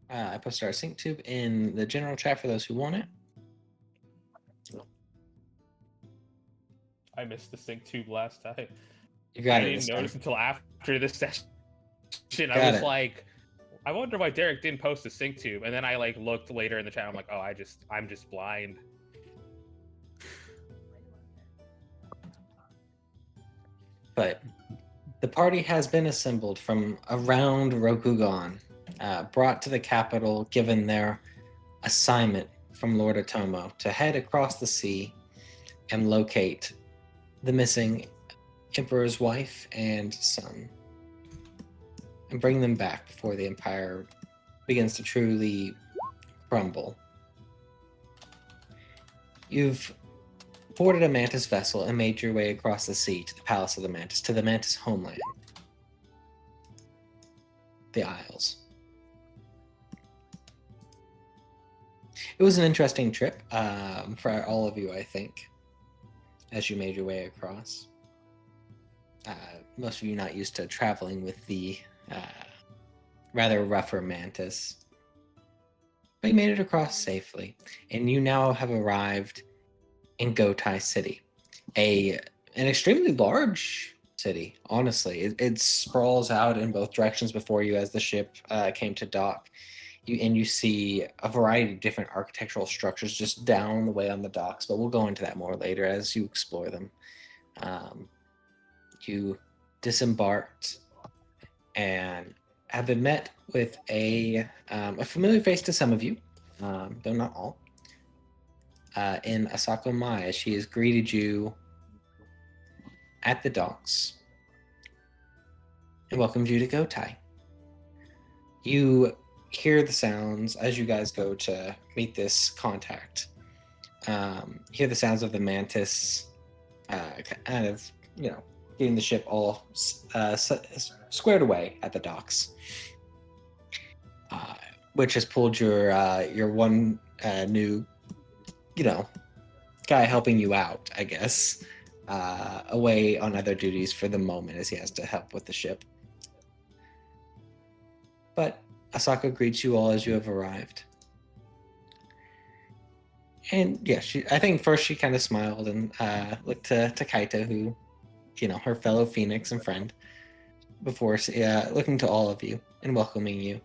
I posted our sync tube in the general chat for those who want it. I missed the sync tube last time. You got I it didn't this notice time. until after this session. I Got was it. like, I wonder why Derek didn't post a sync tube, and then I like looked later in the chat. I'm like, oh, I'm just blind. But the party has been assembled from around Rokugan, brought to the capital, given their assignment from Lord Otomo to head across the sea and locate the missing Emperor's wife and son and bring them back before the Empire begins to truly crumble. You've boarded a Mantis vessel and made your way across the sea to the Palace of the Mantis, to the Mantis homeland, the Isles. It was an interesting trip for all of you, I think, as you made your way across. Most of you not used to traveling with the rather rougher Mantis. But you made it across safely, and you now have arrived in Gotei City, an extremely large city, honestly. It sprawls out in both directions before you as the ship came to dock. You see a variety of different architectural structures just down the way on the docks, but we'll go into that more later as you explore them. You disembarked and have been met with a familiar face to some of you, though not all, in Asako Mai, as she has greeted you at the docks and welcomed you to Gotei. You hear the sounds as you guys go to meet this contact. Hear the sounds of the Mantis kind of, getting the ship all squared away at the docks, which has pulled your one new, guy helping you out, I guess, away on other duties for the moment as he has to help with the ship. But Asako greets you all as you have arrived. And yeah, I think first she kind of smiled and looked to Kaito, who, her fellow Phoenix and friend, before looking to all of you and welcoming you.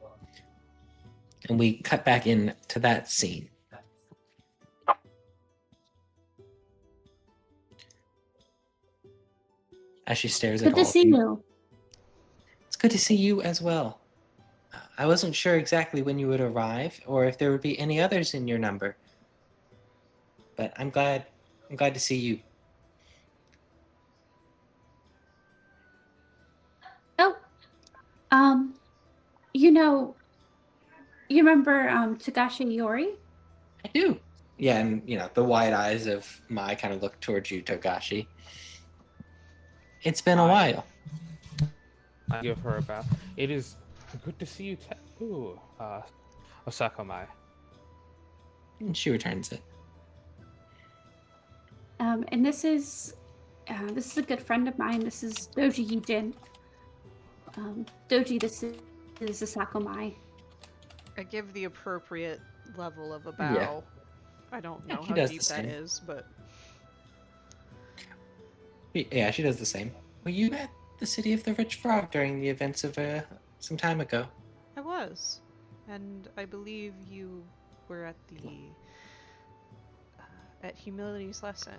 And we cut back into that scene. As she stares at all of you. Good to see you. It's good to see you as well. I wasn't sure exactly when you would arrive or if there would be any others in your number. But I'm glad to see you. Oh, you remember Tagashi Yori? I do. Yeah, and the wide eyes of Mai kind of look towards you, Togashi. It's been a while. I give her a bow. It is good to see you too, Asako Mai. And she returns it. And this is a good friend of mine. This is Doji Yijin. Doji, this is Asako Mai. I give the appropriate level of a bow. Yeah. I don't know she how does deep the that same. is, but... Yeah, she does the same. Were you at the City of the Rich Frog during the events of some time ago? I was. And I believe you were at the... at Humility's lesson.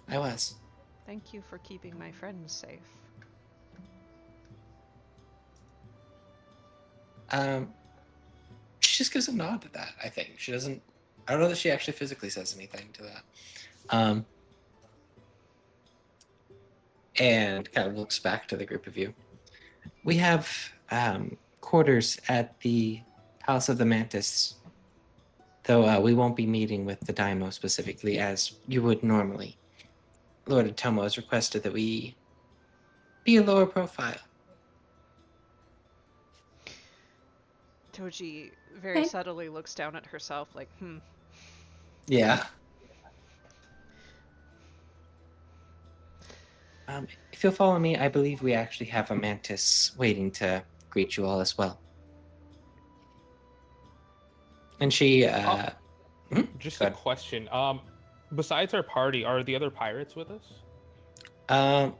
I was. Thank you for keeping my friends safe. She just gives a nod to that, I think. She doesn't... I don't know that she actually physically says anything to that. And kind of looks back to the group of you. We have quarters at the Palace of the Mantis, though we won't be meeting with the Daimo specifically as you would normally. Lord Otomo has requested that we be a lower profile. Toji very subtly looks down at herself like, Yeah. If you'll follow me, I believe we actually have a Mantis waiting to greet you all as well. And she, Just go a ahead. question. Besides our party, are the other pirates with us?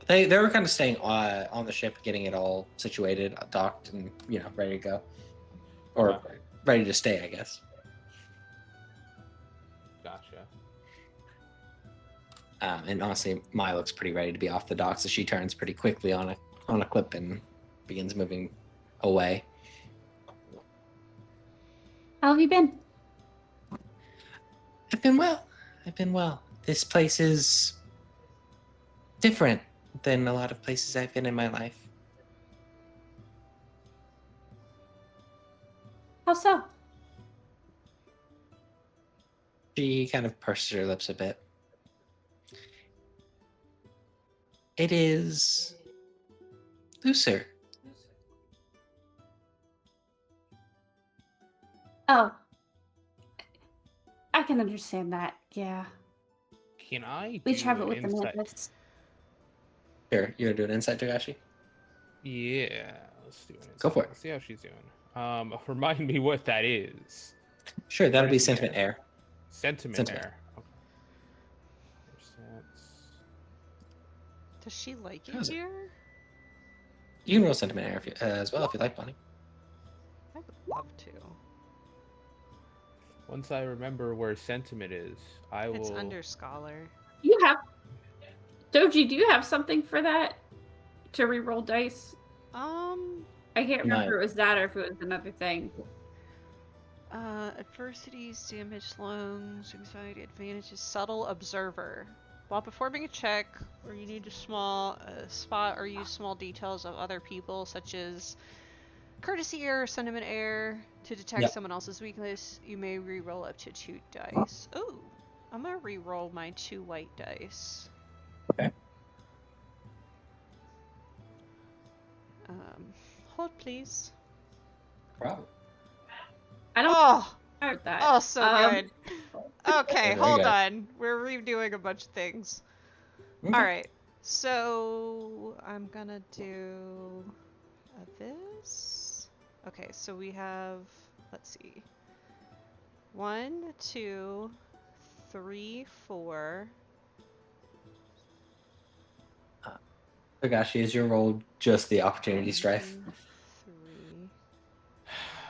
They were kind of staying on the ship, getting it all situated, docked, and ready to go, or Okay. ready to stay, I guess. Gotcha. And honestly, Maya looks pretty ready to be off the dock, so she turns pretty quickly on a clip and begins moving away. How have you been? I've been well. I've been well. This place is different than a lot of places I've been in my life. How so? She kind of purses her lips a bit. It is looser. Oh. I can understand that, yeah. Can I We do travel an with the insight? Mantis. Sure, you're doing insight, Togashi? Yeah, let's do an insight. Go for it. Let's see how she's doing. Remind me what that is. Sure, that'll be Courtesy sentiment air. Sentiment Sentiment. air. Okay. Percents. Does she like it How's it? here? You can roll sentiment air as well if you like, Bonnie. I would love to. Once I remember where sentiment is, I will. It's under scholar. You have Doji, do you have something for that? To re-roll dice? I can't remember if it was that or if it was another thing. Adversities, damage, lungs, anxiety, advantages, subtle observer. While performing a check, or you need to spot or use small details of other people, such as courtesy air or sentiment air, to detect Yep. someone else's weakness, you may re-roll up to 2 dice. Oh, I'm gonna re-roll my 2 white dice. Okay. Hold please. Problem. I don't Oh, know that. oh, so good. Okay, Very hold good. on. We're redoing a bunch of things. Okay. All right, so I'm gonna do this. Okay, so we have, let's see, 1, 2, 3, 4. Togashi, is your roll just the opportunity 1, strife? 2,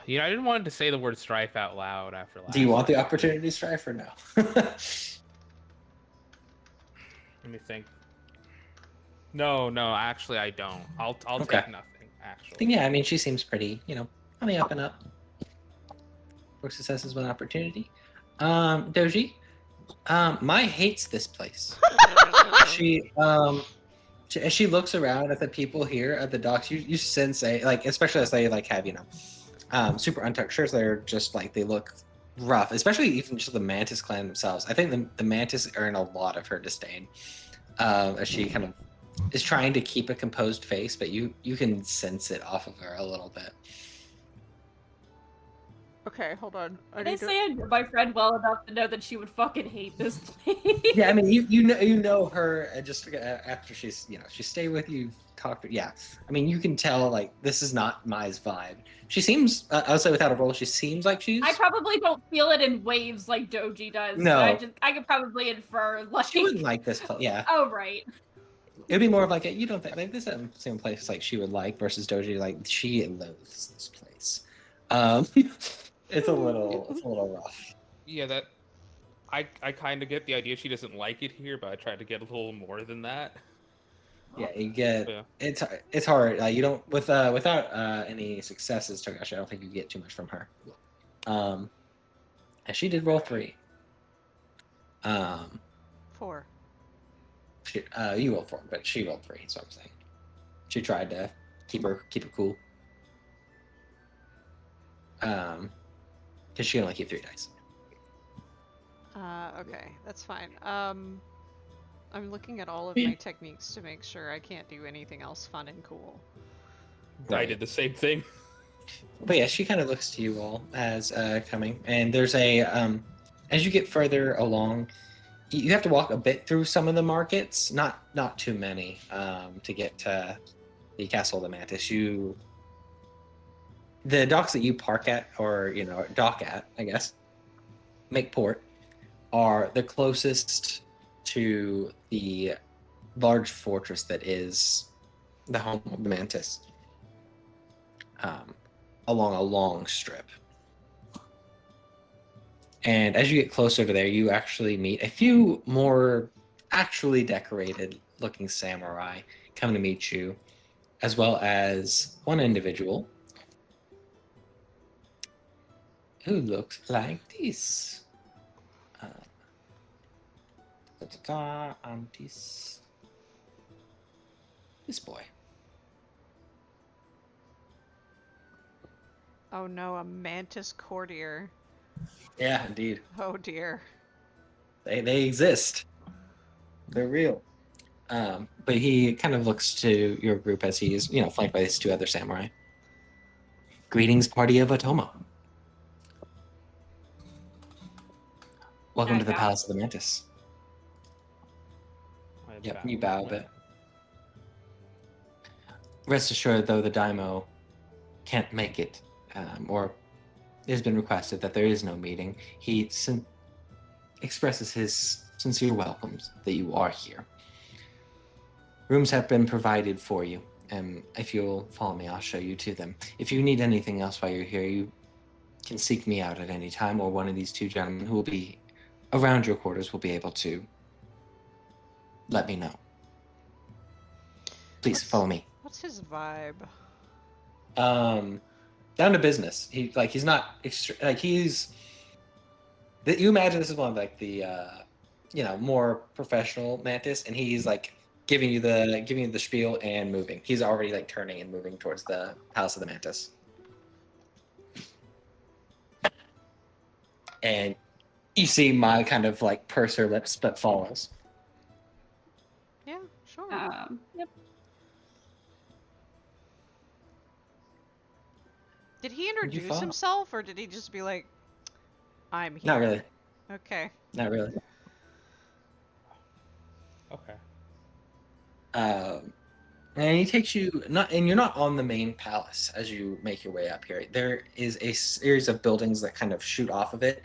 3. I didn't want to say the word strife out loud after last. Do you want the time. opportunity strife or no? Let me think. No, actually, I don't. I'll Okay. take nothing. Actually. Yeah, I mean, she seems pretty, on the up and up. 4 successes, 1 opportunity. Doji, Mai hates this place. As she looks around at the people here at the docks, you sense especially as they have super untucked shirts. They're just they look rough, especially even just the Mantis clan themselves. I think the Mantis earn a lot of her disdain as she kind of is trying to keep a composed face, but you can sense it off of her a little bit. Okay, hold on. I say I knew my friend well enough to know that she would fucking hate this place. Yeah, I mean, you know her just after she's she stayed with you, talked to yeah. I mean, you can tell this is not Mai's vibe. She seems I would say without a roll, she seems like she's. I probably don't feel it in waves like Doji does. No. But I could probably infer She wouldn't like this place. Yeah. Oh right. It'd be more of you don't think this is the same place she would like versus Doji she loathes this place. It's a little rough. Yeah, that. I kind of get the idea she doesn't like it here, but I tried to get a little more than that. Yeah, you get Yeah. it's hard. You don't without any successes, Togashi. I don't think you get too much from her. And she did roll 3. 4. You rolled 4, but she rolled 3. So I'm saying she tried to keep it cool. Because she can only keep 3 dice. Okay, that's fine. I'm looking at all of my techniques to make sure I can't do anything else fun and cool. I Right. did the same thing. But yeah, she kind of looks to you all as coming, and there's a as you get further along, you have to walk a bit through some of the markets, not too many, to get to the Castle of the Mantis. The docks that you park at, or dock at, I guess, make port are the closest to the large fortress that is the home of the Mantis, along a long strip. And as you get closer to there, you actually meet a few more actually decorated looking samurai come to meet you, as well as one individual who looks like this. And this boy. Oh no, a mantis courtier. Yeah, indeed. Oh dear. They exist. They're real. But he kind of looks to your group as he's, flanked by these two other samurai. Greetings, party of Otomo. Welcome to the Palace of the Mantis. Yep, you bow a bit. Rest assured, though, the Daimo can't make it, or it has been requested that there is no meeting. He expresses his sincere welcomes that you are here. Rooms have been provided for you, and if you'll follow me, I'll show you to them. If you need anything else while you're here, you can seek me out at any time, or one of these two gentlemen who will be around your quarters will be able to let me know. Please follow me. What's his vibe? Down to business. He's not he's. You imagine this is one of the more professional Mantis, and he's like giving you the spiel and moving. He's already like turning and moving towards the House of the Mantis. And you see my kind of like purse her lips, but follows. Yeah, sure. Yep. Did he introduce himself, or did he just be like, I'm here? Not really. Okay. Not really. Okay. And he takes you and you're not on the main palace as you make your way up here. There is a series of buildings that kind of shoot off of it,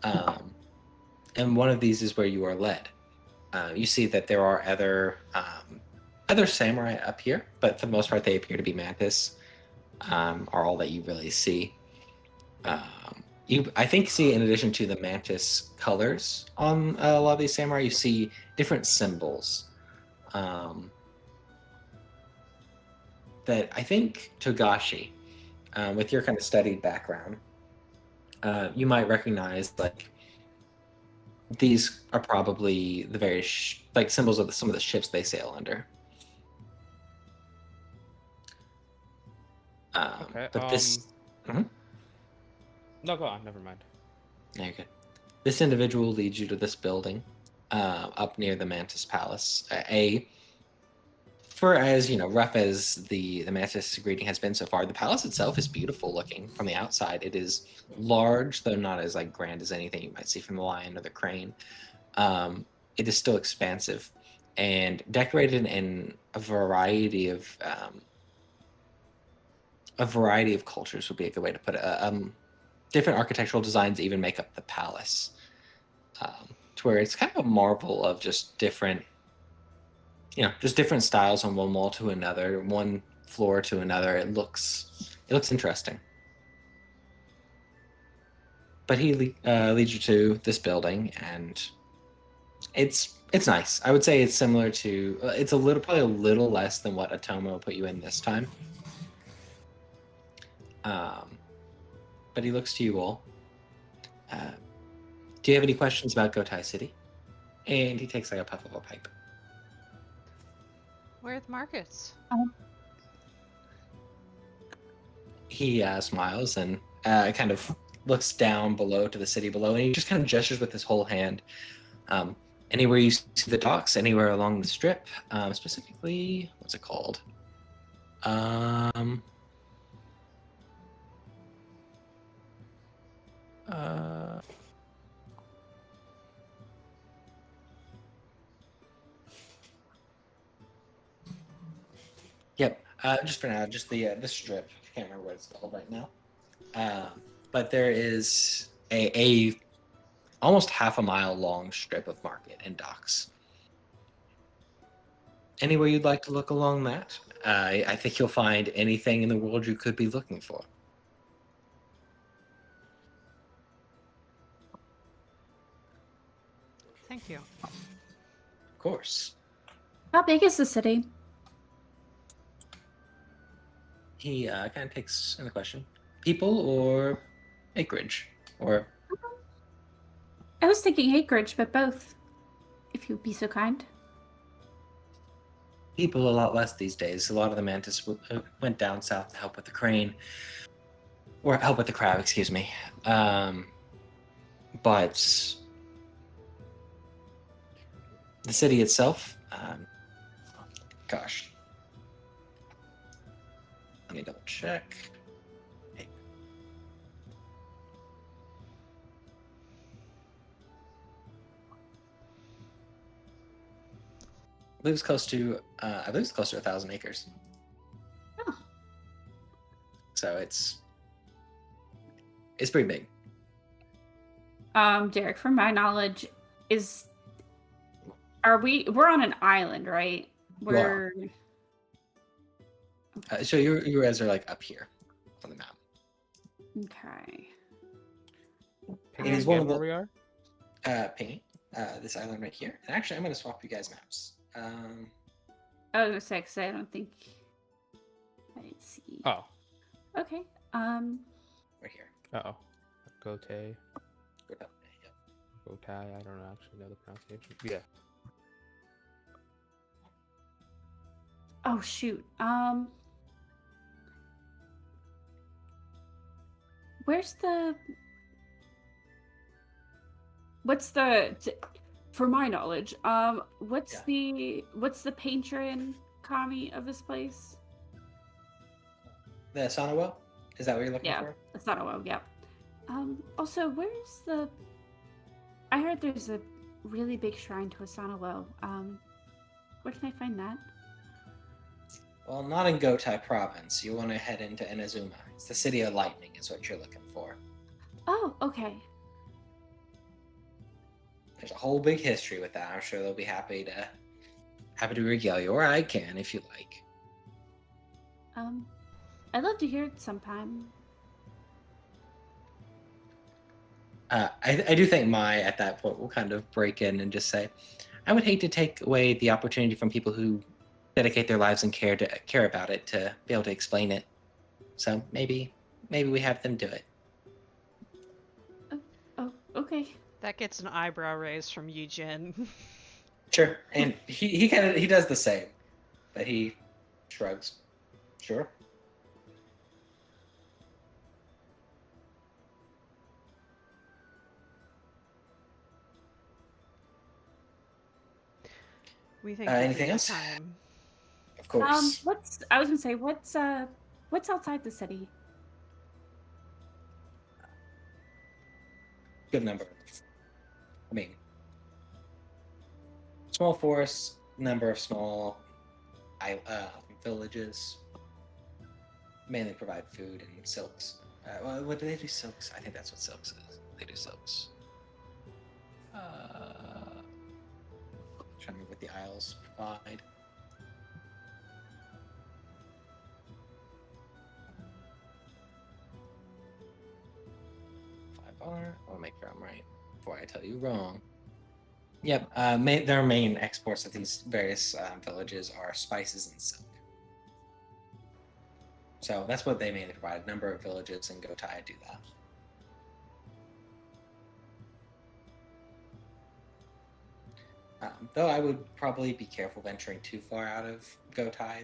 and one of these is where you are led. You see that there are other samurai up here, but for the most part, they appear to be Mantis. Are all that you really see. You, I think, see in addition to the Mantis colors on a lot of these samurai, you see different symbols. That I think Togashi, with your kind of studied background, you might recognize. Like these are probably the various symbols of some of the ships they sail under. Okay. But this. No, go on. Never mind. Okay. This individual leads you to this building, up near the Mantis Palace. For as rough as the Mantis greeting has been so far, the palace itself is beautiful looking from the outside. It is large, though not as grand as anything you might see from the Lion or the Crane. It is still expansive and decorated in a variety of cultures would be a good way to put it. Different architectural designs even make up the palace, to where it's kind of a marvel of just different styles on one wall to another, one floor to another. It looks interesting. But he leads you to this building, and it's nice. I would say it's similar to it's probably a little less than what Otomo put you in this time. But he looks to you all. Do you have any questions about Gotei City? And he takes a puff of a pipe. Where are the markets? He smiles and kind of looks down below to the city below, and he just kind of gestures with his whole hand. Anywhere you see the docks, anywhere along the strip, specifically, what's it called? Yep. Just for now, just the strip. I can't remember what it's called right now. But there is a almost half a mile long strip of market and docks. Anywhere you'd like to look along that, I think you'll find anything in the world you could be looking for. Thank you. Of course. How big is the city? He kind of takes in the question. People or acreage? Or I was thinking acreage, but both, if you'd be so kind. people a lot less these days. A lot of the mantis went down south to help with the crane. Or help with the crab, excuse me. But the city itself, gosh. Let me double check. Hey. I believe it's close to 1,000 acres. Oh. So it's pretty big. Derek, from my knowledge, we're on an island, right? We're So you guys are like up here on the map. okay. Pick It is again one of the- where we are. Painting this island right here. And actually, I'm going to swap you guys maps. I was gonna say, because I don't think I didn't see. Oh. Okay. Right here. Uh-oh. Gotei. Good up. Yep. Gotei. I don't actually know the pronunciation. Yeah. Oh shoot. Where's the? For my knowledge, what's the patron kami of this place? The sauna well? Is that what you're looking Yeah, for? it's not a well. Yeah. Also, where's the? I heard there's a really big shrine to Asana well. Where can I find that? Well, not in Gotei province. You want to head into Inazuma. It's the city of lightning is what you're looking for. Oh, okay. There's a whole big history with that. I'm sure they'll be happy to regale you, or I can if you like. I'd love to hear it sometime. I do think Mai at that point will kind of break in and just say, I would hate to take away the opportunity from people who dedicate their lives and care about it to be able to explain it. So maybe we have them do it. Oh, okay. That gets an eyebrow raise from Yujin. Sure, and he does the same, but he shrugs. Sure. We think anything else? Time. Of course. I was gonna say, what's outside the city? Good number. I mean, small forests, number of small villages. Mainly provide food and silks. Well, what do they do? Silks? I think that's what silks is. They do silks. Trying to remember what the Isles provide. I want to make sure I'm right before I tell you wrong. Yep, their main exports of these various villages are spices and silk. So that's what they mainly provide. A number of villages in Gotei do that. Though I would probably be careful venturing too far out of Gotei.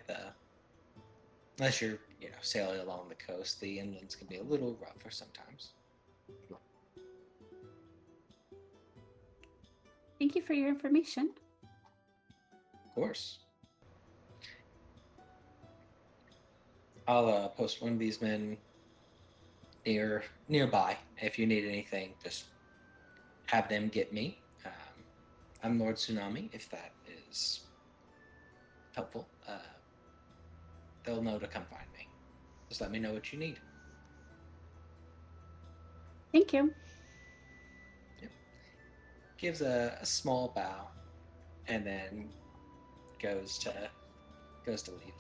Unless you're, sailing along the coast, the inlands can be a little rougher sometimes. Thank you for your information. Of course. I'll post one of these men nearby. If you need anything, just have them get me. I'm Lord Tsunami, if that is helpful. They'll know to come find me. Just let me know what you need. Thank you. Yep. gives a small bow, and then goes to leave.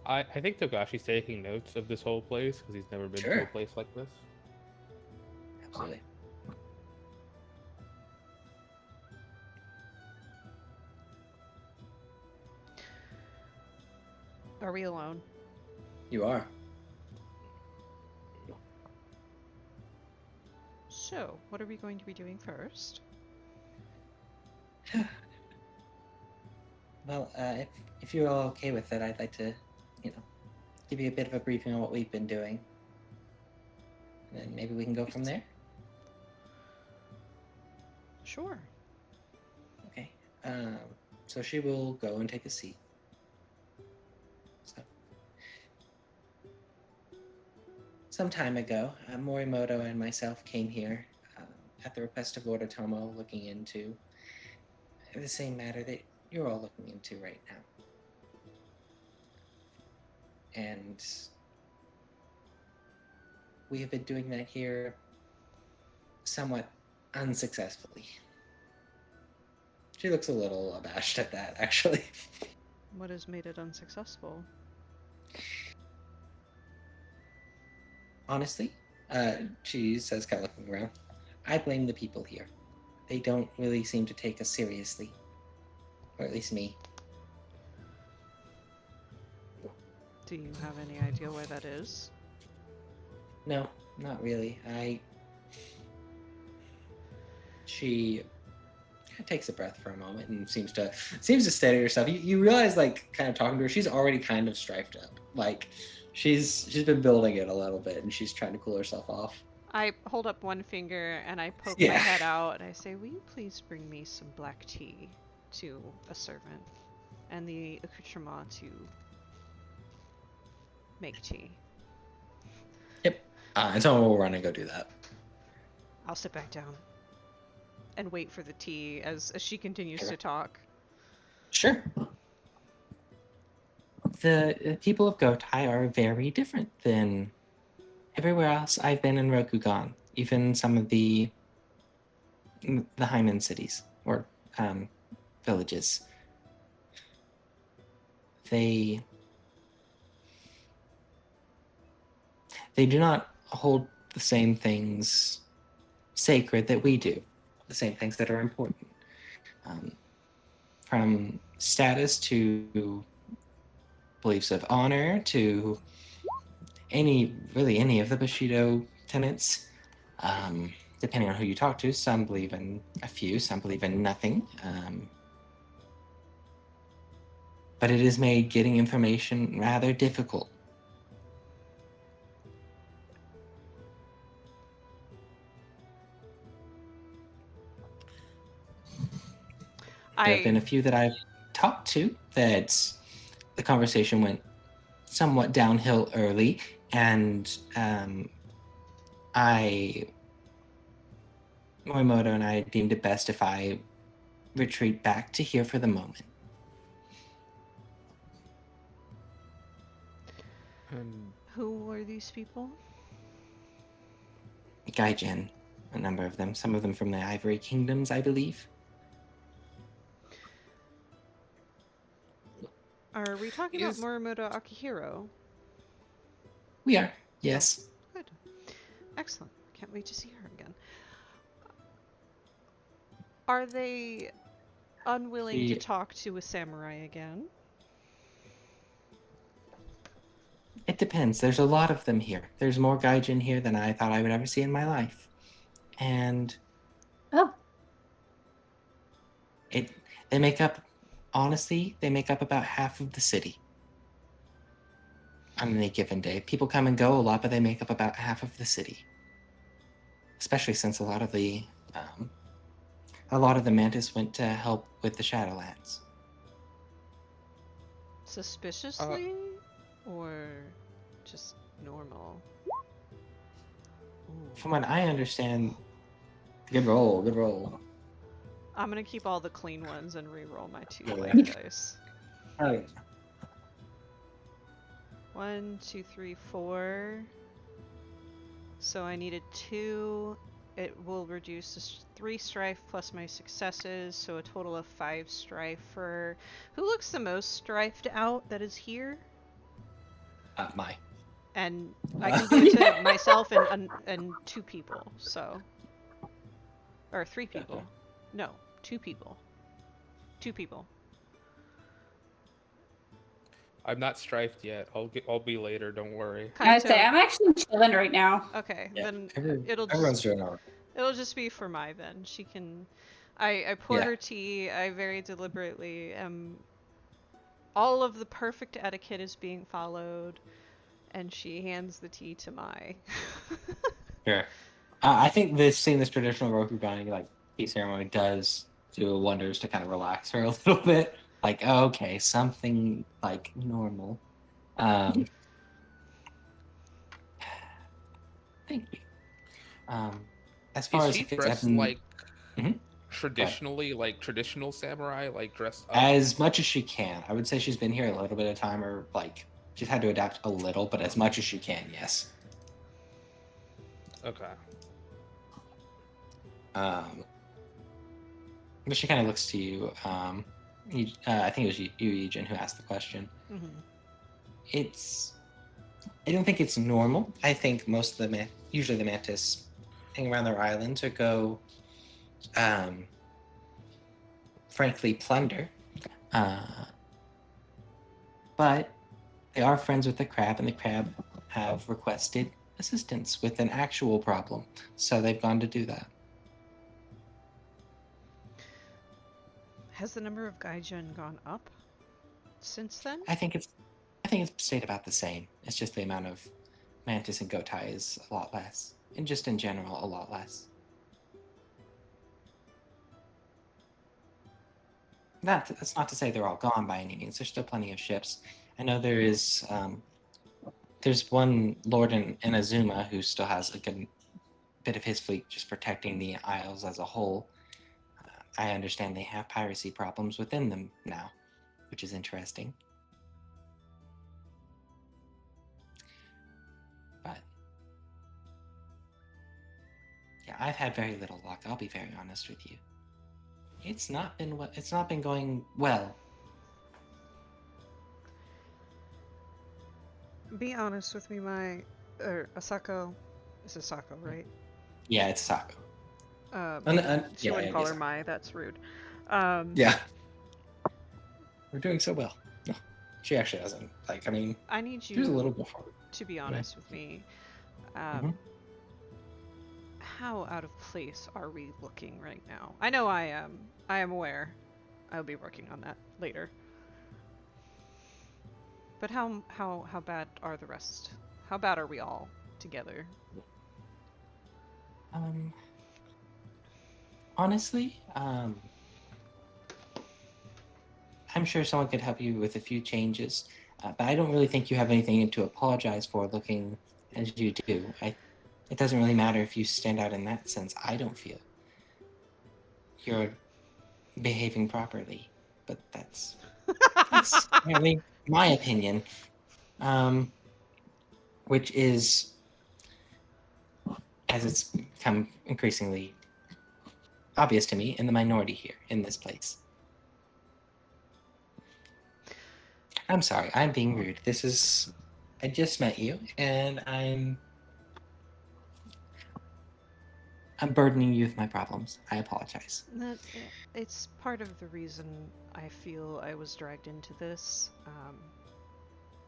I think Togashi's taking notes of this whole place because he's never been to a Sure. place like this. Absolutely. Are we alone? You are. So, what are we going to be doing first? Well, if you're all okay with it, I'd like to, give you a bit of a briefing on what we've been doing, and then maybe we can go from there. Sure. Okay. So she will go and take a seat. So, some time ago, Morimoto and myself came here at the request of Lord Otomo, looking into the same matter that you're all looking into right now. And we have been doing that here somewhat unsuccessfully. She looks a little abashed at that, actually. What has made it unsuccessful? Honestly, she says, kind of looking around, I blame the people here. They don't really seem to take us seriously. Or at least me. Do you have any idea why that is? No, not really. She kind of takes a breath for a moment and seems to steady herself. You realize, like, kind of talking to her, she's already kind of strifed up. Like, she's been building it a little bit, and she's trying to cool herself off. I hold up one finger and I poke Yeah. my head out and I say, will you please bring me some black tea to a servant and the accoutrement to make tea? Yep. And someone will run and go do that. I'll sit back down and wait for the tea as she continues Sure. to talk. Sure. The people of Gotei are very different than everywhere else I've been in Rokugan, even some of the Hyman cities or villages. They do not hold the same things sacred that we do, the same things that are important. From status to beliefs of honor to any of the Bushido tenets. Depending on who you talk to, some believe in a few, some believe in nothing. But it has made getting information rather difficult. There have been a few that I've talked to that the conversation went somewhat downhill early, and Morimoto and I deemed it best if I retreat back to here for the moment. And Who are these people? Gaijin, a number of them, some of them from the Ivory Kingdoms, I believe. Are we talking about Morimoto Akihiro? We are, yes. Good. Excellent. Can't wait to see her again. Are they unwilling to talk to a samurai again? It depends. There's a lot of them here. There's more Gaijin here than I thought I would ever see in my life. And they make up, honestly, they make up about half of the city on any given day. People come and go a lot, but they make up about half of the city. Especially since a lot of the Mantis went to help with the Shadowlands. Suspiciously? Or just normal? Ooh. From what I understand, good roll. I'm gonna keep all the clean ones and re-roll my 2 Yeah. white dice. Oh, yeah. 1, 2, 3, 4. So I needed 2. It will reduce to 3 strife plus my successes, so a total of 5 strife for... Who looks the most strifed out that is here? My. And I can do it to myself and 2 people, so... Or 3 people. Gotcha. No, 2 people. 2 people. I'm not strifed yet. I'll be later. Don't worry. I say Kaito. I'm actually chilling right now. Okay, Yeah, then everyone's doing all right. it'll just be for Mai then. She can. I pour Yeah. her tea. I very deliberately am. All of the perfect etiquette is being followed, and she hands the tea to Mai. Sure. I think this traditional Rokugani like tea ceremony does do wonders to kind of relax her a little bit. Like, oh, okay, something like normal. Um, thank you. As far Is as she if it's dressed like Mhm. traditionally, like traditional samurai, like dressed up? as much as she can, I would say she's been here a little bit of time, or like she's had to adapt a little, but as much as she can, yes. Okay. But she kind of looks to you. I think it was you, Eugen, who asked the question. Mhm. I don't think it's normal. I think most of usually the mantis hang around their islands or go, frankly, plunder. Uh, but they are friends with the crab, and the crab have requested assistance with an actual problem, so they've gone to do that. Has the number of gaijin gone up since then? I think it's stayed about the same. It's just the amount of mantis and Gotei is a lot less, and just in general, a lot less. That's not to say they're all gone by any means. There's still plenty of ships. I know there's one lord in Azuma who still has a good bit of his fleet just protecting the Isles as a whole. I understand they have piracy problems within them now, which is interesting. But yeah, I've had very little luck. I'll be very honest with you. It's not been going well. Be honest with me, Mai. Or Asako. It's Asako, right? Yeah, it's Sako. She wouldn't call her Mai. That's rude. Yeah, we're doing so well. No, she actually hasn't. Like, I mean, I need she was a you little before. to be honest with me. Mhm. How out of place are we looking right now? I know I am. I am aware. I'll be working on that later. But how bad are the rest? How bad are we all together? Honestly, I'm sure someone could help you with a few changes, but I don't really think you have anything to apologize for looking as you do. It doesn't really matter if you stand out in that sense. I don't feel you're behaving properly, but that's apparently my opinion, which is, as it's become increasingly obvious to me, in the minority here in this place. I'm sorry, I'm being rude. I just met you, and I'm burdening you with my problems. I apologize. That it's part of the reason I feel I was dragged into this.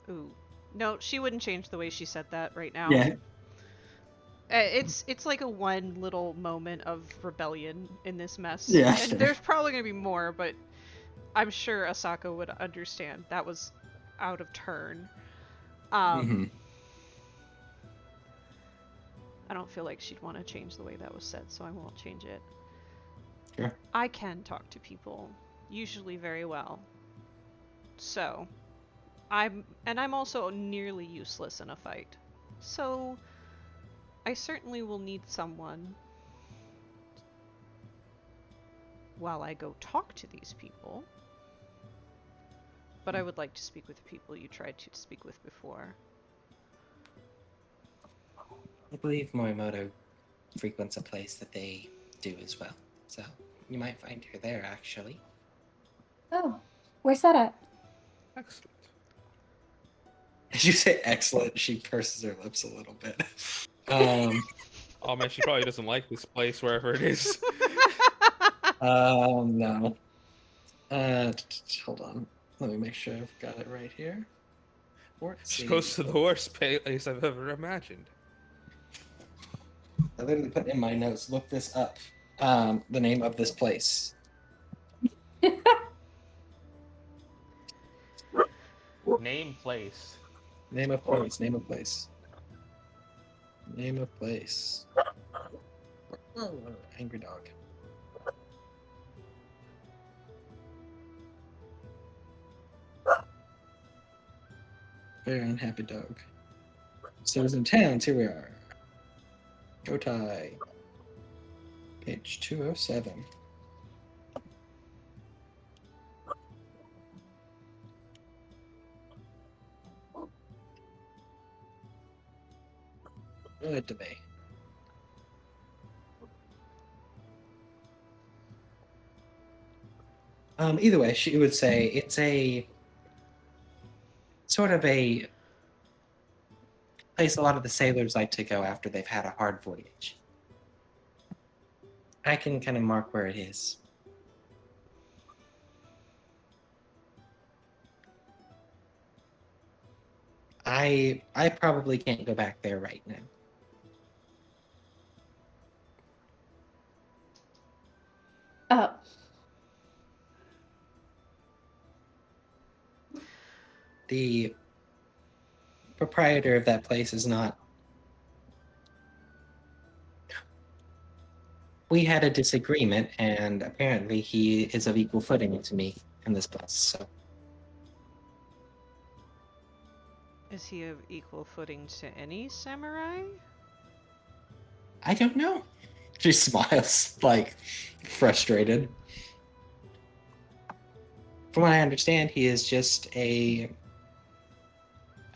Ooh, no, she wouldn't change the way she said that right now. Yeah. It's like a one little moment of rebellion in this mess. Yeah, And sure. there's probably gonna be more, but I'm sure Asako would understand. That was out of turn. Mhm. I don't feel like she'd want to change the way that was said, so I won't change it. Sure. I can talk to people, usually very well. So, I'm also nearly useless in a fight. So, I certainly will need someone while I go talk to these people. But I would like to speak with the people you tried to speak with before. I believe Morimoto frequents a place that they do as well. So you might find her there, actually. Oh, where's that at? Excellent. As you say excellent, she purses her lips a little bit. Um, Oh man, she probably doesn't like this place wherever it is. no. Hold on. Let me make sure I've got it right here. She Fortsy. goes to the worst place I've ever imagined. I literally put in my notes, look this up. The name of this place. Name place. Name of place. Name of place. Name of place. Oh, angry dog. Very unhappy dog. Citizen Towns, here we are. Gotei. Page 207. Good to me. Either way, she would say it's a sort of a place a lot of the sailors like to go after they've had a hard voyage. I can kind of mark where it is. I probably can't go back there right now. Oh, The proprietor of that place is not. We had a disagreement, and apparently he is of equal footing to me in this place. So Is he of equal footing to any samurai? I don't know. She smiles, like frustrated. From what I understand, he is just a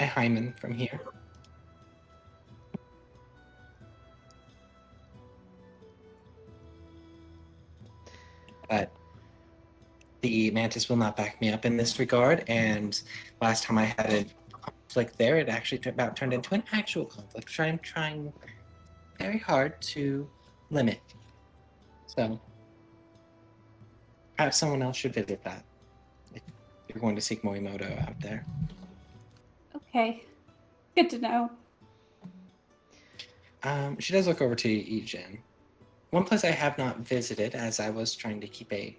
hyman from here. But the mantis will not back me up in this regard, and last time I had a conflict there, it actually turned into an actual conflict, which I'm trying very hard to limit. So perhaps someone else should visit that if you're going to seek Morimoto out there. okay. Good to know. She does look over to Ijin. One place I have not visited, as I was trying to keep a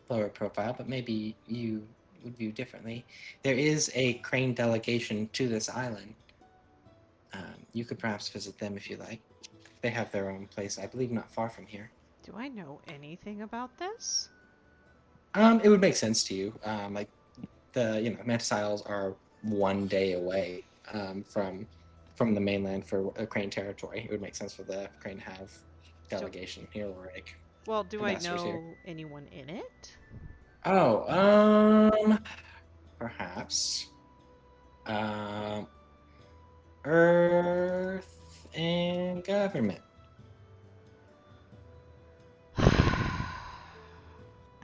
lower profile, but maybe you would view differently. There is a crane delegation to this island. You could perhaps visit them if you like. They have their own place, I believe, not far from here. Do I know anything about this? It would make sense to you. Like the Mantis Isles are 1 day away from the mainland for a crane territory. It would make sense for the crane to have delegation here, or like Well, do I ambassadors here. know anyone in it? Oh, perhaps. Um, Earth and government. I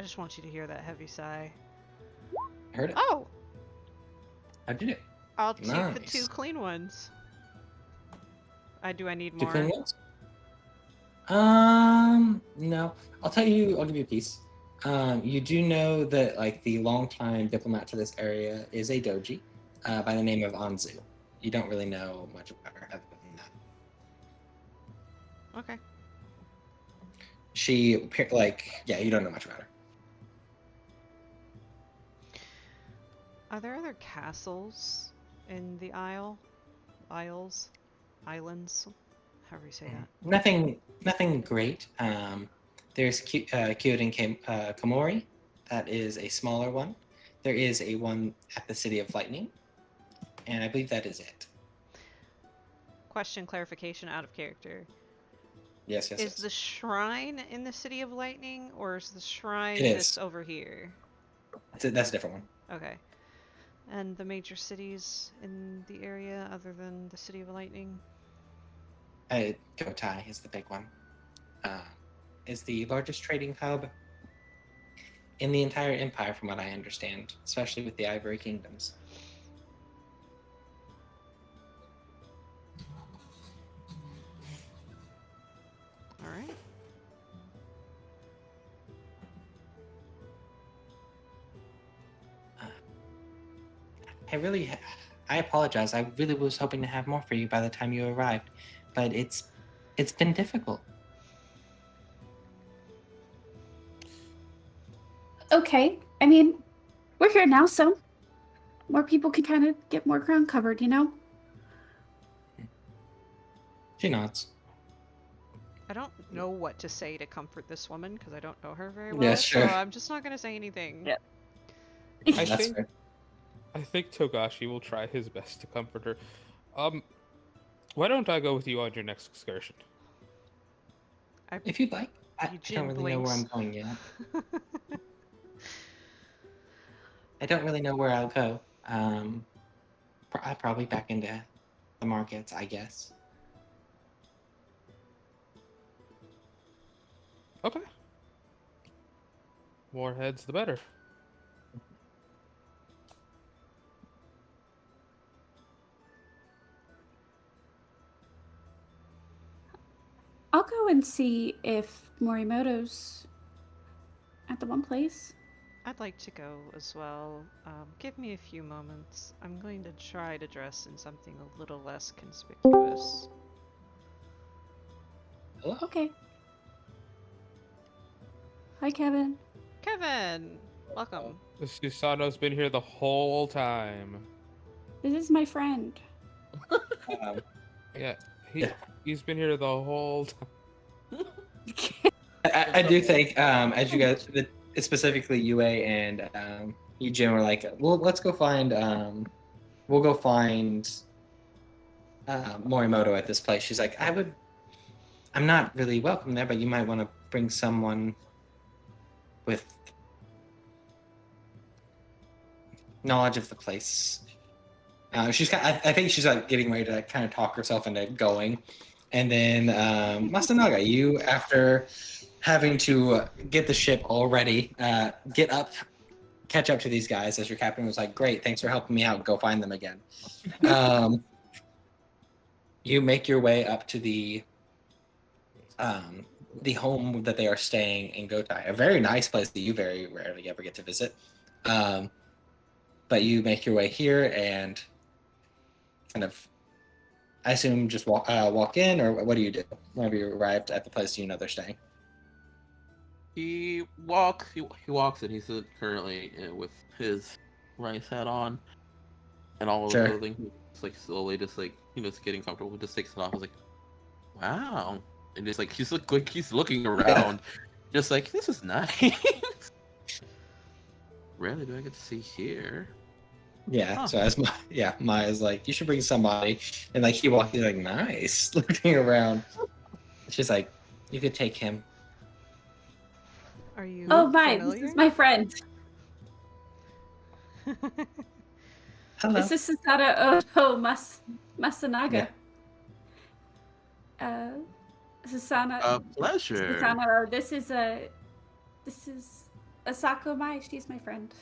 just want you to hear that heavy sigh. Heard it. Oh! How'd you do? I'll take the Nice. 2 clean ones. Do I need Two more? clean ones? No. I'll give you a piece. You do know that like the longtime diplomat to this area is a doji, by the name of Anzu. You don't really know much about her other than that. Okay. You don't know much about her. Are there other castles in the Isles? Islands? However you say that. Nothing great. There's Kyoden Komori. That is a smaller one. There is a one at the City of Lightning, and I believe that is it. Question clarification out of character. Yes. Is the shrine in the City of Lightning, or is the shrine It is. that's over here? That's a different one. Okay. And the major cities in the area other than the City of Lightning? Gotei is the big one. Is the largest trading hub in the entire empire, from what I understand, especially with the Ivory Kingdoms. All right. I apologize. I really was hoping to have more for you by the time you arrived, but it's been difficult. Okay. I mean, we're here now, so more people can kind of get more ground covered, you know? She nods. I don't know what to say to comfort this woman because I don't know her very Yeah, well. sure. So I'm just not gonna say anything. Yeah. I That's think fair. I think Togashi will try his best to comfort her. Why don't I go with you on your next excursion? If you'd like. I Eugene don't really know where I'm blinks. going yet. I don't really know where I'll go. Probably back into the markets, I guess. Okay. More heads, the better. I'll go and see if Morimoto's at the one place. I'd like to go as well. Give me a few moments. I'm going to try to dress in something a little less conspicuous. Hello? Okay. Hi, Kevin. Kevin, welcome. Susano's been here the whole time. This is my friend. Yeah, Yeah. he's been here the whole time. I do think, as you guys, specifically UA and Eugene were like, well, let's go find, we'll go find Morimoto at this place. She's like, I'm not really welcome there, but you might want to bring someone with knowledge of the place. I think she's like getting ready to kind of talk herself into going. And then Masanaga, you, after having to get the ship all ready, catch up to these guys as your captain was like, great, thanks for helping me out. Go find them again. You make your way up to the home that they are staying in Gotei, a very nice place that you very rarely ever get to visit. But you make your way here and kind of, I assume, just walk in, or what do you do whenever you arrived at the place you know they're staying? He walks and he's currently with his rice hat on and all of the Sure. clothing. He's like slowly just like, just getting comfortable, just takes it off. I was like, wow. And just like he's looking around, just like, this is nice. Rarely do I get to see here. Yeah. Huh. So as Maya's like, you should bring somebody, and like he's like, nice, looking around. She's like, you could take him. Are you Oh my, familiar? this is my friend. Hello. This is Sasada Oto Masanaga. Susana. A pleasure. Susana, this is Asako Mai. She's my friend.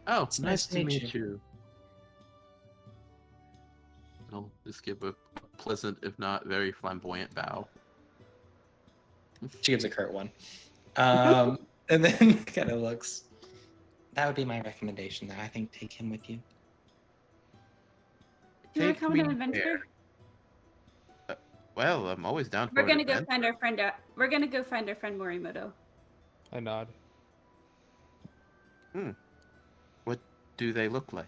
Oh, It's nice to meet you. I'll just give a pleasant, if not very flamboyant bow. She gives a curt one. And then kind of looks. That would be my recommendation there. I think take him with you. You wanna Take come on an me adventure? there. Well, I'm always down for We're an gonna go adventure. find our friend. We're gonna go find our friend Morimoto. I nod. What do they look like?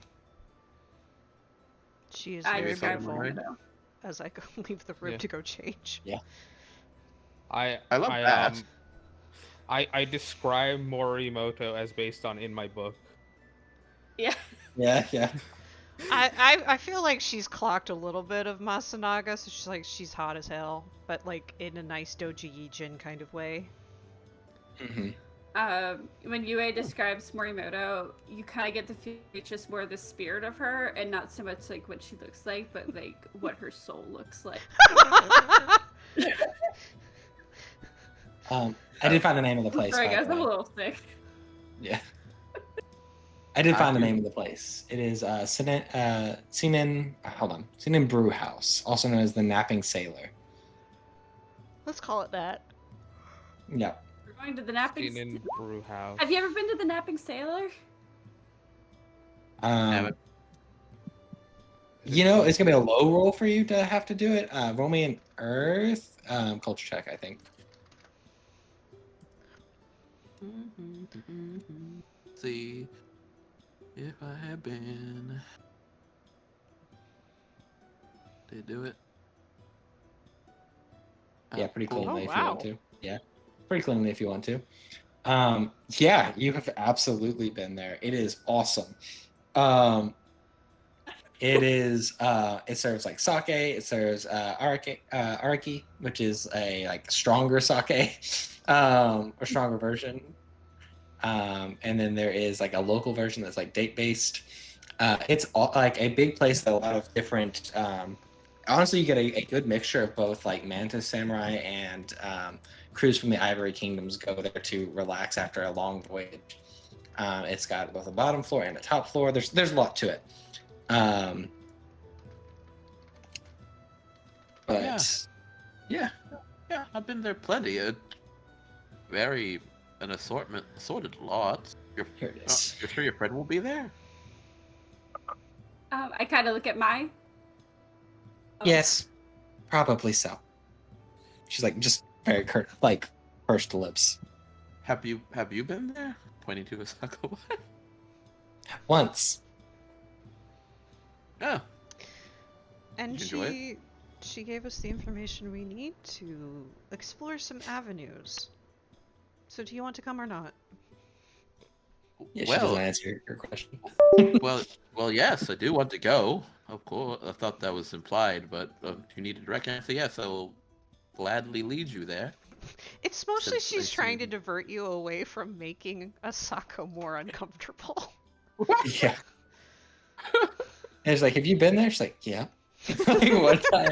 She is I very describe beautiful. right? Morimoto. As I go leave the room Yeah. to go change. I love that. I describe Morimoto as based on in my book. Yeah. Yeah. I feel like she's clocked a little bit of Masanaga, so she's hot as hell, but like in a nice Doji Yijin kind of way. Mm-hmm. When Yue describes Morimoto, you kind of get the feeling it's just more the spirit of her, and not so much like what she looks like, but like what her soul looks like. I did find the name of the place. Sorry, By guys, the I'm a way. little sick. Yeah. I did find the do- name of the place. It is Sinin Brew House, also known as the Napping Sailor. Let's call it that. Yeah. We're going to the Napping. In Brew House. Have you ever been to the Napping Sailor? You know, it's gonna be a low roll for you to have to do it. Roll me an Earth culture check, I think. See if I had been. Did it do it? Yeah, pretty cool. cleanly Oh, if you want wow. to. Yeah, pretty cleanly if you want to. Yeah, you have absolutely been there. It is awesome. It is. It serves like sake. It serves araki, which is a like stronger sake, or stronger version. And then there is like a local version that's like date based. It's all, like a big place that a lot of different. Honestly, you get a good mixture of both like Mantis Samurai and crews from the Ivory Kingdoms go there to relax after a long voyage. It's got both a bottom floor and a top floor. There's a lot to it. But yeah, I've been there plenty. Very an assorted lot. here it is. You're sure your friend will be there? I kind of look at my. Yes, probably so. She's like just very like pursed lips. Have you been there? Pointing to Asako. Once. Oh, And Did you enjoy she gave us the information we need to explore some avenues. So do you want to come or not? Yeah, she well, doesn't answer your question. well, yes, I do want to go. Of course, I thought that was implied, but if you need a direction, I say yes. I will gladly lead you there. It's mostly Since I she's trying to see- divert you away from making Asako more uncomfortable. Yeah. And it's like, have you been there? She's like, yeah. Like, what time?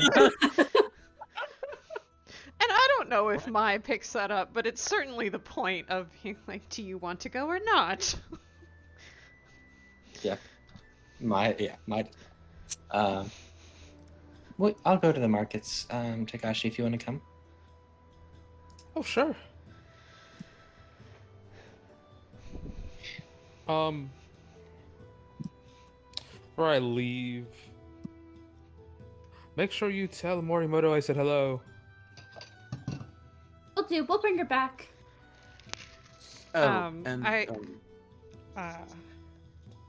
And I don't know if Mai picks that up, but it's certainly the point of like, do you want to go or not? My. Well, I'll go to the markets, Takashi, if you want to come. Oh, sure. Before I leave, make sure you tell Morimoto I said hello. We'll do. We'll bring her back. Oh,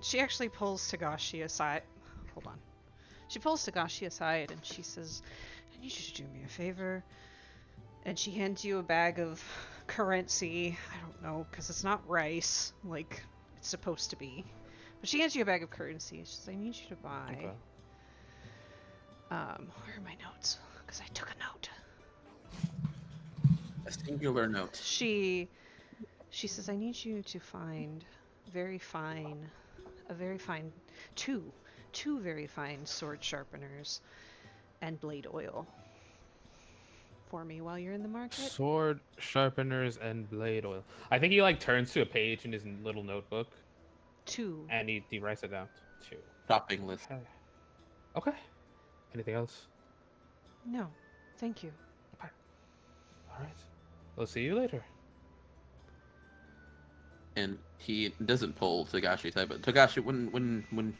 She actually pulls Tagashi aside. Hold on. She pulls Tagashi aside and she says, I need you to do me a favor. And she hands you a bag of currency. I don't know, because it's not rice, like it's supposed to be. But she hands you a bag of currency. She says, I need you to buy. Okay. Where are my notes? Because I took a note. a singular note. She says, I need you to find two very fine sword sharpeners and blade oil for me while you're in the market. Sword sharpeners and blade oil. I think he like turns to a page in his little notebook Two. and he writes it down. Two. Shopping list. Okay. Okay. Anything else? No, thank you. All right. We'll see you later. And he doesn't pull Tagashi aside, but Tagashi,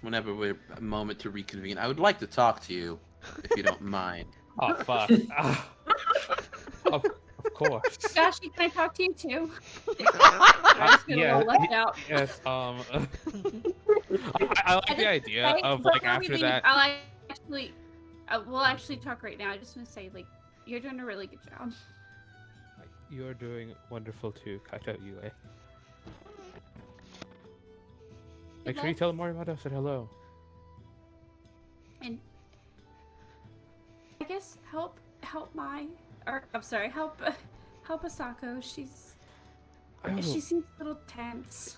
whenever we're a moment to reconvene, I would like to talk to you, if you don't mind. Oh fuck. Of course. Gashi, can I talk to you too? I just feel a yeah, little left out. Yes. I like the idea Right, of before like we after leave, that. I'll actually, we'll actually talk right now. I just want to say, like, you're doing a really good job. You're doing wonderful too, Kaito Yue. Make sure you tell Morimoto I said hello. And I guess help Asako. She seems a little tense.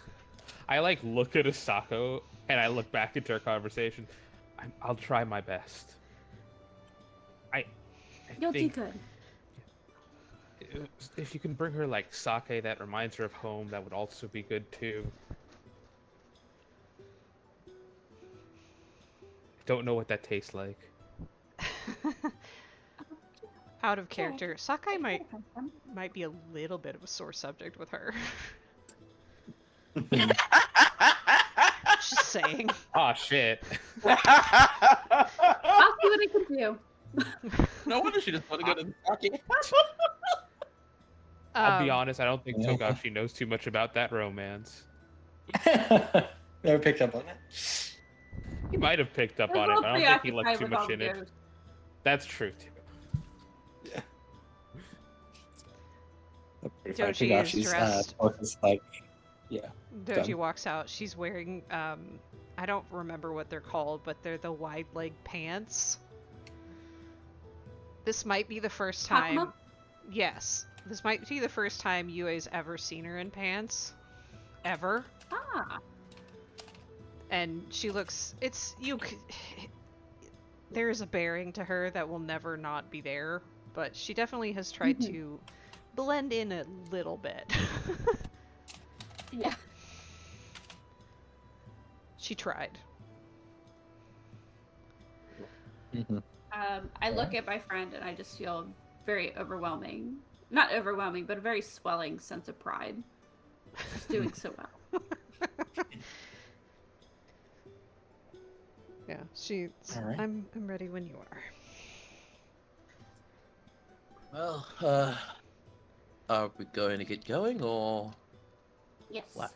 I like look at Asako and I look back into our conversation. I'll try my best. I You'll do think good. if you can bring her like sake that reminds her of home, that would also be good too. I don't know what that tastes like. Out of Yeah, character, Sakai I might can have some. be a little bit of a sore subject with her. Just saying. Oh shit. I'll see what I can do. No wonder she just want to go to the sake. I'll be Um, honest, I don't think Yeah. Togashi knows too much about that romance. Never picked up on it. He might have picked up We're on it, both but I don't think he preoccupied looked too with all much the in it. ghosts. That's true too. Yeah. Pretty funny. Doji is Togashi's, dressed. closest, like, yeah. Doji Done. walks out. She's wearing, I don't remember what they're called, but they're the wide leg pants. This might be the first time. Hakama? Yes. This might be the first time Yue's ever seen her in pants. Ever. Ah, And she looks. There is a bearing to her that will never not be there, but she definitely has tried to blend in a little bit. yeah. She tried. Mm-hmm. I look at my friend and I just feel very overwhelming. Not overwhelming, but a very swelling sense of pride. She's doing so well. Yeah, she's. All right. I'm ready when you are. Well, are we going to get going or Yes. what?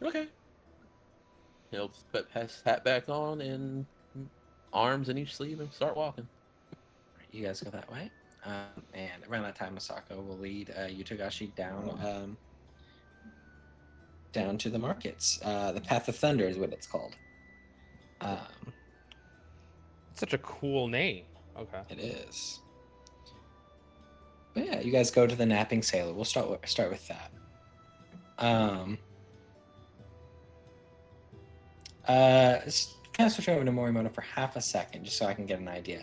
Okay. He'll put his hat back on and arms in each sleeve and start walking. You guys go that way. And around that time, Masako will lead Yutagashi down down to the markets. The Path of Thunder is what it's called. Such a cool name. Okay. It is. But yeah, you guys go to the Napping Sailor. We'll start with that. Kind of switch over to Morimoto for half a second, just so I can get an idea.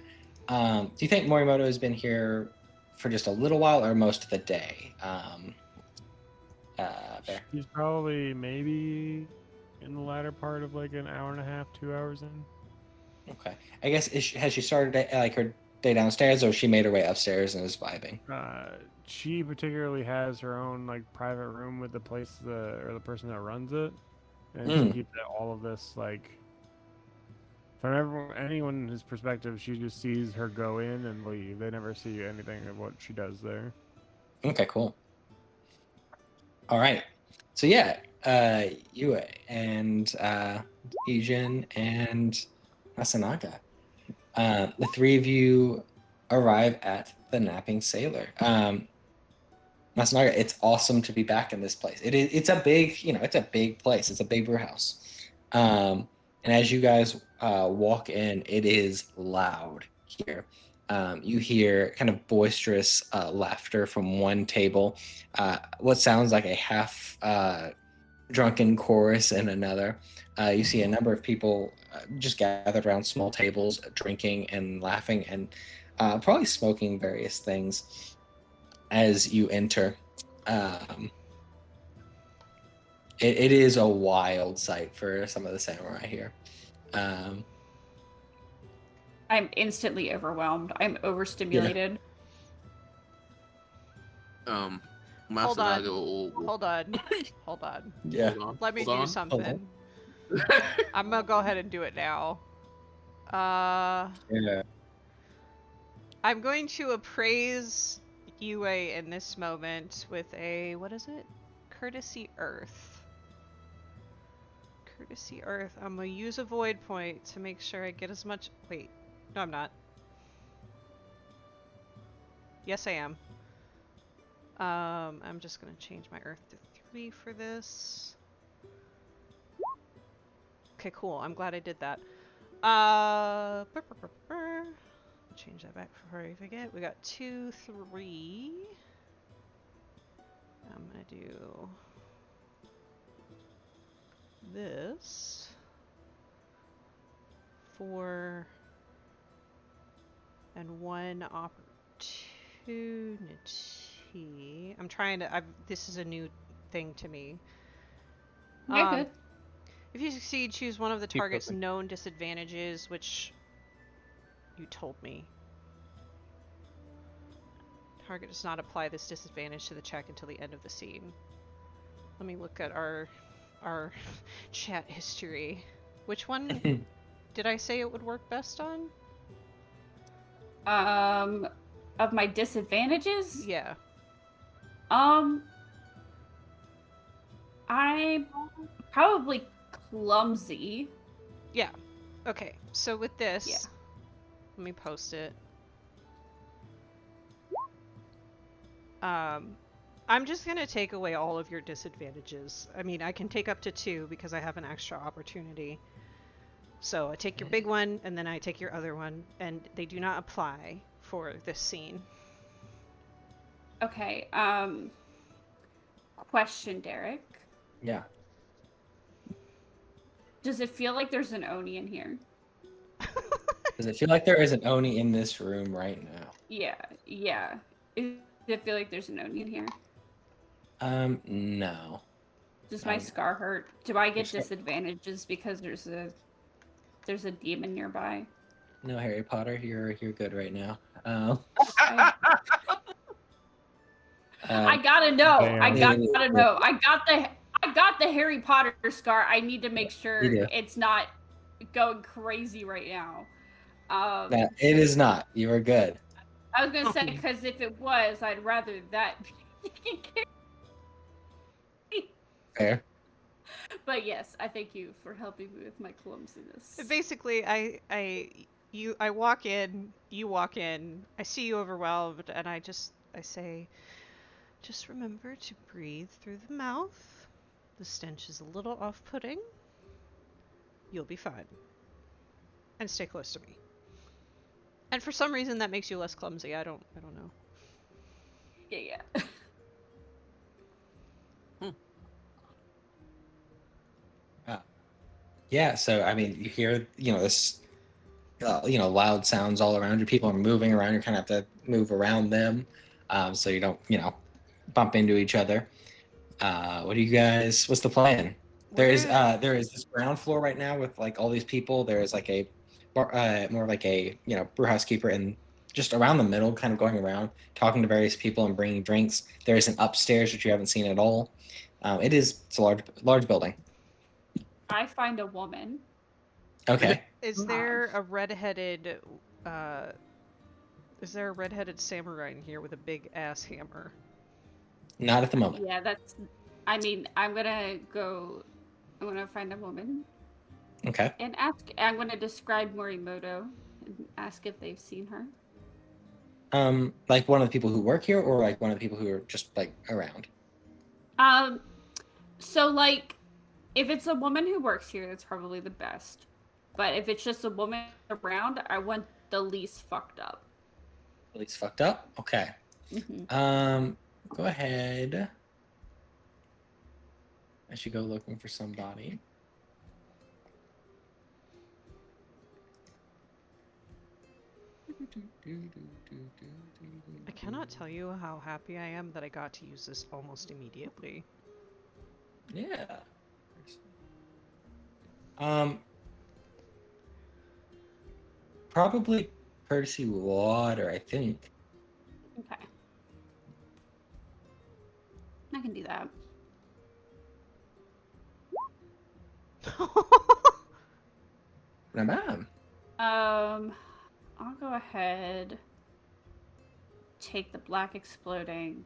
Do you think Morimoto has been here for just a little while, or most of the day? Bear. She's probably maybe in the latter part of like an hour and a half, 2 hours in. Okay. I guess has she started like her day downstairs, or she made her way upstairs and is vibing? She particularly has her own like private room with the place or the person that runs it, and she keeps all of this like from anyone's perspective. She just sees her go in and leave. They never see anything of what she does there. Okay, cool. All right. So yeah, Yue and Ijin and Asanaga. The three of you arrive at the Napping Sailor. Masanaga, it's awesome to be back in this place. It's a big, it's a big place. It's a big brew house. And as you guys walk in, it is loud here. You hear kind of boisterous laughter from one table, what sounds like a half drunken chorus in another. You see a number of people just gathered around small tables, drinking and laughing and probably smoking various things as you enter. It is a wild sight for some of the samurai here. I'm instantly overwhelmed. I'm overstimulated. Masanaga will... Hold on. Yeah. Hold on. Let me Hold do on. something. I'm gonna go ahead and do it now. Yeah. I'm going to appraise Yue in this moment with a, what is it? Courtesy Earth. Courtesy Earth. I'm gonna use a void point to make sure I get as much. Wait, no, I'm not. Yes, I am. I'm just gonna change my Earth to 3 for this. Okay, cool. I'm glad I did that. Change that back before I forget. We got 2, 3. gonna do this for and one opportunity. I'm trying to. This is a new thing to me. You're good. If you succeed, choose one of the Keep target's cooking. known disadvantages, which you told me. Target does not apply this disadvantage to the check until the end of the scene. Let me look at our chat history. Which one did I say it would work best on? Of my disadvantages? Yeah. I'm probably clumsy. Yeah. Okay. So with this, Yeah. let me post it. I'm just gonna take away all of your disadvantages. I mean, I can take up to 2 because I have an extra opportunity. So I take your big one, and then I take your other one, and they do not apply for this scene. Okay, question, Derek. Yeah. Does it feel like there's an Oni in here? Does it feel like there is an Oni in this room right now? Yeah. Does it feel like there's an Oni in here? No. Does my Um, scar hurt? Do I your get scar- disadvantages because there's a demon nearby? No, Harry Potter, you're good right now. I gotta know. I Damn. gotta know. I got the Harry Potter scar. I need to make sure You do. it's not going crazy right now. No, it is not. You are good. I was gonna say because if it was, I'd rather that. Fair. But yes, I thank you for helping me with my clumsiness. Basically, I walk in, you walk in, I see you overwhelmed, and I say, just remember to breathe through the mouth. The stench is a little off-putting. You'll be fine. And stay close to me. And for some reason that makes you less clumsy. I don't know. Yeah. Yeah, so I mean, you hear, this, loud sounds all around you. People are moving around. You kind of have to move around them, so you don't, bump into each other. What do you guys? What's the plan? There is this ground floor right now with like all these people. There is like a more like a brew house keeper, and just around the middle, kind of going around talking to various people and bringing drinks. There is an upstairs which you haven't seen at all. It's a large building. I find a woman. Okay. Is there a redheaded samurai in here with a big ass hammer? Not at the moment. Yeah, I mean, I'm gonna find a woman Okay. and I'm gonna describe Morimoto and ask if they've seen her. Like one of the people who work here, or like one of the people who are just like around. So like, if it's a woman who works here, that's probably the best. But if it's just a woman around, I want the least fucked up. At least fucked up. Okay. Mm-hmm. Go ahead. I should go looking for somebody. I cannot tell you how happy I am that I got to use this almost immediately. Yeah. Probably courtesy water, I think. Okay. I can do that. Not bad. I'll go ahead. Take the black exploding,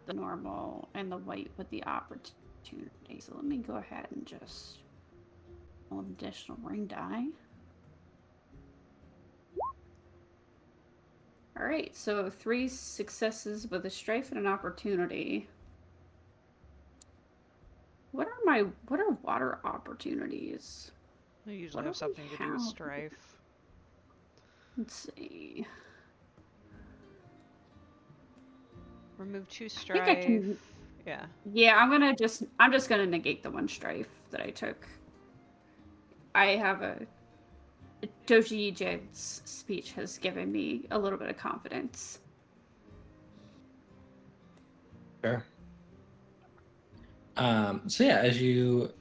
the normal, and the white with the opportunity. So let me go ahead and just roll an additional ring die. Alright, so 3 successes with a strife and an opportunity. What are water opportunities? They usually What have do something we to do with have? strife. Let's see. Remove 2 I strife think I can. Yeah. Yeah, I'm just gonna negate the one strife that I took. I have a Doji Jed's speech has given me a little bit of confidence. Sure. So yeah, as you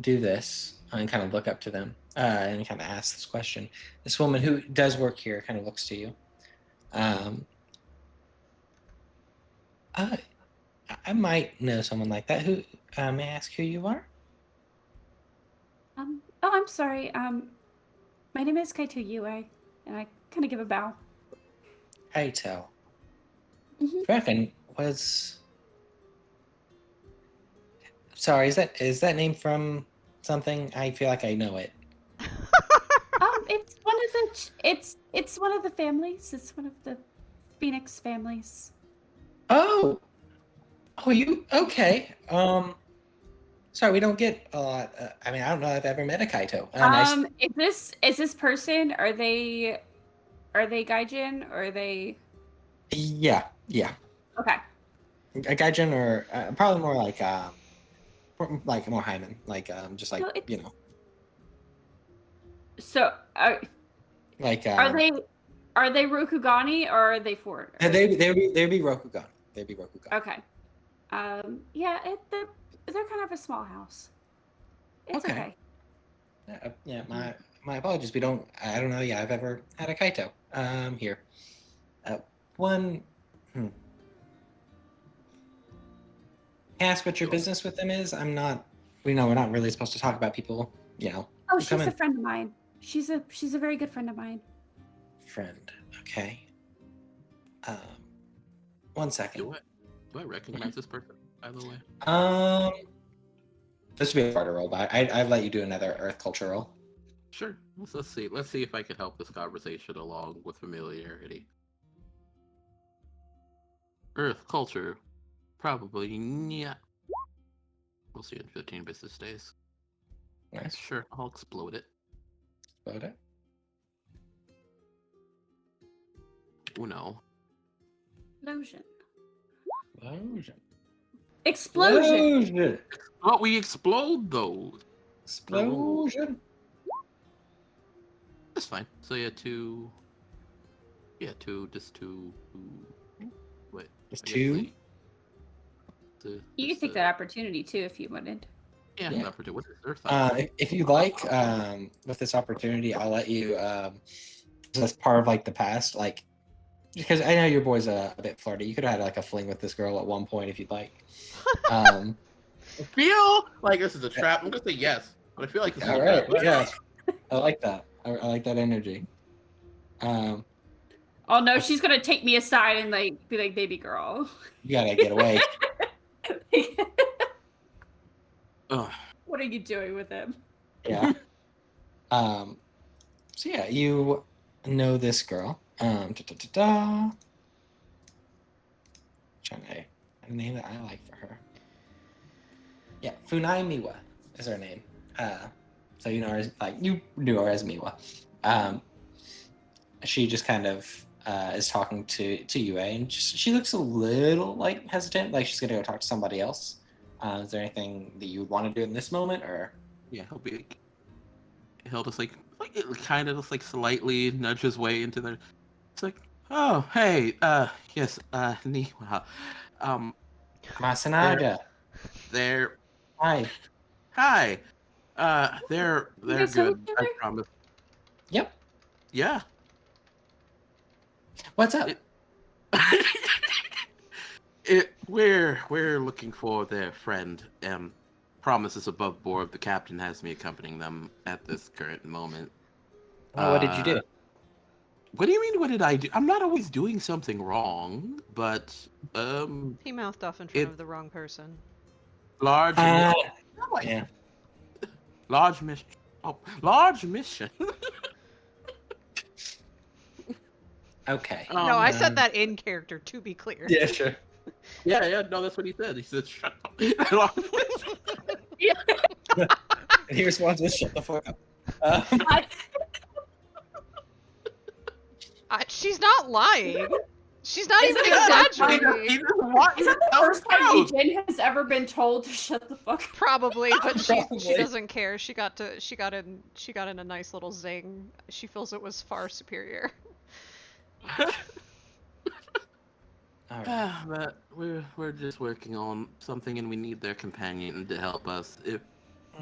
do this and kind of look up to them and kind of ask this question, this woman who does work here kind of looks to you. Um, I, I might know someone like that. Who may I ask who you are? Oh, I'm sorry. My name is Kaito Yue, and I kind of give a bow. Kaito. Mhm. Reckon was. Sorry, is that name from something? I feel like I know it. It's one of the it's one of the families. It's one of the Phoenix families. Oh, oh, you okay? Sorry, we don't get a lot. I mean, I don't know if I've ever met a Kaito. Nice. Is this person? Are they Gaijin or are they? Yeah, yeah. Okay. A Gaijin or probably more like more Hyman, just like No, it's you know, so. like Are they Rokugani or are they foreigners? they'd be Rokugan. They'd be Rokugan. Okay. Yeah, they're kind of a small house. It's Okay. okay. Yeah, my apologies. I don't know. Yeah, I've ever had a Kaito here. One. Hmm. Can I ask what your business with them is? I'm not. We know we're not really supposed to talk about people. Oh, who come she's a in. friend of mine. She's a very good friend of mine. Friend. Okay. Um, 1 second. Do I recognize this person, by the way? This would be a harder roll, but I'd let you do another Earth culture roll. Sure. Let's see. Let's see if I can help this conversation along with familiarity. Earth culture, probably yeah. We'll see in 15 business days. Nice. Sure, I'll explode it. Explode it. Uno. Explosion. Explosion. Explosion. Oh, we explode those. Explosion. That's fine. So yeah, two. Yeah, just two. Wait. Just I guess two. You could take that opportunity too if you wanted. Yeah, Yeah. what is Earth? If you like, with this opportunity, I'll let you. As part of like the past, like because I know your boy's a bit flirty. You could have had like a fling with this girl at one point if you'd like. I feel like this is a trap. I'm gonna say yes, but I feel like this is All a right. trap. Yeah. I like that. I like that energy. Oh no, she's gonna take me aside and like be like, "Baby girl, You gotta get away. what are you doing with him?" Yeah. So yeah, you know this girl. Trying to a name that I like for her. Yeah, Funai Miwa is her name. So you know her as you knew her as Miwa. She just kind of is talking to Yue, and she looks a little like hesitant, like she's gonna go talk to somebody else. Is there anything that you would want to do in this moment, or? Yeah, he'll just it kind of just slightly nudge his way into there. It's like, oh hey, yes, Niwa, Masanaga. they're Hi. hi, they're You guys know good. each I other? promise. Yep. Yeah. What's up? We're looking for their friend. Promise is above board. The captain has me accompanying them at this current moment. Well, what did you do? What do you mean? What did I do? I'm not always doing something wrong, but He mouthed off in front of the wrong person. large. Yeah. Large mission. Oh, large mission. Okay. No, I said that in character, to be clear. Yeah, sure. Yeah. No, that's what he said. He said, "Shut up." And he responds with, "Shut the fuck up." She's not lying. She's not Isn't even it that exaggerating. He doesn't want you Is that to the tell first the time truth. Ejin has ever been told to shut the fuck up? Probably, but she Probably. doesn't care. She got in a nice little zing. She feels it was far superior. All right. But we're just working on something, and we need their companion to help us. If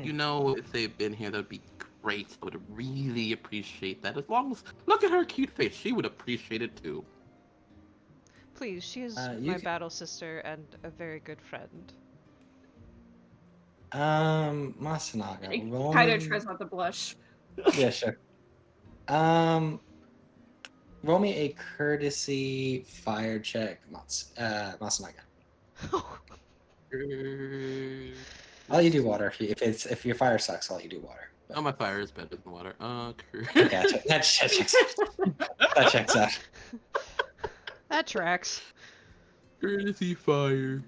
you know if they've been here, that'd be great. I would really appreciate that. As long as look at her cute face, she would appreciate it too. Please, she is You my can, battle sister and a very good friend. Masanaga, roll Kaido me. tries not to blush. Yeah, sure. Um, roll me a courtesy fire check, Masanaga. I'll let you do water if your fire sucks. I'll let you do water. But... Oh, my fire is better than water. Okay, that checks out. That checks out. That tracks. Courtesy fire.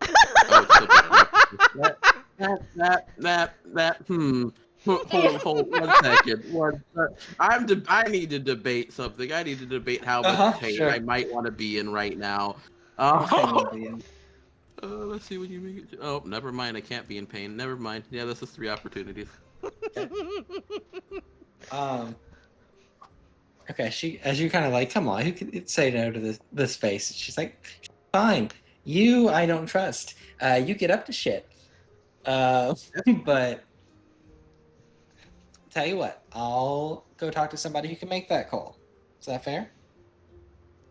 Oh, it's still that. Hold 1 second. I need to debate something. I need to debate how much pain Sure. I might want to be in right now. How much pain you'll be in. Let's see what you make it. Oh, never mind. I can't be in pain. Never mind. Yeah, this is 3 opportunities. Okay, as you kind of like, come on, who could say no to this face? She's like, fine, you I don't trust. You get up to shit. But tell you what, I'll go talk to somebody who can make that call. Is that fair?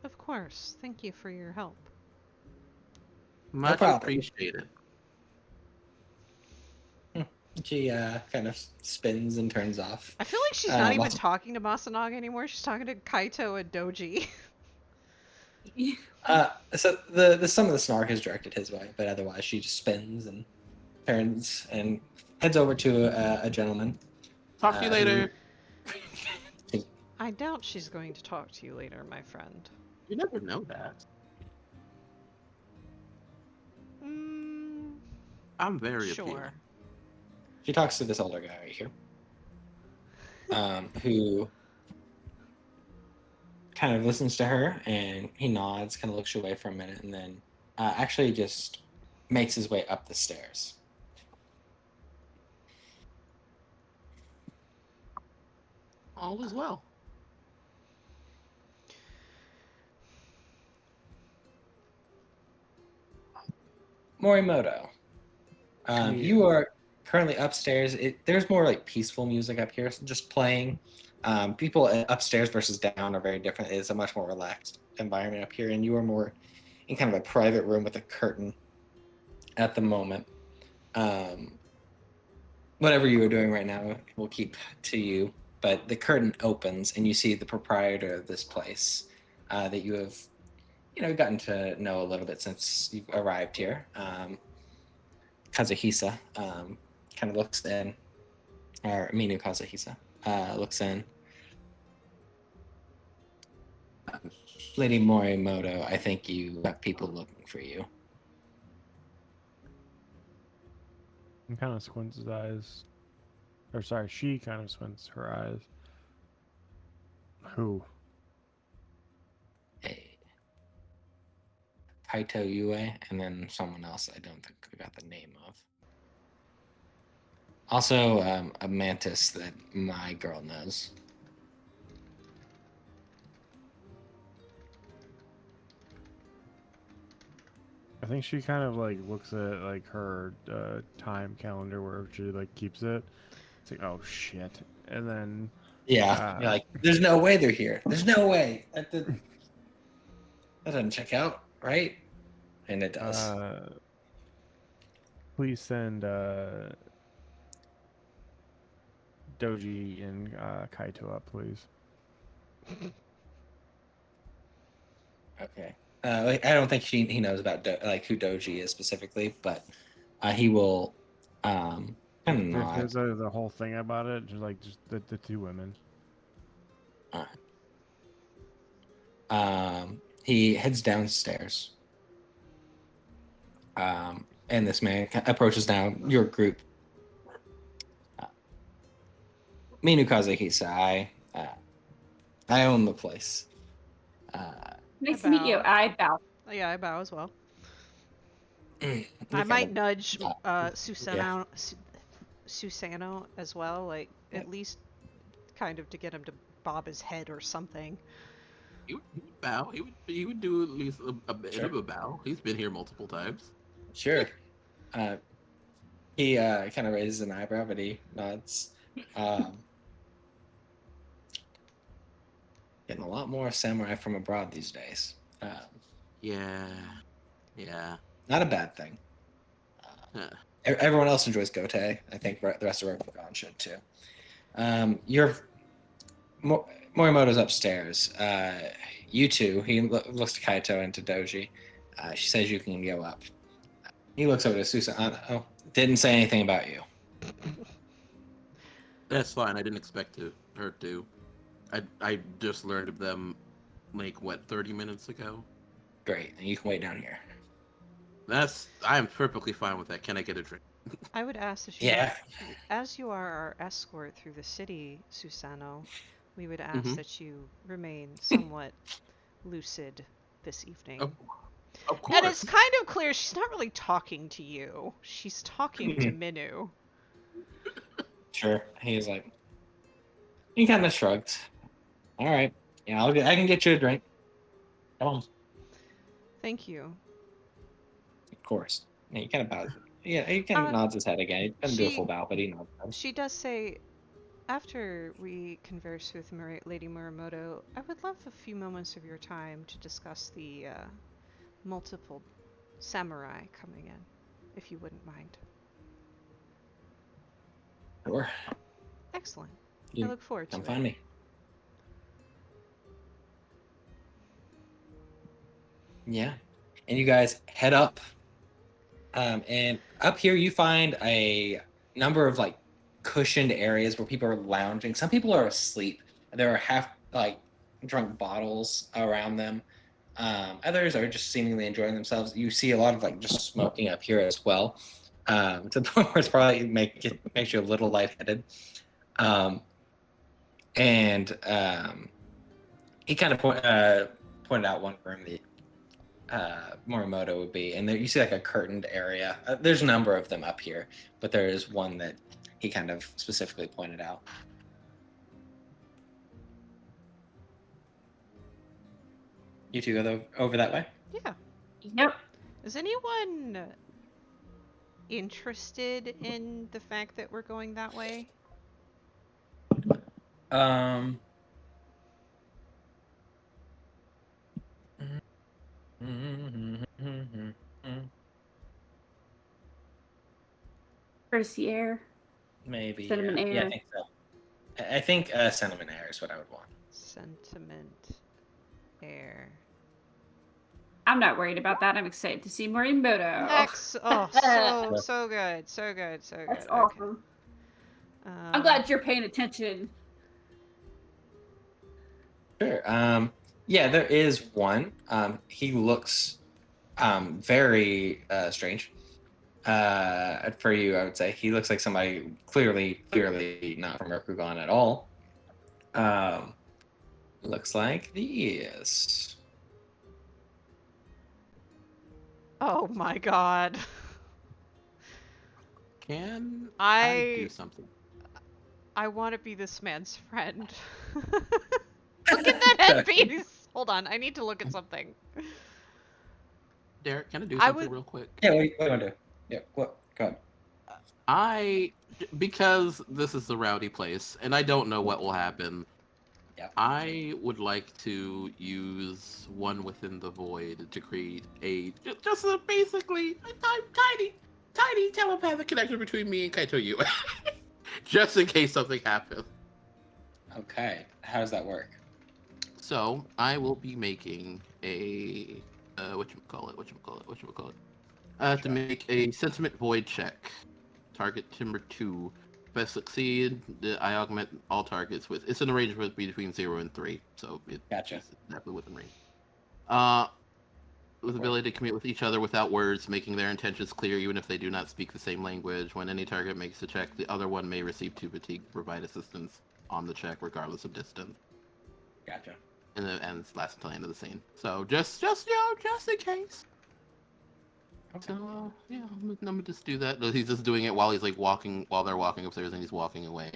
Of course. Thank you for your help. Much problem. appreciated. She kind of spins and turns off. I feel like she's not even Also- talking to Masanaga anymore. She's talking to Kaito and Doji. So the some of the snark is directed his way, but otherwise she just spins and turns and heads over to a gentleman. Talk to you later. I doubt she's going to talk to you later, my friend. You never know that. Mm, I'm very sure. appealing. She talks to this older guy right here, who kind of listens to her, and he nods, kind of looks away for a minute, and then actually just makes his way up the stairs. All is well. Morimoto, Yeah. you are currently upstairs. There's more like peaceful music up here, just playing. People upstairs versus down are very different. It's a much more relaxed environment up here, and you are more in kind of a private room with a curtain at the moment. Whatever you are doing right now, we'll keep to you. But the curtain opens, and you see the proprietor of this place that you have, gotten to know a little bit since you've arrived here. Kazuhisa kind of looks in, or Minu Kazuhisa looks in. Lady Morimoto, I think you have people looking for you. He kind of squints his eyes. Or sorry, she kind of squints her eyes. Who? Kaito Yue, and then someone else I don't think I got the name of. Also, a mantis that my girl knows. I think she kind of like looks at like her time calendar where she like keeps it. It's like, oh shit, and then Yeah, you're like, there's no way they're here. There's no way. That doesn't check out, right? And it does. Please send Doji and Kaito up, please. Okay. I don't think he knows about who Doji is specifically, but he will kind of nod. There's the whole thing about it, just the two women. He heads downstairs. And this man approaches now your group. Minu Kazuhisa, I own the place. Nice to meet you. bow. I bow. Yeah, I bow as well. You I kind might of nudge yeah. Susano as well, like Yep. at least kind of to get him to bob his head or something. He would bow. He would do at least a bit Sure. of a bow. He's been here multiple times. Sure. Uh, he kind of raises an eyebrow, but he nods. Um, Getting a lot more samurai from abroad these days. Yeah, yeah. Not a bad thing. Huh. Everyone else enjoys Gotei. I think the rest of Rokugan should too. Your Morimoto's upstairs. You two, he looks to Kaito and to Doji. She says you can go up. He looks over to Susan. Oh, didn't say anything about you. That's fine. I didn't expect her to. I just learned of them, like what, 30 minutes ago. Great, and you can wait down here. I'm perfectly fine with that. Can I get a drink? I would ask that you, Yeah. as you are our escort through the city, Susano, we would ask Mhm. that you remain somewhat lucid this evening. Of And it's course. kind of clear she's not really talking to you. She's talking to Minu. Sure. He's like, he kind of shrugged. All right. Yeah, I can get you a drink. Come on. Thank you. Of course. Yeah, he kind of bows. Yeah, he kind of nods his head again. He doesn't do a full bow, but he nods. She does say, after we converse with Lady Muramoto, I would love a few moments of your time to discuss the multiple samurai coming in, if you wouldn't mind. Sure. Excellent. You I look forward to come it. find me. Yeah. And you guys head up. And up here you find a number of like cushioned areas where people are lounging. Some people are asleep. There are half like drunk bottles around them. Others are just seemingly enjoying themselves. You see a lot of like just smoking up here as well. To the point where it's probably makes you a little lightheaded. Um, and he kind of pointed out one room that Morimoto would be, and there you see like a curtained area. There's a number of them up here, but there is one that he kind of specifically pointed out. You two go over that way. Yeah. Yep. Is anyone interested in the fact that we're going that way? Um. Courtesy air. Maybe. Cinnamon Yeah, I air. think so. I think cinnamon air is what I would want. Sentiment air. I'm not worried about that. I'm excited to see Morimoto. So good, so good, so good. That's Okay. awesome. I'm glad you're paying attention. Sure. Yeah, there is one. He looks very strange. For you, I would say he looks like somebody clearly not from Rokugan at all. Looks like these. Oh my god. Can I do something? I want to be this man's friend. Look at that headpiece! Hold on, I need to look at something. Derek, can I do something real quick? Yeah, what do you want to do? Yeah, what? Go ahead. Because this is a rowdy place, and I don't know what will happen. Yeah. I would like to use one within the void to create basically a tiny telepathic connection between me and Kaito Yu, just in case something happens. Okay, how does that work? So I will be making a whatchamacallit. To make a sentiment void check. Target timber 2. If I succeed, I augment all targets with. It's an arrangement between 0 and 3, so Gotcha. it's exactly within range. With the ability to communicate with each other without words, making their intentions clear even if they do not speak the same language. When any target makes a check, the other one may receive 2 fatigue to provide assistance on the check, regardless of distance. Gotcha. and it's last until the end of the scene. So just just in case. Okay. So yeah, I'm gonna just do that. He's just doing it while he's like walking, while they're walking upstairs, and he's walking away.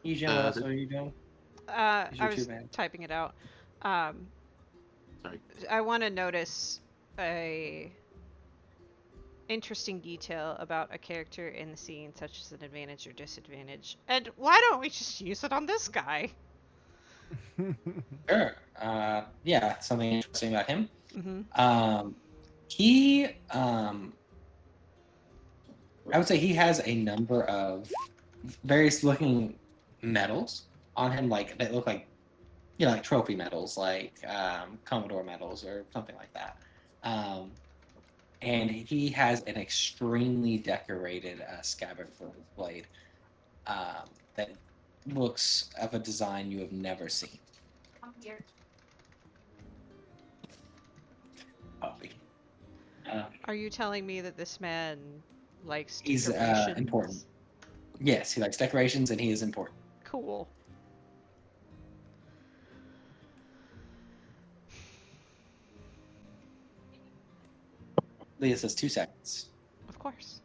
Yijin, what else are you doing? I Is your was too bad? typing it out. Um, Sorry. I want to notice a interesting detail about a character in the scene, such as an advantage or disadvantage. And why don't we just use it on this guy? Sure. Yeah, something interesting about him. Mm-hmm. He, I would say he has a number of various looking medals on him, like that look like, like trophy medals, like Commodore medals or something like that. Um, and he has an extremely decorated scabbard for his blade that looks of a design you have never seen. Puppy. Are you telling me that this man likes He's decorations? important. Yes, he likes decorations and he is important. Cool. Leah says 2 seconds. Of course.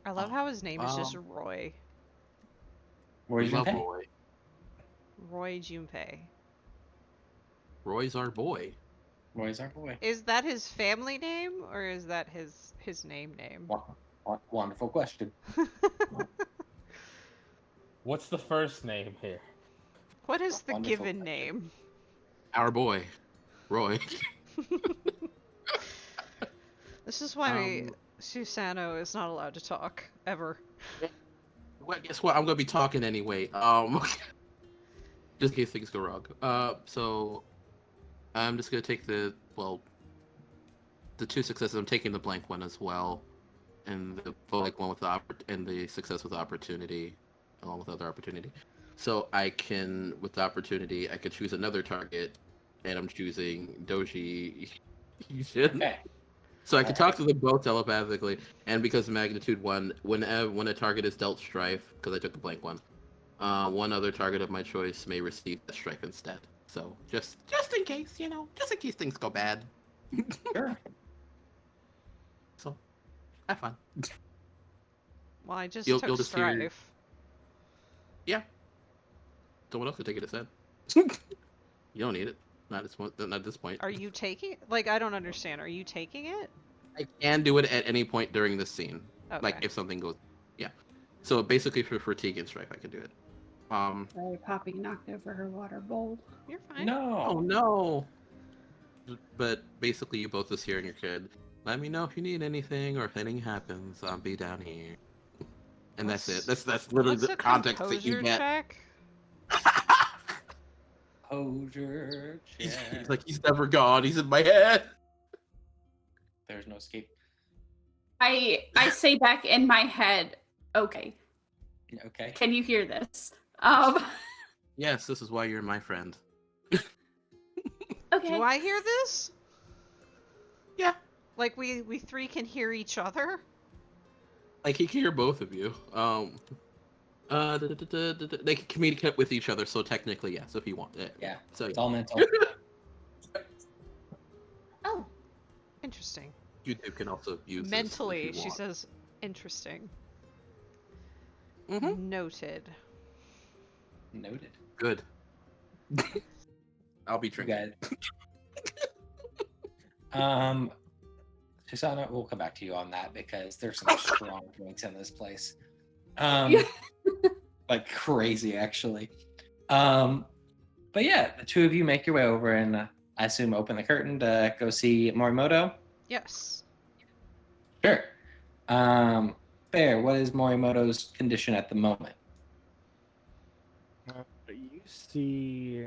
I love how his name is just Roy. Where's We love Junpei? Roy. Roy Junpei. Roy's our boy. Roy's our boy. Is that his family name or is that his name? Wonderful question. What's the first name here? What is the Wonderful given question. name? Our boy, Roy. This is why Susano is not allowed to talk ever. Well, guess what? I'm gonna be talking anyway. Just in case things go wrong. So I'm just gonna take the 2 successes. I'm taking the blank one as well, and the blank one with and the success with opportunity, along with other opportunity. So I can, with the opportunity, I could choose another target, and I'm choosing Doji. Okay. So I can talk to them both telepathically, and because of magnitude 1, when a target is dealt strife, because I took the blank one, one other target of my choice may receive the strife instead. So just in case, just in case things go bad. Sure. So have fun. Well, I just You'll took just hear- Strife. Yeah. Someone else could take it instead. You don't need it. Not at this point. Are you taking it? Like, I don't understand. Are you taking it? I can do it at any point during this scene. Okay. Like if something goes, yeah. So basically for fatigue and strife, I can do it. Sorry, Poppy knocked over her water bowl. You're fine. No. Oh no. But basically, you both just hear in your head, "Let me know if you need anything, or if anything happens, I'll be down here." And that's it. That's literally What's the a context that you composure get. check? Composure He's check. like, he's never gone. He's in my head. There's no escape. I say back in my head, okay, Okay. can you hear this? Yes, this is why you're my friend. Okay. Do I hear this? Yeah. Like we three can hear each other? Like he can hear both of you. They can communicate with each other, so technically, yes, if you want it. Yeah. So It's all mental. Oh, Interesting. YouTube can also use this Mentally, if you she want. says, interesting. Mm-hmm. Noted. Noted. Good. I'll be You drinking. guys. Susanna, we'll come back to you on that because there's some strong drinks in this place. Like crazy, actually. But yeah, the two of you make your way over and I assume open the curtain to go see Morimoto. Yes. Sure. Fair. What is Morimoto's condition at the moment? You see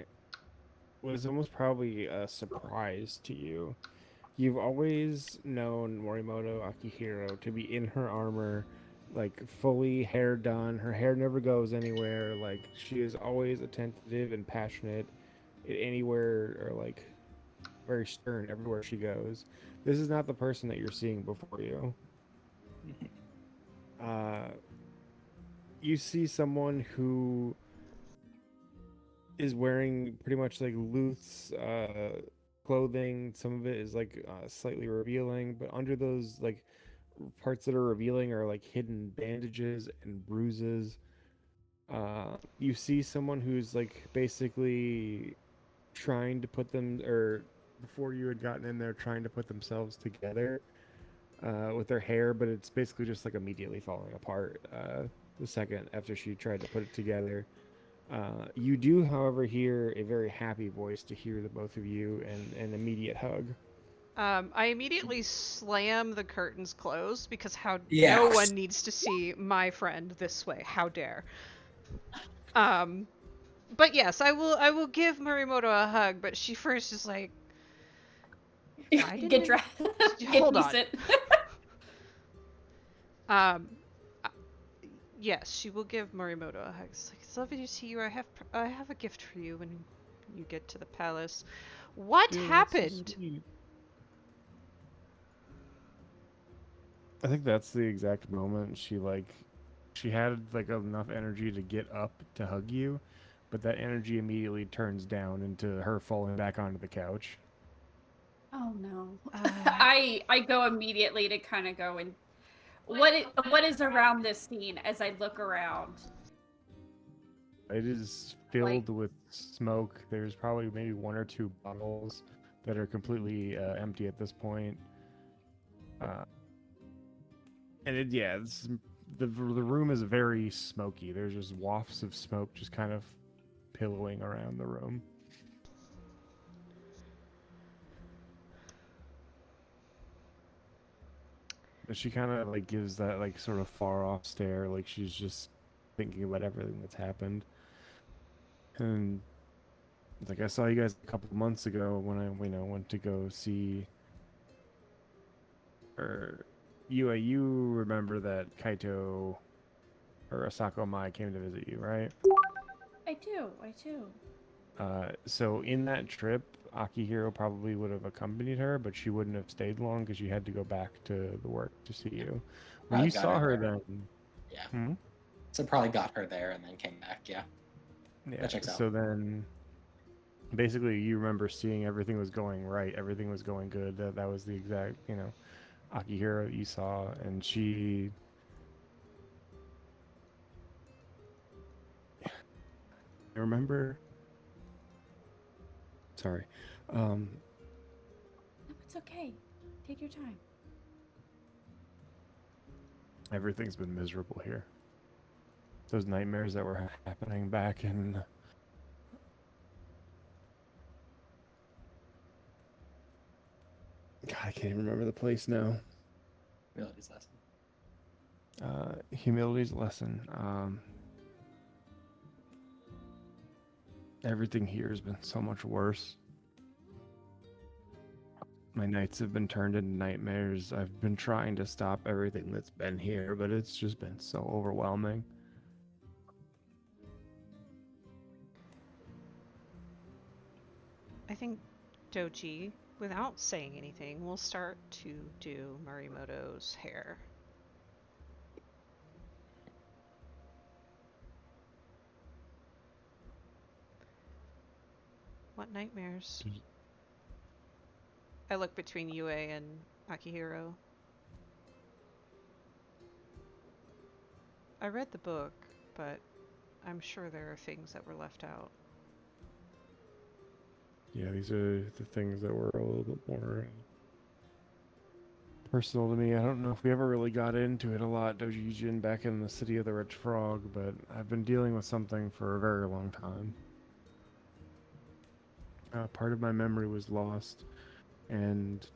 what is almost probably a surprise to you. You've always known Morimoto Akihiro to be in her armor, like fully hair done. Her hair never goes anywhere. Like she is always attentive and passionate anywhere, or like very stern everywhere she goes. This is not the person that you're seeing before you. you see someone who is wearing pretty much like loose clothing. Some of it is like slightly revealing, but under those like parts that are revealing are like hidden bandages and bruises. You see someone who's like basically trying to put them, or before you had gotten in there, trying to put themselves together with their hair, but it's basically just like immediately falling apart the second after she tried to put it together. You do, however, hear a very happy voice to hear the both of you and an immediate hug. I immediately slam the curtains closed because Yeah. no one needs to see my friend this way. How dare. But yes, I will give Morimoto a hug, but she first is like, why didn't Get dressed. Hold on. Sit. uh, yes, she will give Morimoto a hug. It's like, it's lovely to see you. I have a gift for you when you get to the palace. What Dude, that's so happened? sweet. I think that's the exact moment she had like enough energy to get up to hug you, but that energy immediately turns down into her falling back onto the couch. Oh no. Uh, I go immediately to kind of go and what is around this scene as I look around. It is filled with smoke. There's probably maybe one or two bottles that are completely empty at this point. And the room is very smoky. There's just wafts of smoke just kind of pillowing around the room. But she kind of like gives that like sort of far off stare, like she's just thinking about everything that's happened. And like, I saw you guys a couple months ago when I went to go see, or you remember that Kaito or Asako Mai came to visit you, right? I do. So in that trip, Akihiro probably would have accompanied her, but she wouldn't have stayed long because she had to go back to the work to see you. When Probably you got saw her her there. then, Yeah. So probably got her there and then came back. Yeah. yeah. That checks out. So then, basically, you remember seeing everything was going right, everything was going good. That was the exact, Akihiro you saw, and she. I remember. Sorry. No, it's okay. Take your time. Everything's been miserable here. Those nightmares that were happening back in. God, I can't even remember the place now. Humility's lesson. Humility's lesson. Everything here has been so much worse. My nights have been turned into nightmares. I've been trying to stop everything that's been here, but it's just been so overwhelming. I think Doji, without saying anything, will start to do Morimoto's hair. What nightmares? I look between Yue and Akihiro. I read the book, but I'm sure there are things that were left out. Yeah, these are the things that were a little bit more personal to me. I don't know if we ever really got into it a lot, Dojijin, back in the City of the Red Frog, but I've been dealing with something for a very long time. Part of my memory was lost, and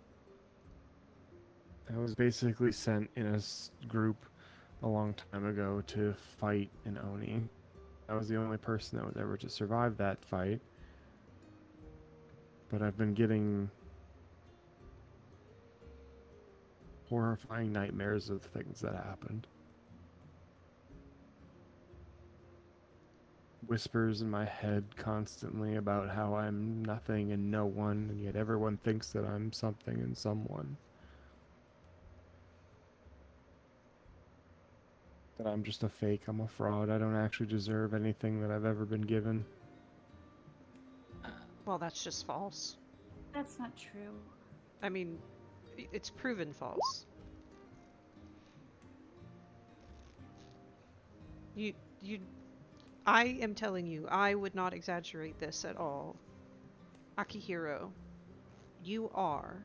I was basically sent in a group a long time ago to fight an Oni. I was the only person that was ever to survive that fight, but I've been getting horrifying nightmares of things that happened. Whispers in my head constantly about how I'm nothing and no one, and yet everyone thinks that I'm something and someone. That I'm just a fake. I'm a fraud. I don't actually deserve anything that I've ever been given. Well, that's just false. That's not true. I mean, it's proven false. You, you, I am telling you, I would not exaggerate this at all. Akihiro, you are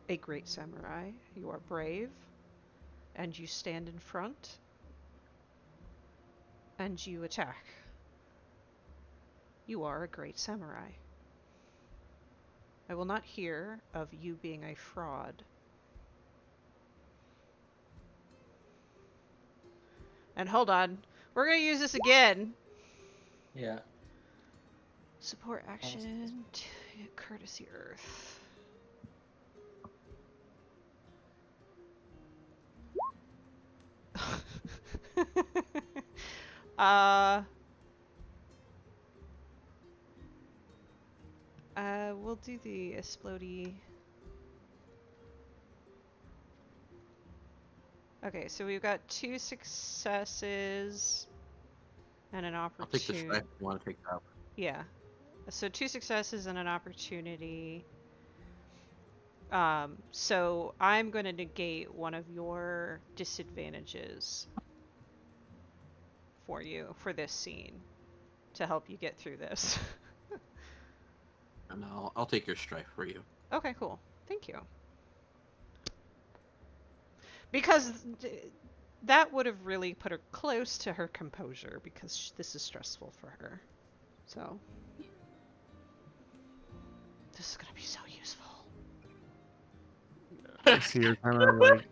a great samurai. You are brave, and you stand in front, and you attack. You are a great samurai. I will not hear of you being a fraud. And hold on, we're gonna use this again. Yeah. Support action, courtesy earth. uh, we'll do the explodey. Okay, so we've got 2 successes and an I'll take the opportunity. stripe if you want to take that. Yeah. So 2 successes and an opportunity. So I'm going to negate one of your disadvantages for you for this scene to help you get through this. And I'll take your strife for you. Okay, cool. Thank you. Because that would have really put her close to her composure because this is stressful for her. So this is going to be so useful. You see her kind of like.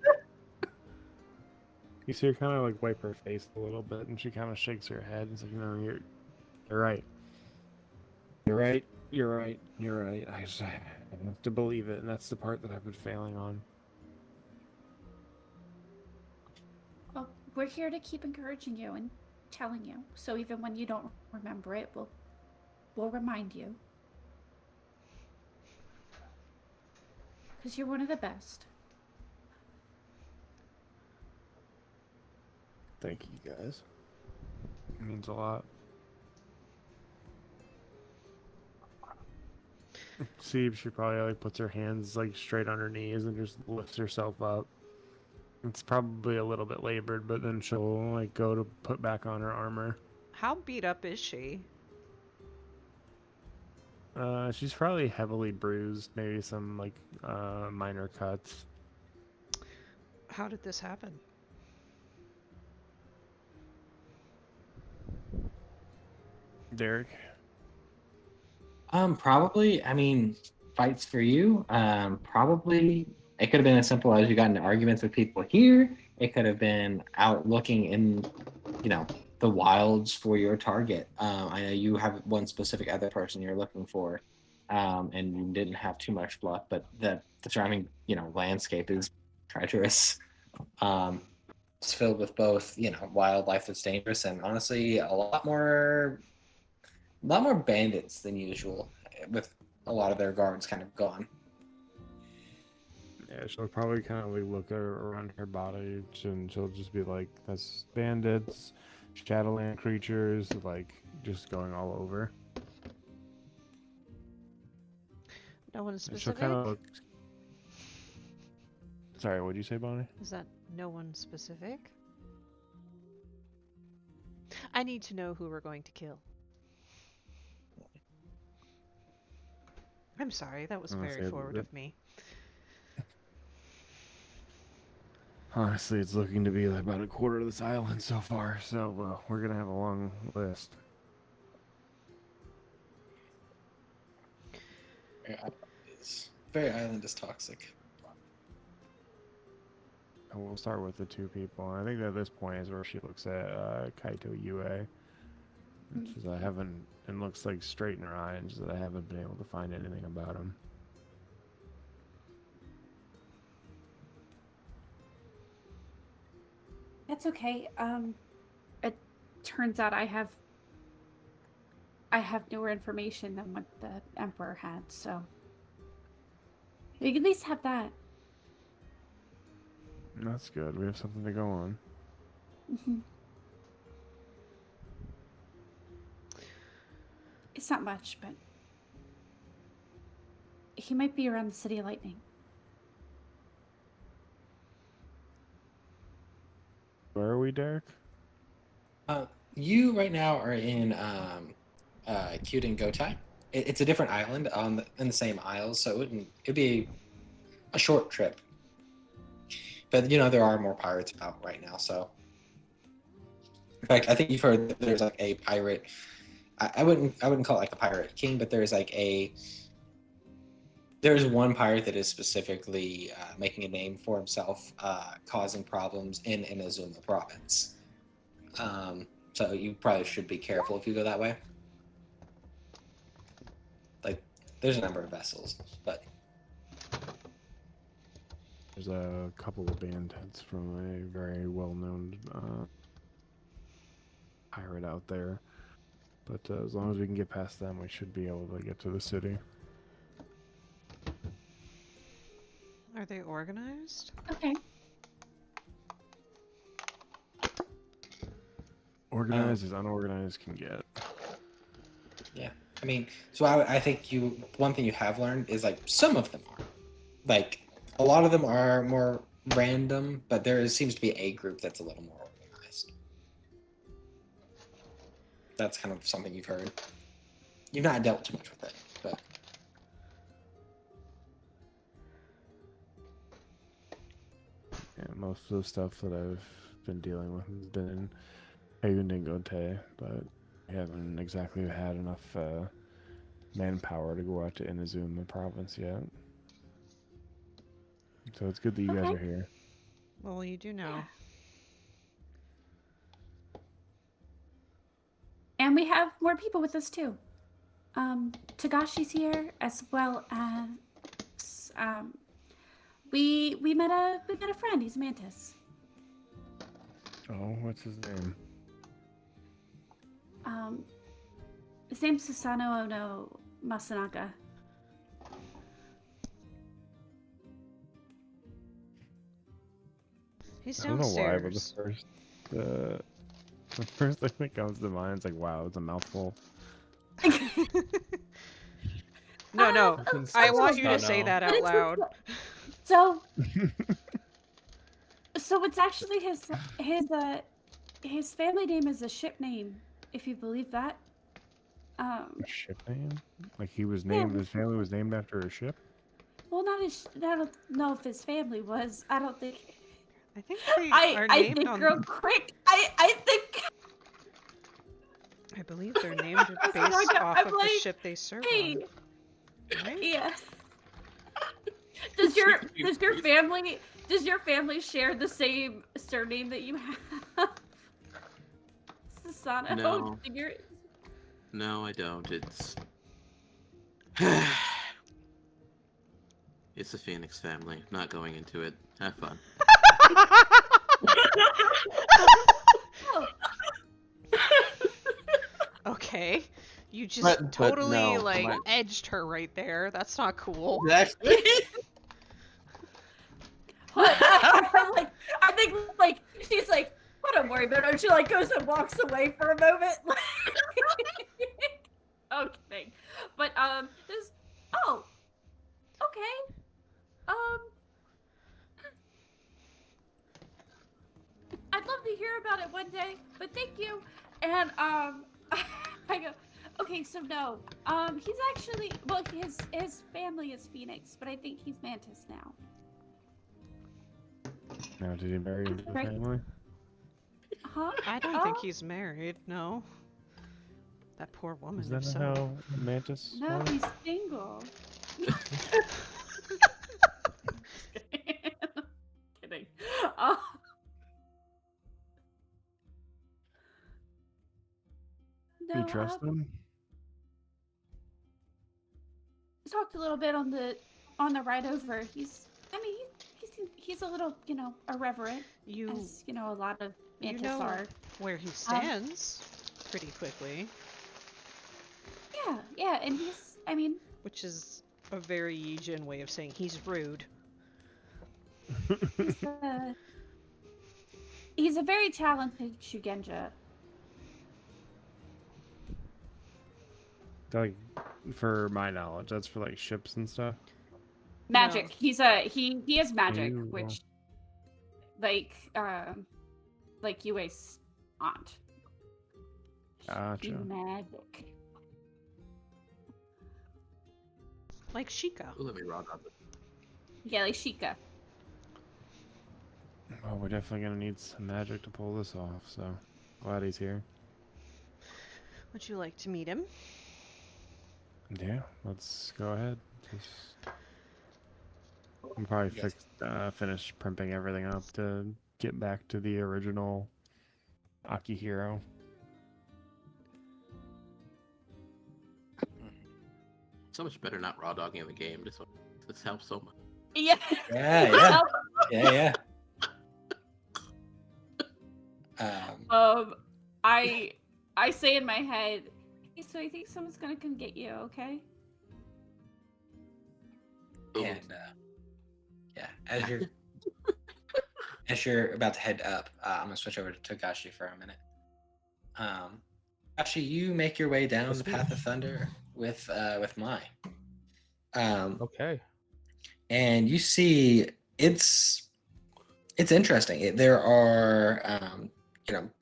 You see her kind of like wipe her face a little bit, and she kind of shakes her head and says, "You know, you're right. You're right. You're right. You're right. I just have to believe it, and that's the part that I've been failing on." Well, we're here to keep encouraging you and telling you. So even when you don't remember it, we'll remind you. Because you're one of the best. Thank you, guys. It means a lot. See, she probably like puts her hands like straight on her knees and just lifts herself up. It's probably a little bit labored, but then she'll like go to put back on her armor. How beat up is she? She's probably heavily bruised, maybe some like minor cuts. How did this happen? Derek? Probably. I mean, fights for you. Probably it could have been as simple as you got into arguments with people here. It could have been out looking in, the wilds for your target. I know you have one specific other person you're looking for, and you didn't have too much luck. But the surrounding, landscape is treacherous. Um, it's filled with both, wildlife that's dangerous and honestly a lot more bandits than usual, with a lot of their guards kind of gone. Yeah, she'll probably kind of like look around her body and she'll just be like, "That's bandits, Shadowland creatures, like just going all over." No one And she'll specific? kind of look. Sorry, what'd you say, Bonnie? Is that no one specific? I need to know who we're going to kill. I'm sorry, that was very forward of me. Honestly, it's looking to be like about a quarter of this island so far, so we're gonna have a long list. Very island is toxic. And we'll start with the 2 people. And I think at this point is where she looks at Kaito Yue. And she says, "I haven't," and looks like straight in her eye, and she says, "I haven't been able to find anything about him." That's okay. It turns out I have newer information than what the Emperor had, so you can at least have that. That's good. We have something to go on. Mhm. It's not much, but he might be around the City of Lightning. Where are we, Derek? You right now are in Cute and Gotei. It's a different island in the same isles, so it'd be a short trip. But there are more pirates out right now, so in fact, I think you've heard that there's like a pirate. I wouldn't call it like a pirate king, but there's one pirate that is specifically making a name for himself, causing problems in Inazuma province. So you probably should be careful if you go that way. Like, there's a number of vessels, but There's a couple of bandits from a very well-known pirate out there. But as long as we can get past them, we should be able to get to the city. Are they organized? Okay. Organized as unorganized can get. yeah. I mean, so I think one thing you have learned is like some of them are. Like, a lot of them are more random, but there seems to be a group that's a little more organized. That's kind of something you've heard. You've not dealt too much with it, but Yeah, most of the stuff that I've been dealing with has been in Hayun and Gotei, but we haven't exactly had enough manpower to go out to Inazuma province yet. So it's good that you guys are here. Well, you do know. And we have more people with us too. Tagashi's here, as well as we met a friend. He's a mantis. Oh, what's his name? His name's Susano Ono Masanaka. He's I don't know why, but downstairs. the first thing that comes to mind is like, wow, it's a mouthful. No. I want you to Oh, say no. that out loud. So it's actually his family name is a ship name, if you believe that. A ship name? Like he was named, Yeah. his family was named after a ship? Well, I don't know if his family was. I don't think. I think they are I named think on. real quick. I think. I believe they're named based off I'm of the like, ship they serve Hey, on. Right? yeah. Does your family share the same surname that you have? Susano. No. You're- No, I don't. It's it's a Phoenix family. Not going into it. Have fun. Oh, Okay. You just But totally no, like my- edged her right there. That's not cool. Exactly. I think like she's like, "Oh, don't worry about it." And she like goes and walks away for a moment. Okay, but this. Oh, okay. I'd love to hear about it one day, but thank you. And I go, okay, so no, he's actually his family is Phoenix, but I think he's Mantis now. Now, did he marry into the Right. family? Huh? I don't think he's married, no. That poor woman. Is that if so. how Mantis No, was? he's single. Kidding. Do you trust him? Talked a little bit on the ride over. He's a little, irreverent, as a lot of mantis know are. where he stands pretty quickly. Yeah, and Which is a very Yijin way of saying he's rude. He's a very talented Shugenja. Like, for my knowledge, that's for like ships and stuff. Magic. No. He has magic, Ooh. which like Yue's aunt. Gotcha. Magic. Like Sheikah. Ooh, let me raw dog. Yeah, like Sheikah. Well, we're definitely gonna need some magic to pull this off, so glad he's here. Would you like to meet him? Yeah, let's go ahead. Just... I'm probably Yes. finish primping everything up to get back to the original Akihiro. So much better not raw dogging in the game. This helps so much. Yeah. Yeah, yeah. I say in my head, hey, so I think someone's gonna come get you, okay? And yeah, as you're about to head up, I'm gonna switch over to Togashi for a minute. Togashi, you make your way down the path of thunder with Mai. Okay. And you see it's interesting. There are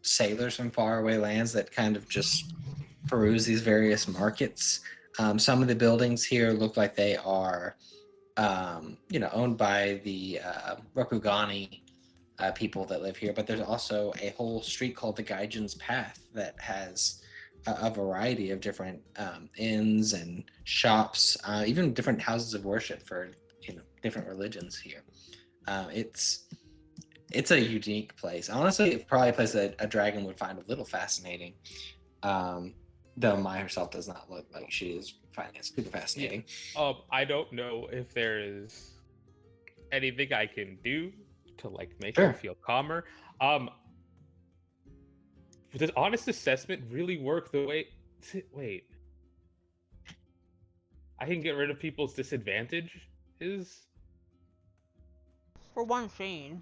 sailors from faraway lands that kind of just peruse these various markets. Some of the buildings here look like they are owned by the Rokugani people that live here, but there's also a whole street called the Gaijin's Path that has a variety of different inns and shops, even different houses of worship for different religions here. It's a unique place. Honestly, it's probably a place that a dragon would find a little fascinating. Though Mai herself does not look like she is finding it super fascinating. I don't know if there is anything I can do to make Sure. her feel calmer. Does honest assessment really work the way? Wait, I can get rid of people's disadvantage. For one scene.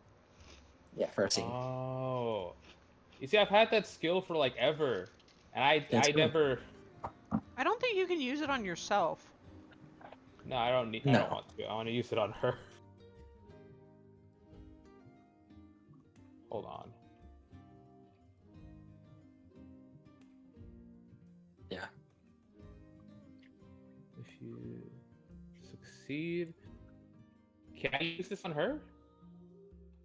Yeah, for a scene. Oh, you see, I've had that skill for ever, and I Cool. never. I don't think you can use it on yourself. No, I don't need. I No. don't want to. I want to use it on her. Hold on. Yeah. If you succeed, can I use this on her?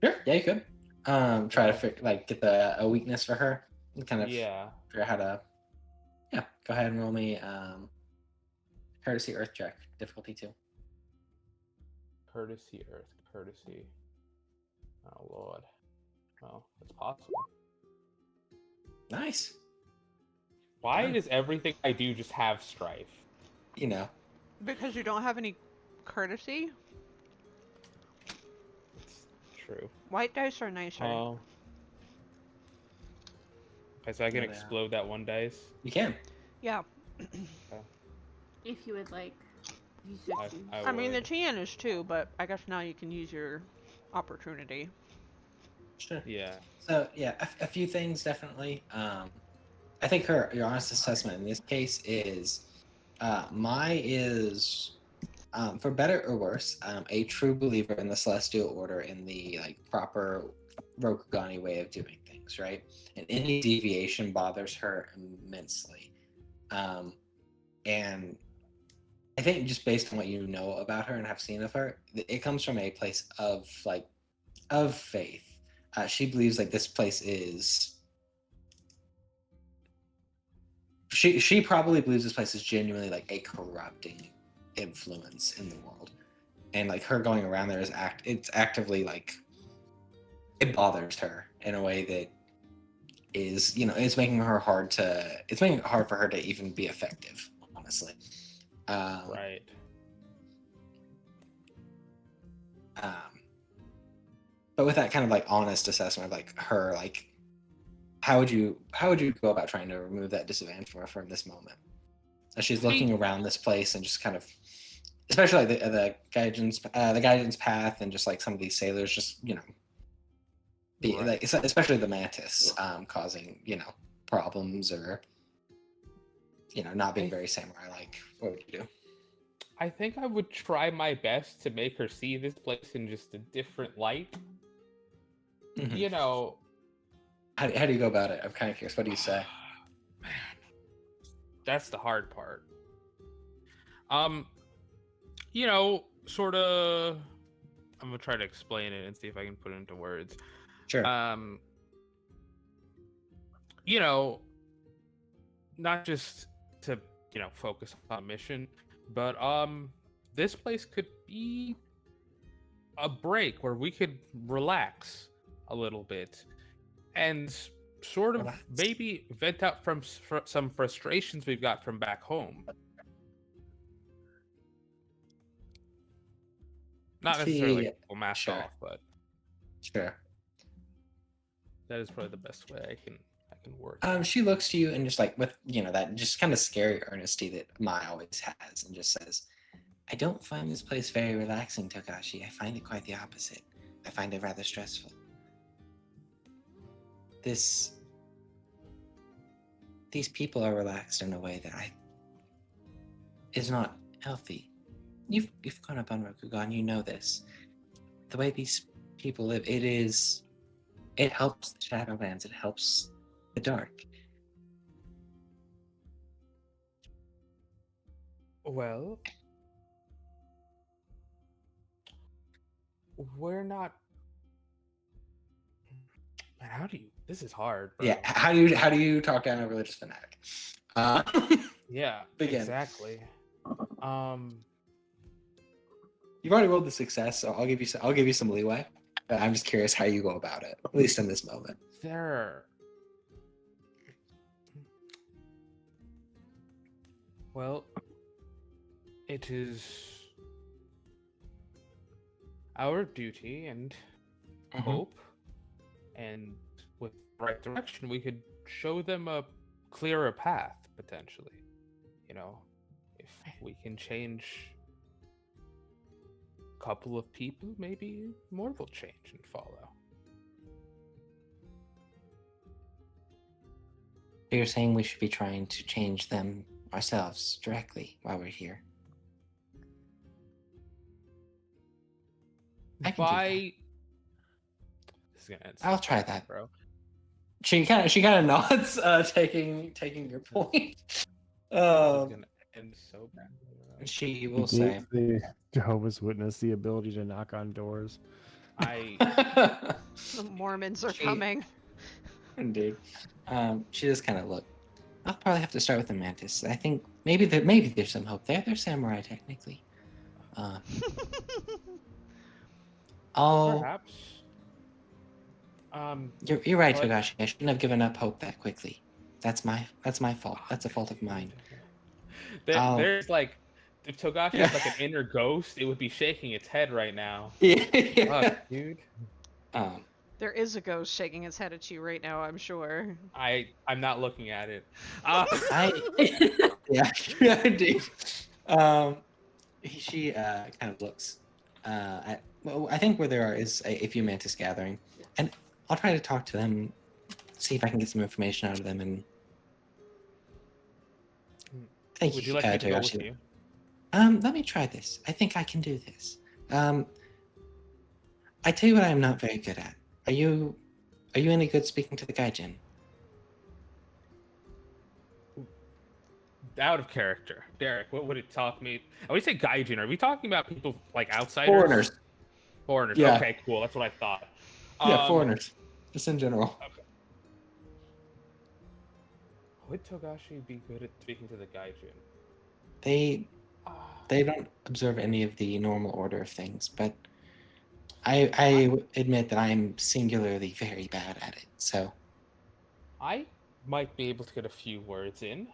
Sure. Yeah, you could. Try to get a weakness for her and kind of Yeah. figure out how to. Yeah, go ahead and roll me courtesy earth check, difficulty 2. Courtesy, Earth, courtesy. Oh Lord. Well, it's possible. Nice. Why Yeah. does everything I do just have strife? Because you don't have any courtesy? It's true. White dice are nicer. Oh. Okay, so I can Yeah. explode that one dice. You can. Yeah. If you would like. Use it to. I mean, the would. TN is too, but I guess now you can use your opportunity. Sure. Yeah. So yeah, a few things definitely. I think your honest assessment in this case is, Mai is, for better or worse, a true believer in the Celestial Order in the proper Rokugani way of doing things, right? And any deviation bothers her immensely. And I think just based on what you know about her and have seen of her, it comes from a place of faith. She believes this place is. She probably believes this place is genuinely a corrupting influence in the world, and her going around there it's actively it bothers her in a way that is it's making it hard for her to even be effective, honestly. Right. But with that kind of honest assessment of her how would you go about trying to remove that disadvantage from her in this moment as she's looking around this place and just kind of especially like the guidance path, and just like some of these sailors, just Right. like especially the mantis, causing problems, or not being very samurai like. What would you do? I think I would try my best to make her see this place in just a different light. Mhm. You know, How do you go about it? I'm kind of curious. What do you say? man, that's the hard part. Um, sort of. I'm gonna try to explain it and see if I can put it into words. Sure. Um, you know, not just to focus on mission, but this place could be a break where we could relax a little bit and sort of Relax. maybe vent out from some frustrations we've got from back home. Not necessarily See, full mask sure, off, but sure. that is probably the best way I can work. She looks to you and just like with that just kind of scary earnesty that Mai always has, and just says, "I don't find this place very relaxing, Togashi. I find it quite the opposite. I find it rather stressful. These people are relaxed in a way that is not healthy. You've grown up on Rokugan, you know this. The way these people live, it helps the Shadowlands, it helps the dark." Well, we're not. Man, how do you? This is hard, bro. Yeah, how do you talk down a religious fanatic? Uh, Yeah, Begin. exactly. You've already rolled the success, so I'll give you some leeway. But I'm just curious how you go about it, at least in this moment. There. Well, it is our duty and hope, and with the right direction, we could show them a clearer path, potentially. If we can change a couple of people, maybe more will change and follow. You're saying we should be trying to change them ourselves directly while we're here. I can do that. This is gonna end I'll so try badly, that. bro. She kind of nods, taking your point. This is gonna end so badly. Bro. She He will say, gave the Jehovah's Witness the ability to knock on doors. The Mormons are She- coming. Indeed. She just kind of looked. I'll probably have to start with the mantis. I think maybe there's some hope there. They're samurai technically. I'll. Perhaps. You're right, but- Togashi. I shouldn't have given up hope that quickly. That's my fault. That's a fault of mine. There's like, if Togashi had like an inner ghost, it would be shaking its head right now. Yeah. Fuck, dude. There is a ghost shaking his head at you right now, I'm sure. I'm not looking at it. Yeah, indeed. She kind of looks at. Well, I think where there is a few mantis gathering, and I'll try to talk to them, see if I can get some information out of them. And thank Would you, you like me to go with Togashi. you? Let me try this. I think I can do this. I tell you what I'm not very good at. Are you any good speaking to the gaijin? Out of character. Derek, what would it talk me? When we say gaijin, are we talking about people like outsiders? Foreigners. Foreigners. Yeah. Okay, cool. That's what I thought. Yeah, foreigners. Just in general. Okay. Would Togashi be good at speaking to the gaijin? They don't observe any of the normal order of things, but I admit that I'm singularly very bad at it. So I might be able to get a few words in.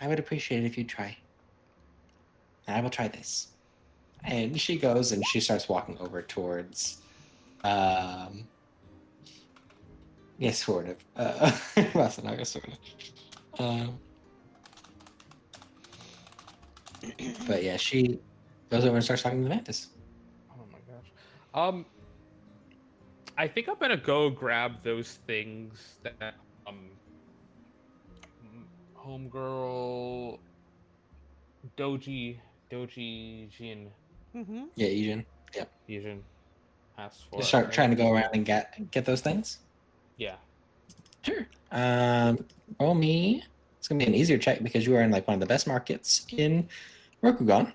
I would appreciate it if you try. And I will try this. And she goes and she starts walking over towards yes, sort of. Masanaga, sort of. But yeah, she goes over and starts talking to the mantis. Oh my gosh. I think I'm gonna go grab those things that homegirl Doji Jin Mm-hmm. Yeah, Ejin. Yep. Yijin asked Just for. start trying to And go around and get those things. yeah. Sure. Roll me. It's gonna be an easier check because you are in like one of the best markets in Rokugan.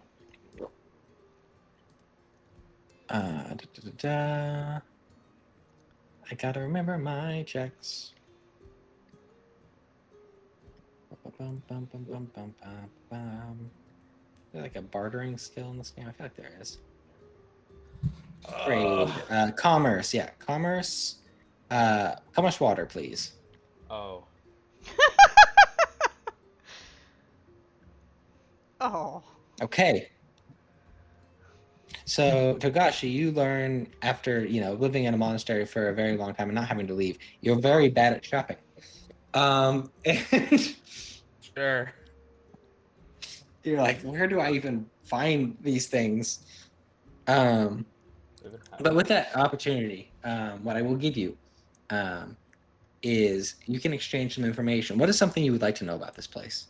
Da, da, da, da. I gotta remember my checks. Bum, bum, bum, bum, bum, bum, bum. Is there like a bartering skill in this game? I feel like there is. Trade. Commerce. Yeah, commerce. How much water, please? Oh. Oh. Okay. So Togashi, you learn after living in a monastery for a very long time and not having to leave, you're very bad at shopping. And Sure. you're like, where do I even find these things? But with that opportunity, what I will give you is you can exchange some information. What is something you would like to know about this place?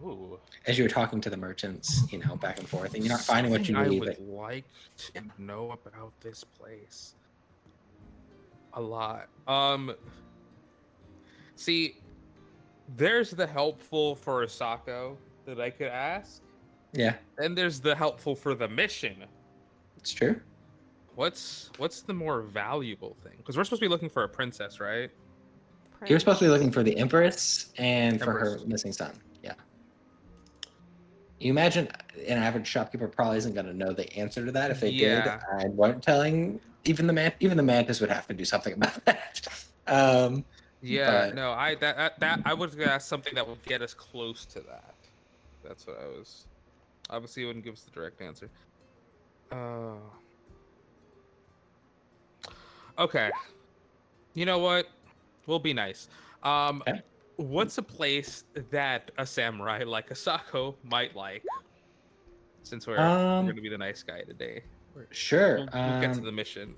Ooh. As you were talking to the merchants, back and forth, and you're not finding what you Something I need. would But like to know about this place. A lot. See, there's the helpful for Asako that I could ask. yeah, Then there's the helpful for the mission. it's true. What's the more valuable thing? Because we're supposed to be looking for a princess, right? You're supposed to be Prince. looking for the Empress and for her Empress. missing son. Yeah. You imagine an average shopkeeper probably isn't going to know the answer to that. If they did, Yeah. I weren't telling. Even the mantis would have to do something about that. Yeah. But No, that I was gonna ask something that would get us close to that. That's what I was. Obviously, it wouldn't give us the direct answer. Oh. Okay. You know what? We'll be nice. okay. What's a place that a samurai like Asako might like? Since we're gonna be the nice guy today, Sure. we'll get to the mission.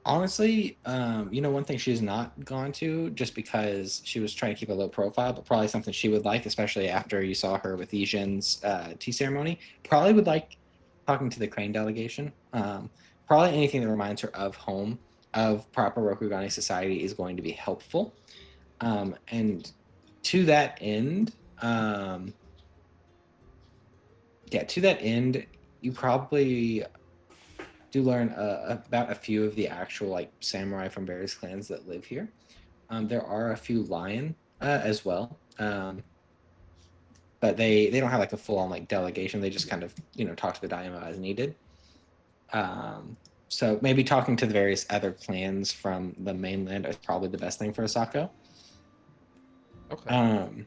Honestly, one thing she's not gone to just because she was trying to keep a low profile, but probably something she would like, especially after you saw her with Ejin's tea ceremony. Probably would like talking to the Crane delegation. Probably anything that reminds her of home, of proper Rokugani society is going to be helpful. And to that end, you probably do learn about a few of the actual like samurai from various clans that live here. There are a few lion as well, but they don't have like a full on like delegation. They just kind of talk to the daimyo as needed. So maybe talking to the various other clans from the mainland is probably the best thing for Asako. Okay.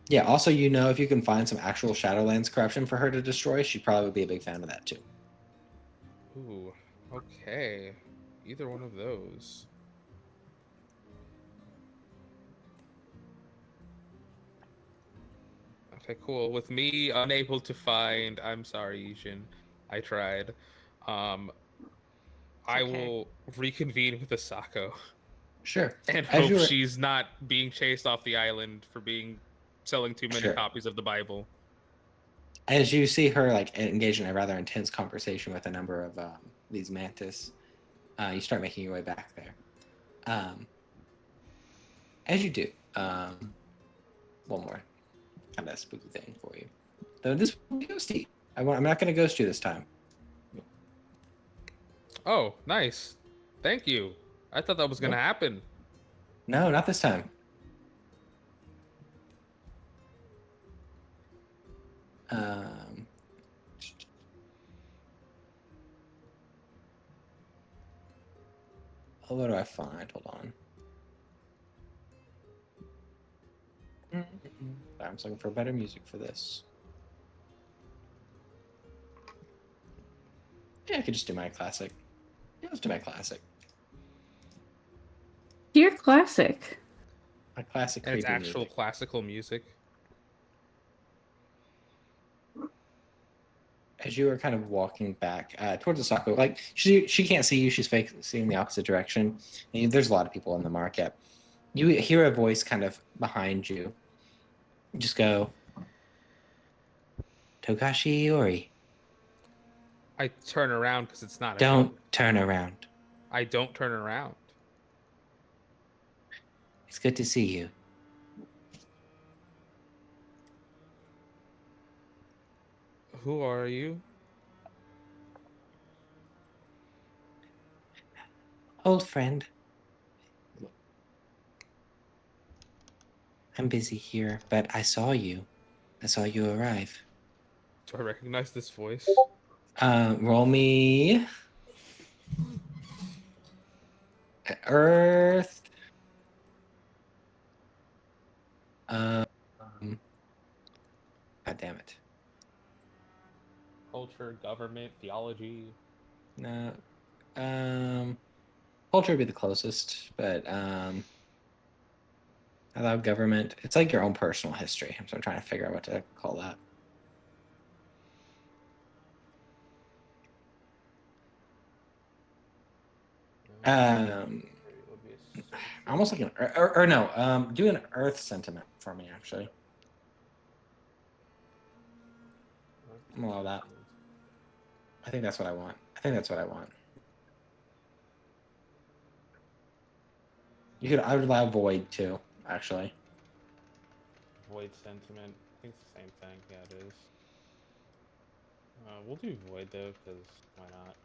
Yeah. Also, if you can find some actual Shadowlands corruption for her to destroy, she'd probably be a big fan of that too. Ooh. Okay. Either one of those. Okay, cool. With me unable to find, I'm sorry, Ijin. I tried. Um, I okay. will reconvene with Asako Sure. and As hope you were, she's not being chased off the island for selling too many sure. copies of the Bible. As you see her like engage in a rather intense conversation with a number of these mantis, you start making your way back there. As you do, one more kind of spooky thing for you. Though this will be ghosty. I'm not going to ghost you this time. Oh, nice. Thank you. I thought that was gonna Nope. happen. No, not this time. Um, what do I find? Hold on. I'm just looking for better music for this. Yeah, I could just do my classic. Yeah, let's do my classic. Dear classic. My classic And it's creepy actual music. classical music. as you are kind of walking back towards the Saco, like she can't see you. She's facing the opposite direction. And there's a lot of people in the market. You hear a voice kind of behind you. Just go, Togashi Iori. I turn around because it's not a Don't ghost. turn around. I don't turn around. It's good to see you. Who are you? Old friend. I'm busy here, but I saw you. I saw you arrive. Do I recognize this voice? Roll me Earth. God damn it. Culture, government, theology. No. Culture would be the closest, but allow government. It's like your own personal history. So I'm trying to figure out what to call that. It would be a social. Almost like an or no. Do an Earth sentiment for me, actually. I'm gonna allow that. I think that's what I want. I would allow void too, actually. Void sentiment. I think it's the same thing. Yeah, it is. We'll do void though, because why not?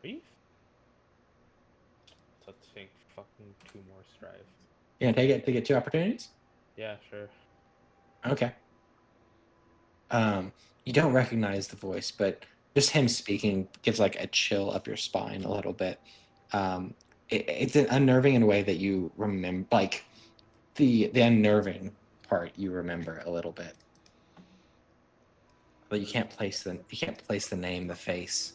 Are you? To take fucking 2 more strife. Yeah, take it to get 2 opportunities. Yeah, sure. Okay. You don't recognize the voice, but just him speaking gives like a chill up your spine a little bit. It's unnerving in a way that you remember, like the unnerving part you remember a little bit, but you can't place the name, the face.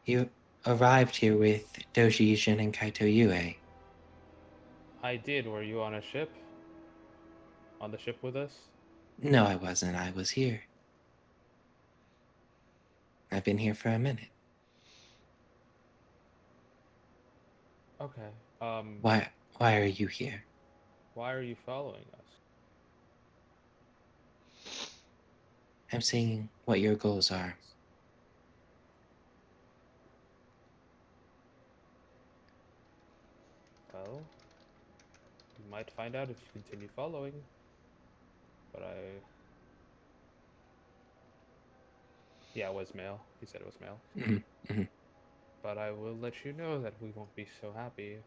You arrived here with Doji Jin and Kaito Yue. I did. Were you on a ship? On the ship with us? No, I wasn't. I was here. I've been here for a minute. Okay. Why are you here? Why are you following us? I'm seeing what your goals are. Well, you might find out if you continue following. But yeah, it was male. He said it was male. Mm-hmm. Mm-hmm. But I will let you know that we won't be so happy.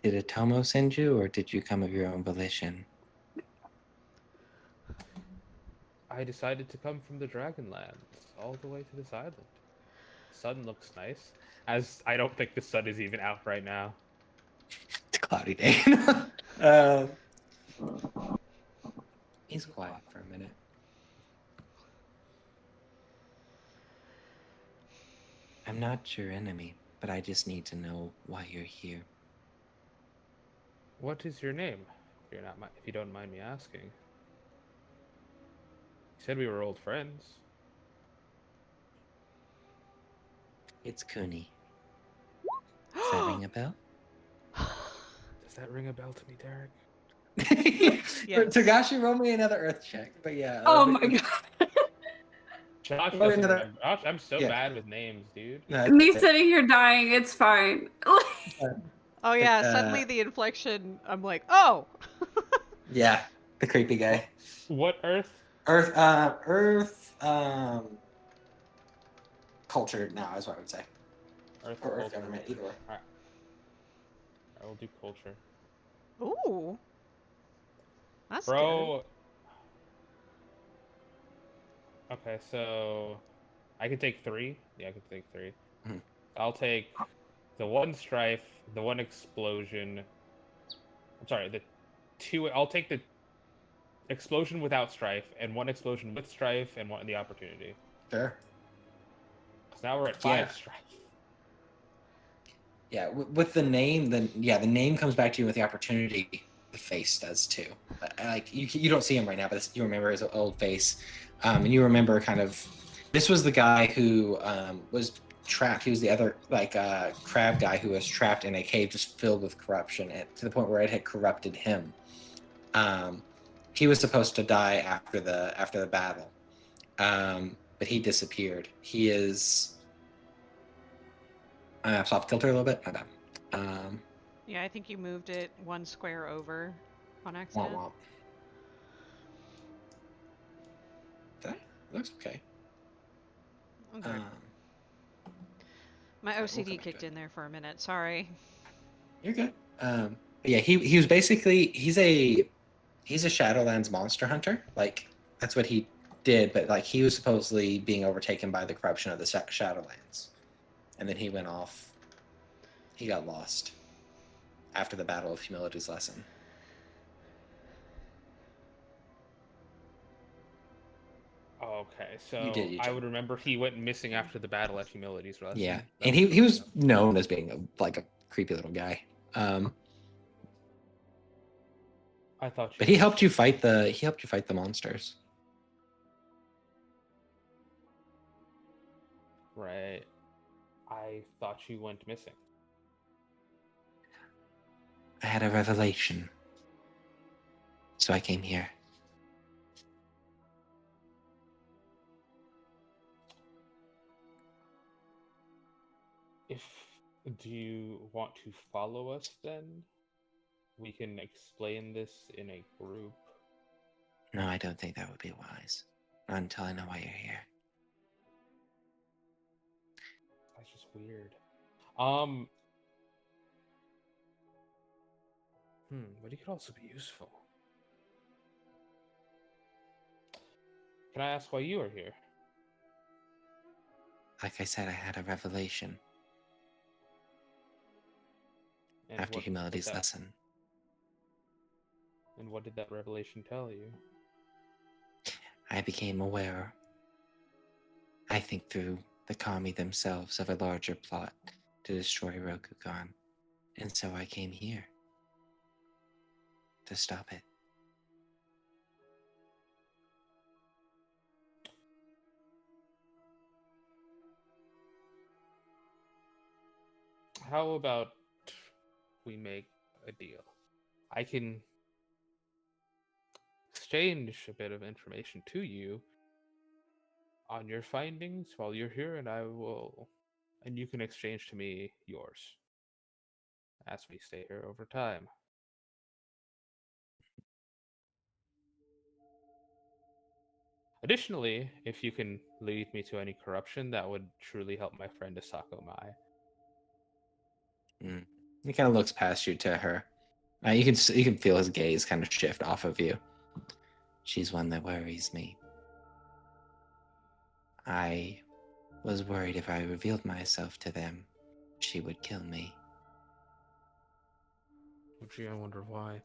Did Atomo send you, or did you come of your own volition? I decided to come from the Dragonlands all the way to this island. The sun looks nice, as I don't think the sun is even out right now. It's a cloudy day. um, he's quiet for a minute. I'm not your enemy, but I just need to know why you're here. What is your name? If you don't mind me asking. You said we were old friends. It's Kuni. Does that ring a bell? Does that ring a bell to me, Derek? Yes. Togashi, roll me another Earth check. But yeah. Oh my god. Josh Roll doesn't another- remember. Josh, I'm so Yeah. bad with names, dude. No, Me it's- sitting here dying, it's fine. Oh yeah, Uh, suddenly the inflection, I'm like, oh! yeah, the creepy guy. What Earth? Earth, culture now is what I would say. Earth Or Earth culture. government, either way. Alright. I will do culture. Ooh. That's Bro. Okay, so I can take 3. Yeah, I can take 3. Mhm. I'll take the 1 strife, the 1 explosion. I'm sorry, the 2. I'll take the explosion without strife, and 1 explosion with strife, and 1 the opportunity. Sure. So now we're at Yeah. 5 strife. Yeah, with the name, then yeah, the name comes back to you with the opportunity. The face does too. Like you don't see him right now, but you remember his old face, and you remember kind of. This was the guy who was trapped. He was the other crab guy who was trapped in a cave just filled with corruption, to the point where it had corrupted him. Um, he was supposed to die after the battle, but he disappeared. He is soft kilter a little bit. My bad. Yeah, I think you moved it one square over on Womp accident. womp. That looks okay. Okay. Um, My yeah, we'll come OCD back to kicked it. in there for a minute. Sorry. You're good. But yeah, he was basically he's a Shadowlands monster hunter. Like that's what he did. But like he was supposedly being overtaken by the corruption of the Shadowlands, and then he went off. He got lost after the Battle of Humility's Lesson. Okay, You did, so you I did. would remember he went missing after the battle at Humility's Lesson. Yeah, That and was he was coming up. known as being a creepy little guy. I thought you But he went helped you missing. fight the monsters. Right. I thought you went missing. I had a revelation, so I came here. If do you want to follow us then? We can explain this in a group. No, I don't think that would be wise. Not until I know why you're here. That's just weird. But he could also be useful. Can I ask why you are here? Like I said, I had a revelation And after what did Humility's that Lesson. and what did that revelation tell you? I became aware, I think through the Kami themselves, of a larger plot to destroy Rokugan. And so I came here to stop it. How about we make a deal? I can exchange a bit of information to you on your findings while you're here, and you can exchange to me yours as we stay here over time. Additionally, if you can lead me to any corruption, that would truly help my friend Asako Mai. He kind of looks past you to her. You can feel his gaze kind of shift off of you. She's one that worries me. I was worried if I revealed myself to them, she would kill me. Oh, gee, I wonder why.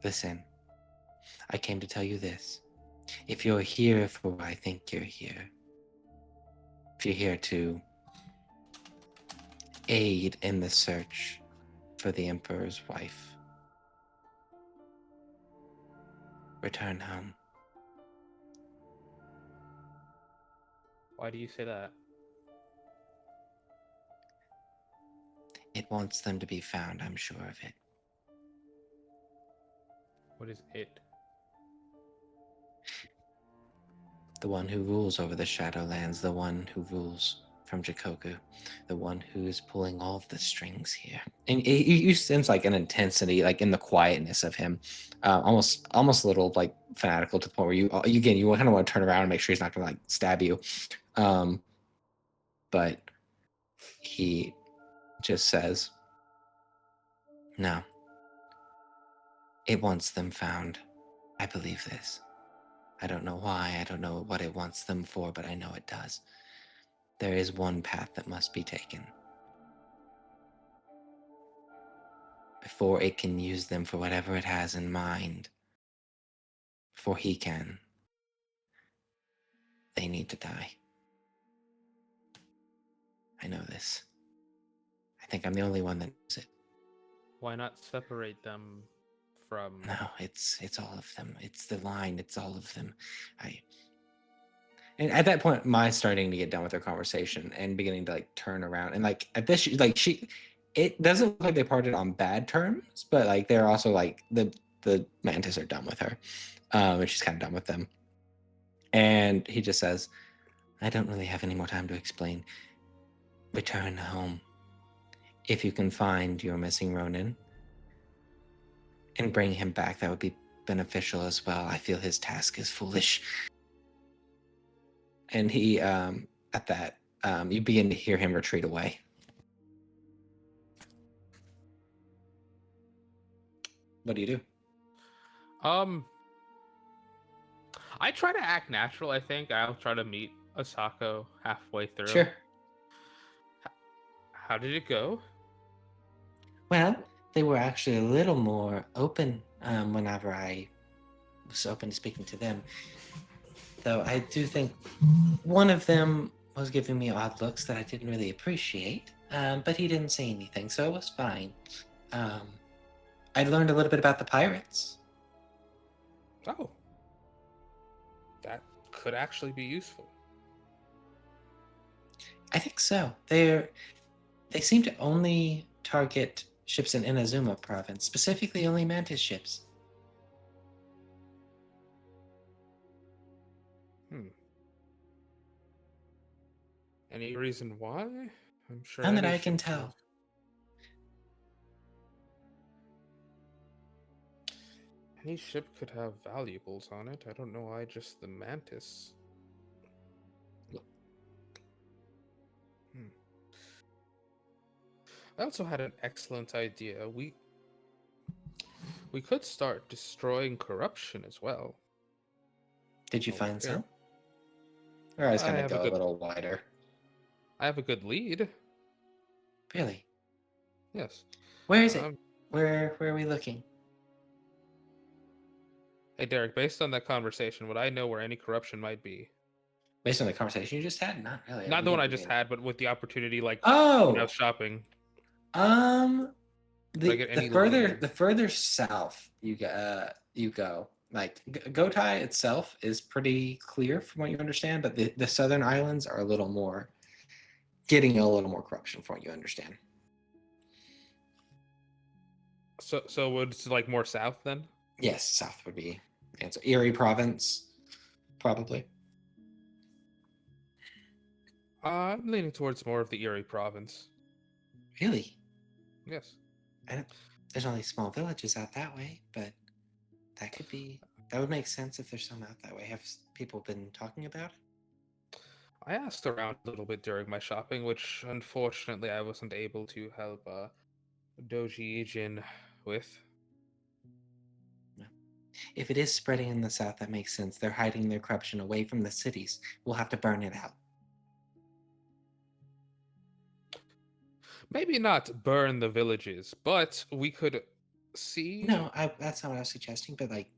Listen, I came to tell you this. If you're here for what I think you're here, if you're here to aid in the search for the Emperor's wife, return home. Why do you say that? It wants them to be found, I'm sure of it. What is it? The one who rules over the Shadowlands, the one who rules from Jikoku, the one who is pulling all of the strings here. And you sense like an intensity, like in the quietness of him, almost a little like fanatical to the point where you kind of want to turn around and make sure he's not going to like stab you. But he just says, "No, it wants them found. I believe this. I don't know why. I don't know what it wants them for, but I know it does. There is one path that must be taken before it can use them for whatever it has in mind. Before he can, they need to die. I know this. I think I'm the only one that knows it. Why not separate them from? No, it's all of them. It's the line. It's all of them. And at that point, Mai's starting to get done with their conversation and beginning to like turn around. And like at this, it doesn't look like they parted on bad terms, but like they're also like the mantis are done with her, and she's kind of done with them. And he just says, "I don't really have any more time to explain. Return home. If you can find your missing Ronin and bring him back, that would be beneficial as well. I feel his task is foolish." And he, at that, you begin to hear him retreat away. What do you do? I try to act natural. I think I'll try to meet Asako halfway through. Sure. How did it go? Well, they were actually a little more open whenever I was open to speaking to them. Though I do think one of them was giving me odd looks that I didn't really appreciate, but he didn't say anything, so it was fine. I learned a little bit about the pirates. Oh, that could actually be useful. I think so. They seem to only target ships in Inazuma province, specifically only mantis ships. Any reason why? I'm sure. None that any I can ship could tell. have- Any ship could have valuables on it. I don't know why just the mantis. I also had an excellent idea. We could start destroying corruption as well. Did you Oh, find here. some? Or I was I going to have a go a good- little wider. I have a good lead. Really? Yes. Where is it? Um, Where are we looking? Hey, Derek, based on that conversation, would I know where any corruption might be? Based on the conversation you just had? Not really. Not We the one I didn't just really- had, but with the opportunity, like when I Oh! was shopping. The I get any further lead? the further south you go, like Gotei itself is pretty clear from what you understand, but the southern islands are getting a little more corruption from what you understand. So it's like more south then? Yes, south would be the answer. Erie province, probably. I'm leaning towards more of the Erie province. Really? Yes. There's only small villages out that way, but that would make sense if there's some out that way. Have people been talking about it? I asked around a little bit during my shopping, which unfortunately I wasn't able to help Doji Jin with. If it is spreading in the south, that makes sense. They're hiding their corruption away from the cities. We'll have to burn it out. Maybe not burn the villages, but we could see. No, that's not what I was suggesting, but like,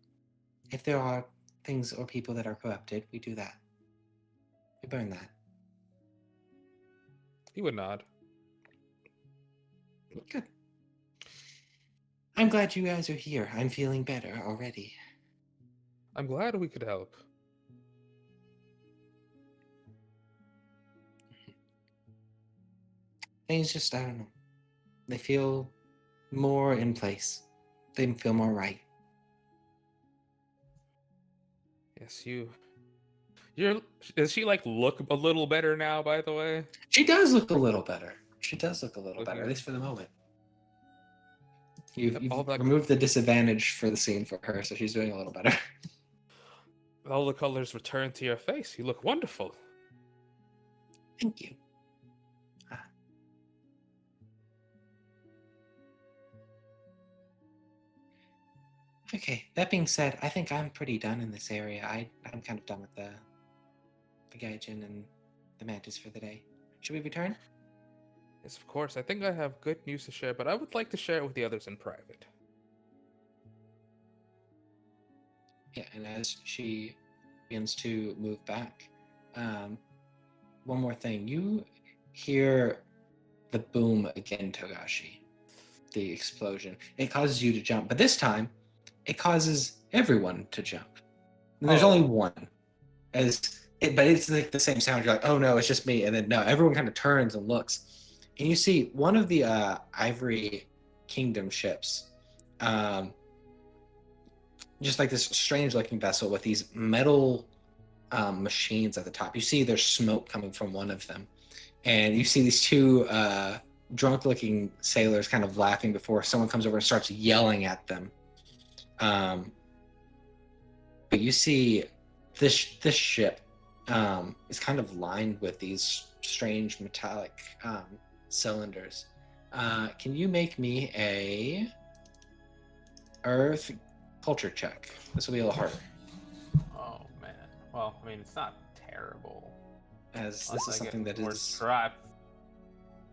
if there are things or people that are corrupted, we do that. We burn that. He would nod. Good. I'm glad you guys are here. I'm feeling better already. I'm glad we could help. Things just, I don't know. They feel more in place. They feel more right. Yes, does she like look a little better now, by the way? She does look a little better. She does look a little better, at Looking- least for the moment. You've all that- removed the disadvantage for the scene for her, so she's doing a little better. All the colors return to your face. You look wonderful. Thank you. Okay, that being said, I think I'm pretty done in this area. I'm kind of done with the Gaijin and the Mantis for the day. Should we return? Yes, of course. I think I have good news to share, but I would like to share it with the others in private. Yeah, and as she begins to move back, one more thing. hear the boom again, Togashi. The explosion. It causes you to jump, but this time, it causes everyone to jump. And there's only one. But it's like the same sound. You're like, oh no, it's just me. And then no, everyone kind of turns and looks, and you see one of the Ivory Kingdom ships, just like this strange-looking vessel with these metal machines at the top. You see there's smoke coming from one of them, and you see these two drunk-looking sailors kind of laughing before someone comes over and starts yelling at them. But you see this ship is kind of lined with these strange metallic cylinders. Can you make me a Earth culture check? This will be a little harder, Oh man. Well, I mean, it's not terrible. as Unless this is I get something that more is. strife.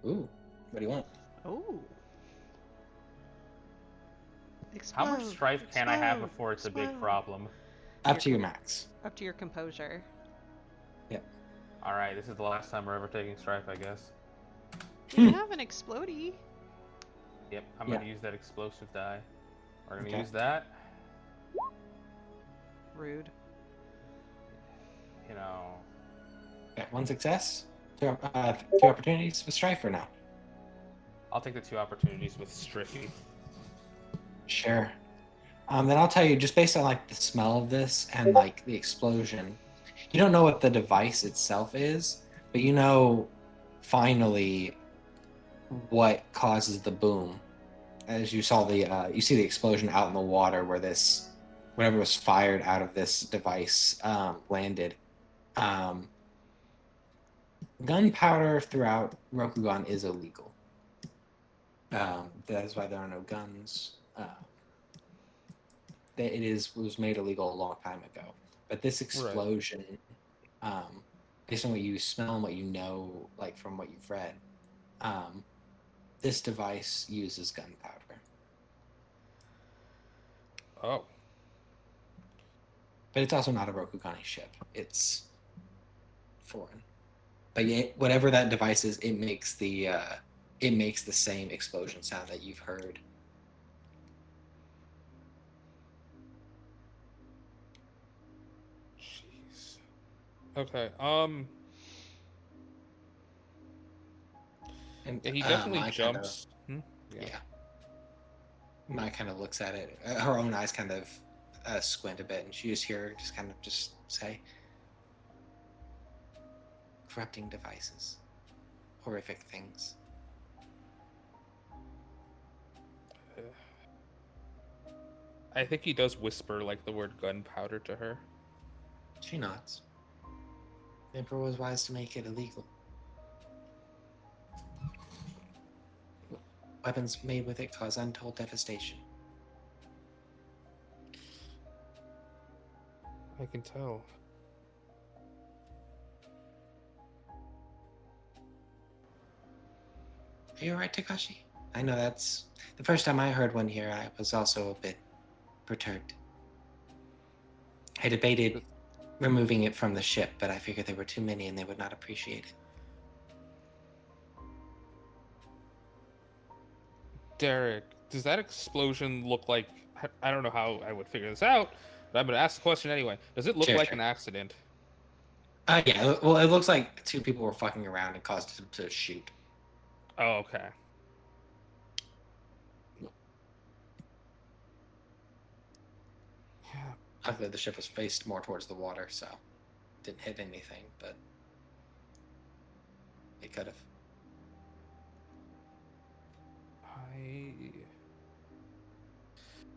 Ooh, what do you want? Oh. How much Explode, strife can I have explode, before it's a big explode. problem? Up to your max. Up to your composure. All right, this is the last time we're ever taking strife, I guess. We have an explodey. Yep, I'm Yeah. gonna use that explosive die. We're gonna Okay. use that. Rude. You know, Okay, one success. Two opportunities with strife or no? I'll take the 2 opportunities with Striffy. Sure. Then I'll tell you, just based on like the smell of this and like the explosion, you don't know what the device itself is, but you know finally what causes the boom. As you saw you see the explosion out in the water where this, whatever was fired out of this device, landed. Gunpowder throughout Rokugan is illegal. That is why there are no guns. It was made illegal a long time ago. But this explosion, based on what you smell and what you know, like from what you've read, this device uses gunpowder. Oh. But it's also not a Rokugani ship. It's foreign. But yet, whatever that device is, it makes the same explosion sound that you've heard. Jeez. Okay. And Yeah, he definitely Mai jumps. Yeah. Mai kind of looks at it. Her own eyes kind of squint a bit, and you just hear her just say, "Corrupting devices, horrific things." I think he does whisper like the word gunpowder to her. She nods. The Emperor was wise to make it illegal. Weapons made with it cause untold devastation. I can tell. Are you alright, Takashi? I know that's the first time I heard one here. I was also a bit perturbed. I debated removing it from the ship, but I figured there were too many and they would not appreciate it. Derek, does that explosion look like... I don't know how I would figure this out, but I'm going to ask the question anyway. Does it look Sure, like sure. an accident? Yeah, well, it looks like two people were fucking around and caused them to shoot. Oh, okay. Yeah. Luckily, the ship was faced more towards the water, so it didn't hit anything, but it could have.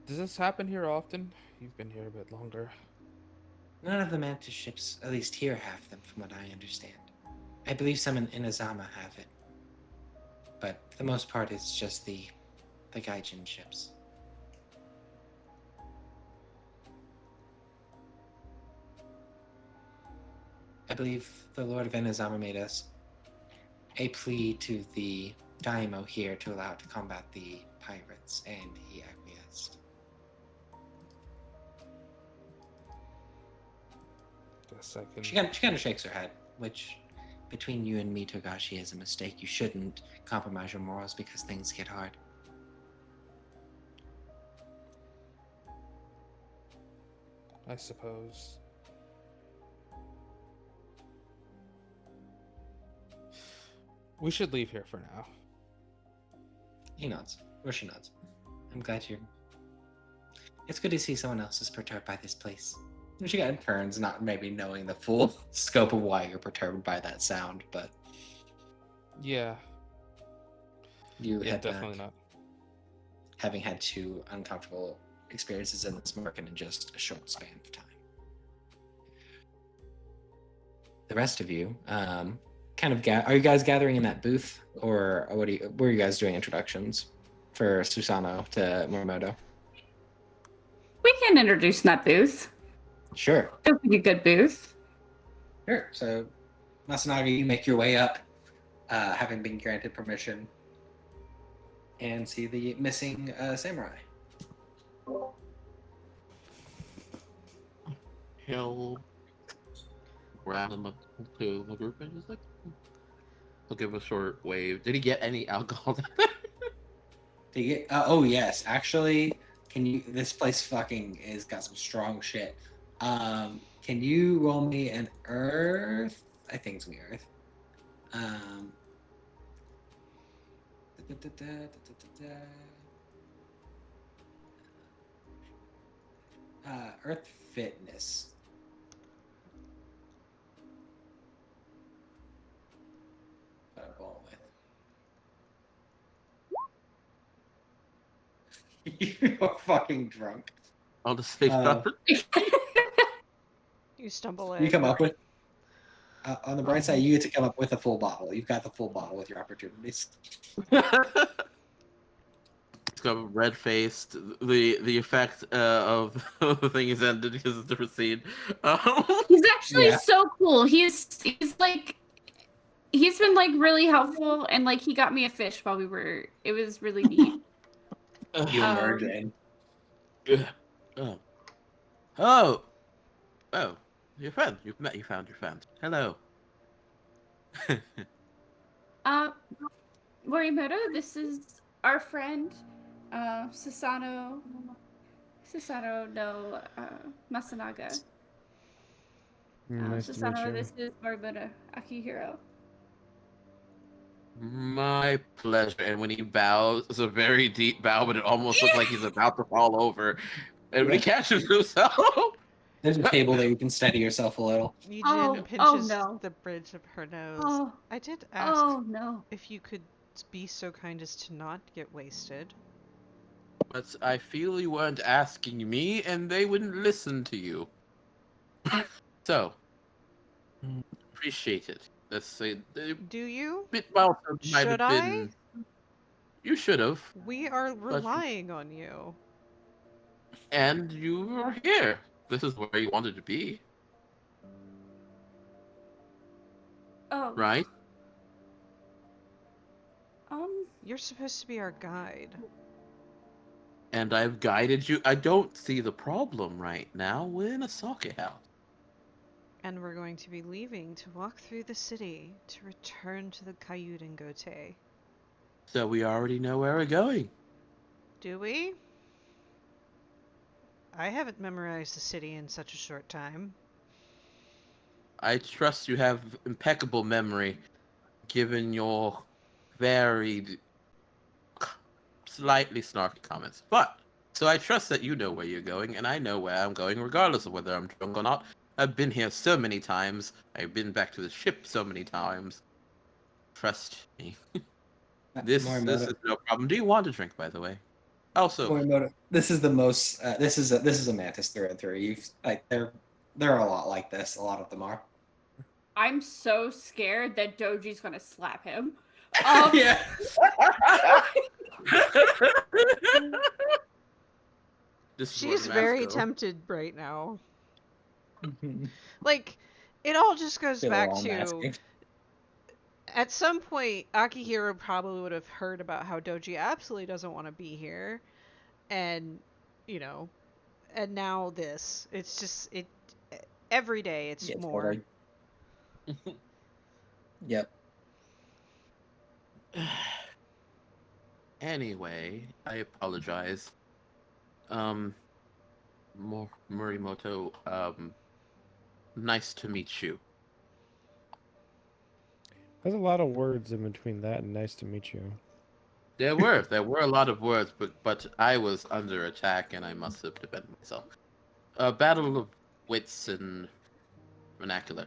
Does this happen here often? You've been here a bit longer. None of the Mantis ships, at least here, have them, from what I understand. I believe some in Inazama have it. But for the most part, it's just the Gaijin ships. I believe the Lord of Inazama made us a plea to the Daimyo here to allow it to combat the pirates, and he acquiesced. Guess I can... She kind of shakes her head, which between you and me, Togashi, is a mistake. You shouldn't compromise your morals because things get hard. I suppose. We should leave here for now. He nods. Or she nods. I'm glad you're... It's good to see someone else is perturbed by this place. And she kind of turns, not maybe knowing the full scope of why you're perturbed by that sound, but Yeah. you Yeah, head definitely back, not. having had 2 uncomfortable experiences in this market in just a short span of time. The rest of you, kind of, are you guys gathering in that booth, or were you guys doing introductions for Susano to Morimoto? We can introduce that booth. Sure. It would be a good booth. Sure. So, Masanaga, you make your way up, having been granted permission, and see the missing samurai. He'll grab him up to the group and just like, he'll give a short wave. Did he get any alcohol? Oh yes, actually, can you? This place fucking is got some strong shit. Can you roll me an Earth? I think it's gonna be Earth. Um, da, da, da, da, da, da, da. Earth Fitness. What I'm going with. You're fucking drunk. I'll just say You stumble in. You come up with. On the bright side, you get to come up with a full bottle. You've got the full bottle with your opportunities. It's got red faced. The effect of the thing is ended because it's a different scene. He's actually Yeah. so cool. He's like he's been like really helpful, and like he got me a fish while we were. It was really neat. You emerge Um, in. Oh. Oh. Oh. Your friend. You found your friend. Hello. Morimoto, this is our friend, Susano no Masanaga. Nice to meet Susano, you. this is Morimoto Akihiro. My pleasure. And when he bows, it's a very deep bow, but it almost looks like he's about to fall over. And when he catches himself, There's a table there you can steady yourself a little. Yijin Oh pinches no. the bridge of her nose. Oh, I did ask oh no. if you could be so kind as to not get wasted. but I feel you weren't asking me, and they wouldn't listen to you. So, appreciate it. Let's say a Do you? bit milestone might Should have I? been. You should have, We are relying on you. and you were here. This is where you wanted to be, Oh, right? You're supposed to be our guide. And I've guided you. I don't see the problem right now. We're in a sake house. And we're going to be leaving to walk through the city to return to the Kayuden Gotei. So we already know where we're going. Do we? I haven't memorized the city in such a short time. I trust you have impeccable memory, given your varied, slightly snarky comments. But, so I trust that you know where you're going, and I know where I'm going, regardless of whether I'm drunk or not. I've been here so many times. I've been back to the ship so many times. Trust me. This is no problem. Do you want a drink, by the way? Also, Morimoto, this is the most. This is a mantis through and through. You've like they're a lot like this. A lot of them are. I'm so scared that Doji's gonna slap him. Yeah. She's very tempted right now. Like, it all just goes back to at some point Akihiro probably would have heard about how Doji absolutely doesn't want to be here, and and now this. It's just every day it's more. Totally. Yep. Anyway, I apologize. Um, Morimoto, nice to meet you. There's a lot of words in between that and nice to meet you. There were a lot of words, but I was under attack and I must have defended myself. A battle of wits and vernacular.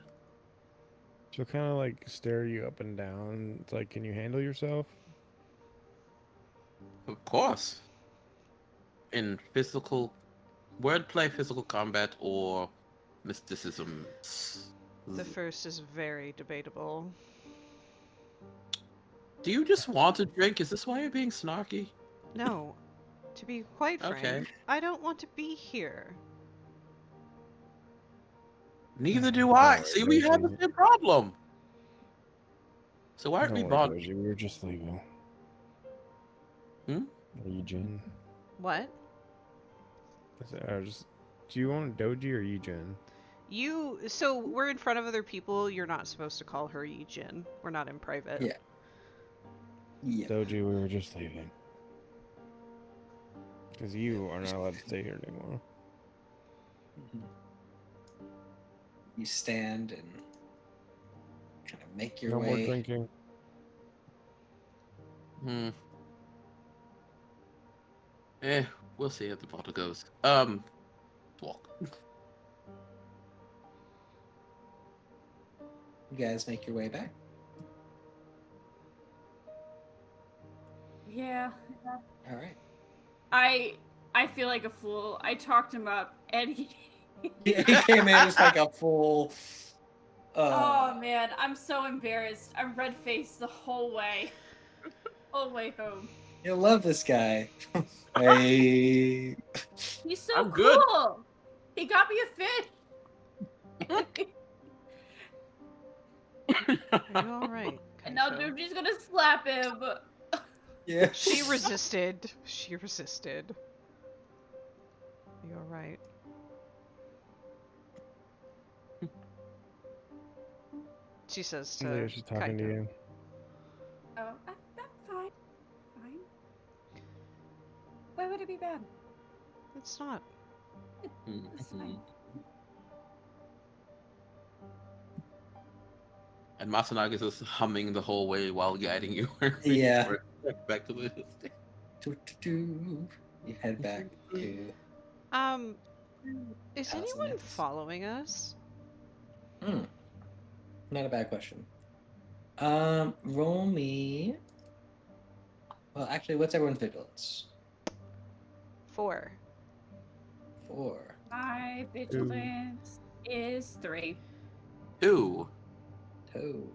She'll kind of like stare you up and down. It's like, can you handle yourself? Of course. In physical wordplay, physical combat, or mysticism. The first is very debatable. Do you just want to drink? Is this why you're being snarky? No, to be quite Okay. frank, I don't want to be here. Neither do I. Alright, See, we have the Doji. same problem. So why aren't we Don't worry, bonding? Doji. We were just leaving. Hmm? Legion. What? Do you want Doji or Yijin? So we're in front of other people, you're not supposed to call her Yijin. We're not in private. Yeah. Yeah. Doji, we were just leaving. Because you are not allowed to stay here anymore. Mhm. You stand and kind of make your No more way. drinking. We'll see how the bottle goes. Walk. You guys make your way back. Yeah. All right. I feel like a fool. I talked him up, and he. He came in just like a full. Oh man, I'm so embarrassed. I'm red faced the whole way. Whole way home. You'll love this guy. Hey. He's so I'm cool. good. He got me a fish. Are you alright? And now Doji's gonna slap him. Yeah. She resisted. She resisted. Are you alright? She says to Yeah, she's talking to Kaito. you. Oh, I'm fine. Fine. Why would it be bad? It's not. It's fine. And Masanaga's just humming the whole way while guiding you. Yeah. Back to the. You head back to. Is Allison anyone Nance. following us? Not a bad question. Roll me. Well, actually, what's everyone's vigilance? 4. 4. My vigilance is 3. 2. 2.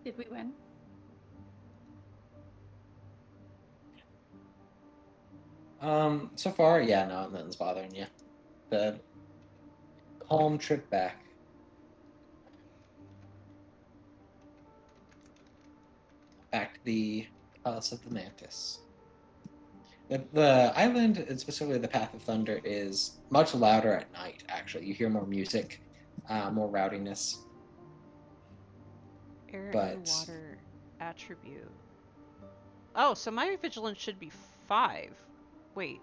Did we win? So far, yeah, no, nothing's bothering you. The calm trip back. Back to the Palace of the Mantis. The island, and specifically the Path of Thunder, is much louder at night, actually. You hear more music, more rowdiness. Air and But- water attribute. Oh, so my vigilance should be 5. Wait.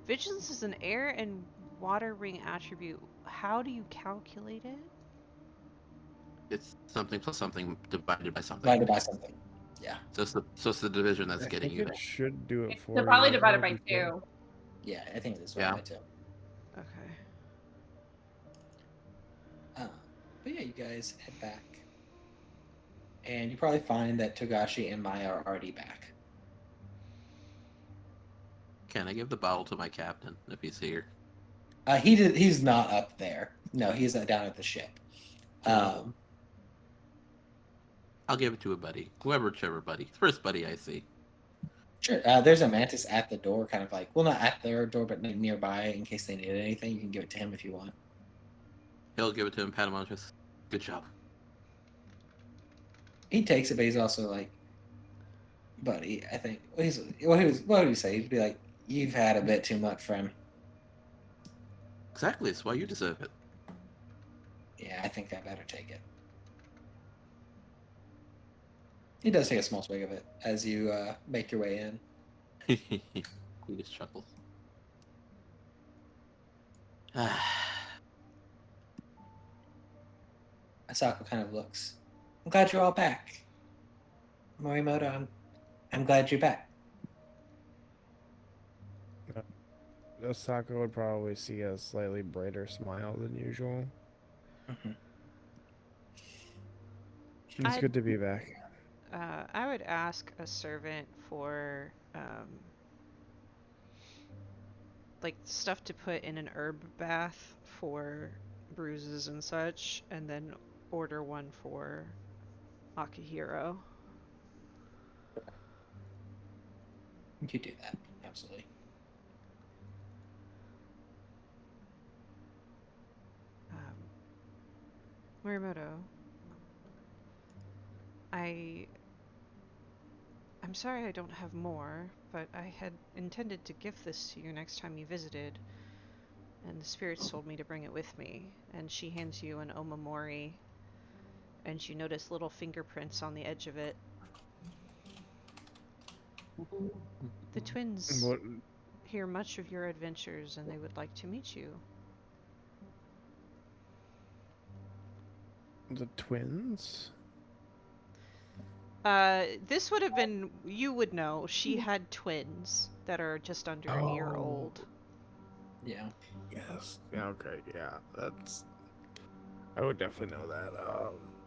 Vigilance is an air and water ring attribute. How do you calculate it? It's something plus something divided by something. Divided by something. Yeah. So it's the division that's I getting think you it there. should do it for They're you. probably as divided well, by because- 2. Yeah, I think this Yeah. one too. Okay. But yeah, you guys head back. And you probably find that Togashi and Maya are already back. Can I give the bottle to my captain if he's here? He's not up there. No, he's down at the ship. I'll give it to a buddy. Whichever buddy. First buddy I see. Sure. There's a mantis at the door, kind of like, well, not at their door, but nearby in case they need anything. You can give it to him if you want. He'll give it to him, pat him on the chest. Good job. He takes it, but he's also like, buddy, I think. What would he say? He'd be like, "You've had a bit too much, friend." Exactly, it's why you deserve it. Yeah, I think I better take it. He does take a small swig of it as you make your way in. He just chuckles. Asako kind of looks. I'm glad you're all back. Morimoto, I'm glad you're back. Osaka would probably see a slightly brighter smile than usual. Mhm. It's good to be back. I would ask a servant for like stuff to put in an herb bath for bruises and such, and then order one for Akihiro. You do that, absolutely. Morimoto, I'm sorry I don't have more, but I had intended to give this to you next time you visited, and the spirits told me to bring it with me. And she hands you an omamori, and you notice little fingerprints on the edge of it. The twins What? hear much of your adventures, and they would like to meet you. The twins? This would have been, you would know, she had twins that are just under a year old. Yeah. Yes. Yeah, okay, yeah. That's... I would definitely know that.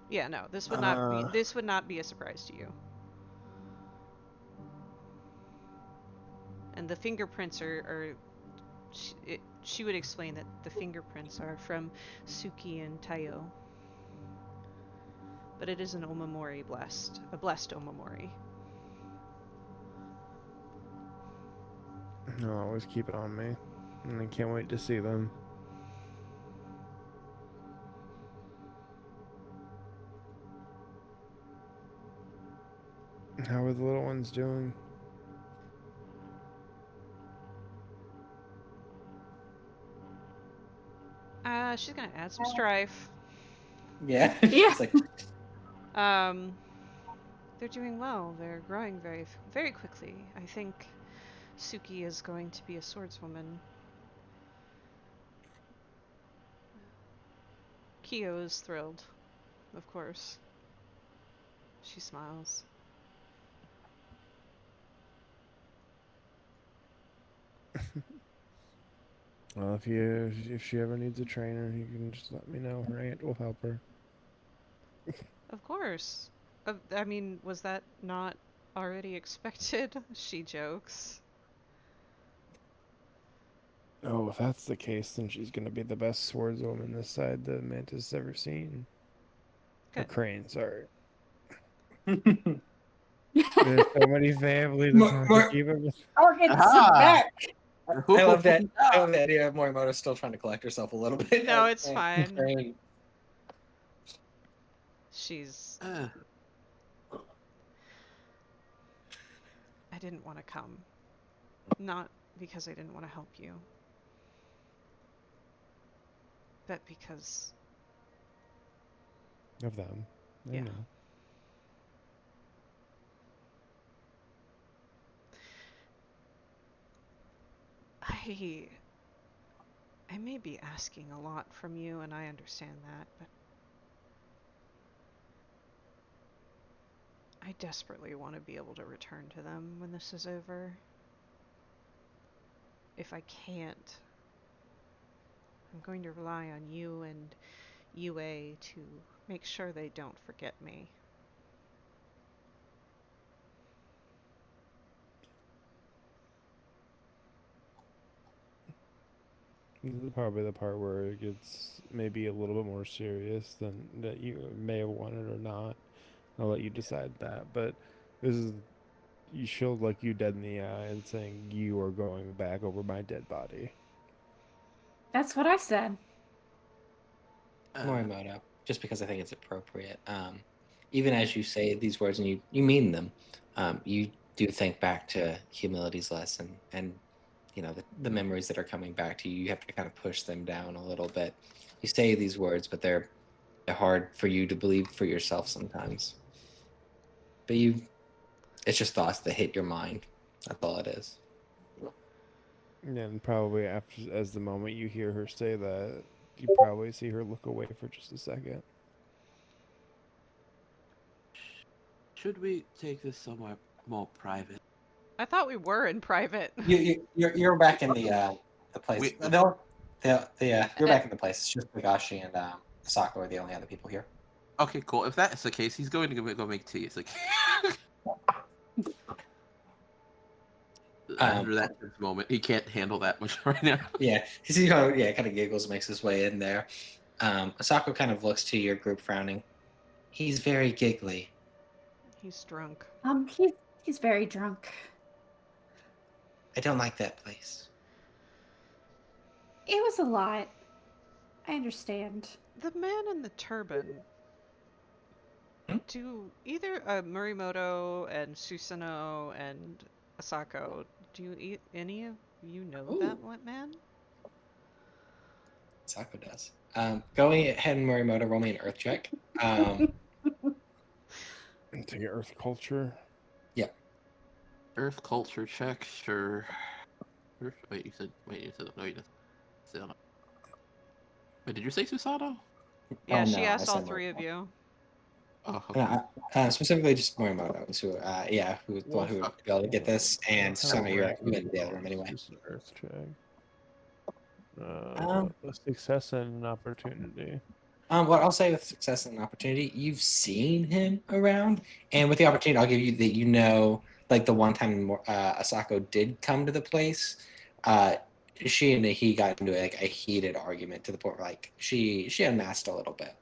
Yeah, no, this would not be a surprise to you. And the fingerprints she would explain that the fingerprints are from Suki and Tayo. But it is an omamori a blessed omamori. I'll always keep it on me. And I can't wait to see them. How are the little ones doing? She's gonna add some strife. Yeah. Yeah. It's like, They're doing well. They're growing very, very quickly. I think Suki is going to be a swordswoman. Kyo is thrilled, of course. She smiles. Well, if she ever needs a trainer, you can just let me know. Her aunt will help her. Of course. I mean, was that not already expected? She jokes. Oh, if that's the case, then she's gonna be the best swordswoman this side the Mantis ever seen. Or Good. Crane, sorry. There's so many families it's hard to keep up with. Target's Aha! back. I love that. I love the idea of Morimoto still trying to collect herself a little bit. No, and- it's and fine. Crane. She's... Uh, I didn't want to come. Not because I didn't want to help you. But because... Of them. I Yeah. know. I may be asking a lot from you, and I understand that, but I desperately want to be able to return to them when this is over. If I can't, I'm going to rely on you and UA to make sure they don't forget me. This is probably the part where it gets maybe a little bit more serious than that you may have wanted or not. I'll let you decide that. But this is... She'll look you dead in the eye and saying, "You are going back over my dead body." That's what I said. Morimoto, just because I think it's appropriate. Even as you say these words and you mean them, you do think back to humility's lesson and the memories that are coming back to you. You have to kind of push them down a little bit. You say these words, but they're hard for you to believe for yourself sometimes. But it's just thoughts that hit your mind. That's all it is. And probably after, as the moment you hear her say that, you probably see her look away for just a second. Should we take this somewhere more private? I thought we were in private. You're back in the place. We- You're back in the place. It's just Nagashi and Asako are the only other people here. Okay, cool. If that's the case, he's going to go make tea. It's like under that moment, he can't handle that much right now. Yeah, he kind of giggles, makes his way in there. Asako kind of looks to your group, frowning. He's very giggly. He's drunk. He's very drunk. I don't like that place. It was a lot. I understand. The man in the turban. Do either Murimoto and Susanoo and Asako, do any of you know that man? Asako does. Go ahead and Morimoto, roll me an earth check. Take an earth culture. Yeah. Earth culture check, sure. Wait, you said no, you didn't. Wait, did you say Susanoo? Yeah, Oh, she no, asked I all said three of you. Oh, okay. Specifically just Morimoto, who was the one who would be able to get this, and Susanoo, you're in the other room anyway. Just an earth check. Um, A success and an opportunity. What I'll say with success and opportunity, you've seen him around, and with the opportunity, I'll give you that like the one time Asako did come to the place, she and he got into like a heated argument to the point where like she unmasked a little bit.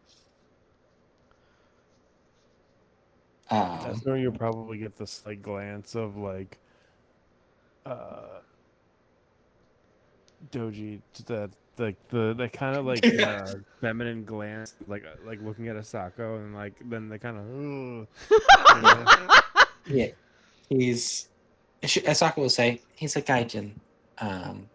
That's where you'll probably get this like glance of like Doji, that kind of like feminine glance, like looking at Asako, and like then they kind of Yeah, Asako will say he's a gaijin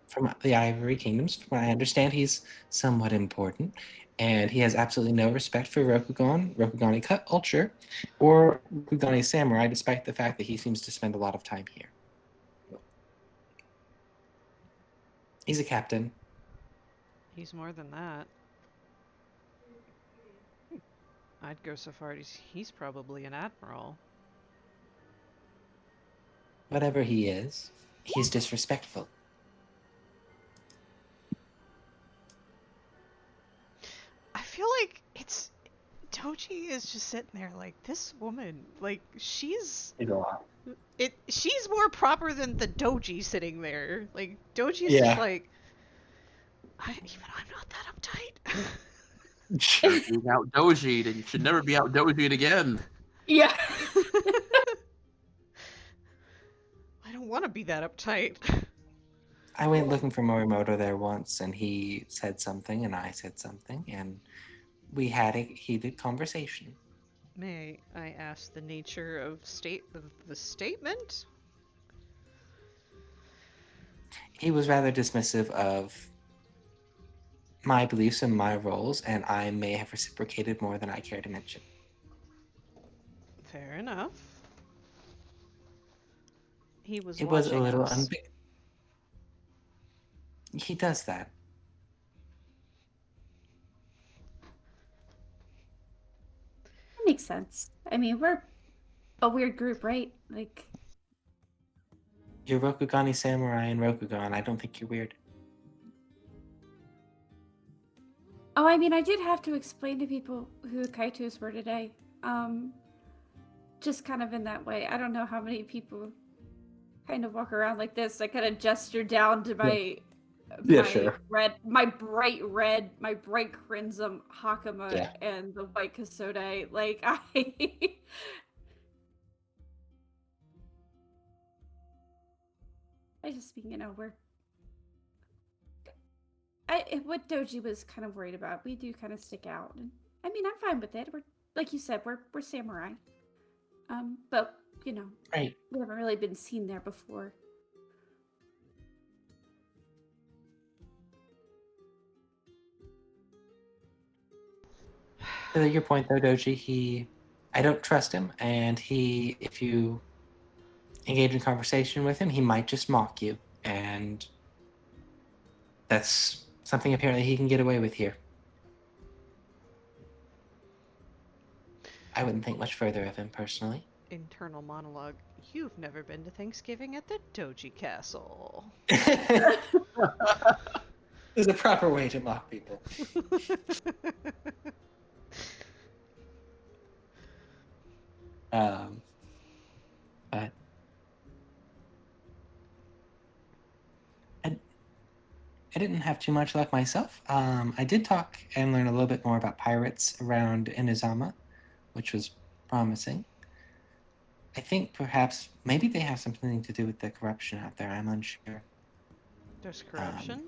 from the Ivory Kingdoms. From what I understand, he's somewhat important, and he has absolutely no respect for Rokugani culture, or Rokugani samurai, despite the fact that he seems to spend a lot of time here. He's a captain. He's more than that. I'd go so far as he's probably an admiral. Whatever he is, he's disrespectful. I feel like Doji is just sitting there like, this woman, like she's He's a lot. she's more proper than the Doji sitting there. Like Doji's Yeah. just like, I'm not that uptight. You're being out dojied, and you should never be out dojied again. Yeah. I don't want to be that uptight. I went looking for Morimoto there once, and he said something, and I said something, and we had a heated conversation. May I ask the nature of the statement? He was rather dismissive of my beliefs and my roles, and I may have reciprocated more than I care to mention. Fair enough. He was It was a watching little us. He does that. That makes sense. I mean, we're a weird group, right? Like, You're Rokugani samurai and Rokugan. I don't think you're weird. oh, I mean, I did have to explain to people who the Kaitos were today. Just kind of in that way. I don't know how many people kind of walk around like this. I kind of gesture down to my Sure. my bright red, my bright crimson hakama Yeah. and the white kasode. Like I just, what Doji was kind of worried about. We do kind of stick out, and I mean, I'm fine with it. We're like you said, we're samurai. But you know, Right. we haven't really been seen there before. To your point, though, Doji, I don't trust him, and if you engage in conversation with him, he might just mock you, and that's something apparently he can get away with here. I wouldn't think much further of him personally. Internal monologue. You've never been to Thanksgiving at the Doji Castle. There's a proper way to mock people. But I didn't have too much luck myself. I did talk and learn a little bit more about pirates around Inazama, which was promising. I think perhaps maybe they have something to do with the corruption out there. I'm unsure. There's corruption?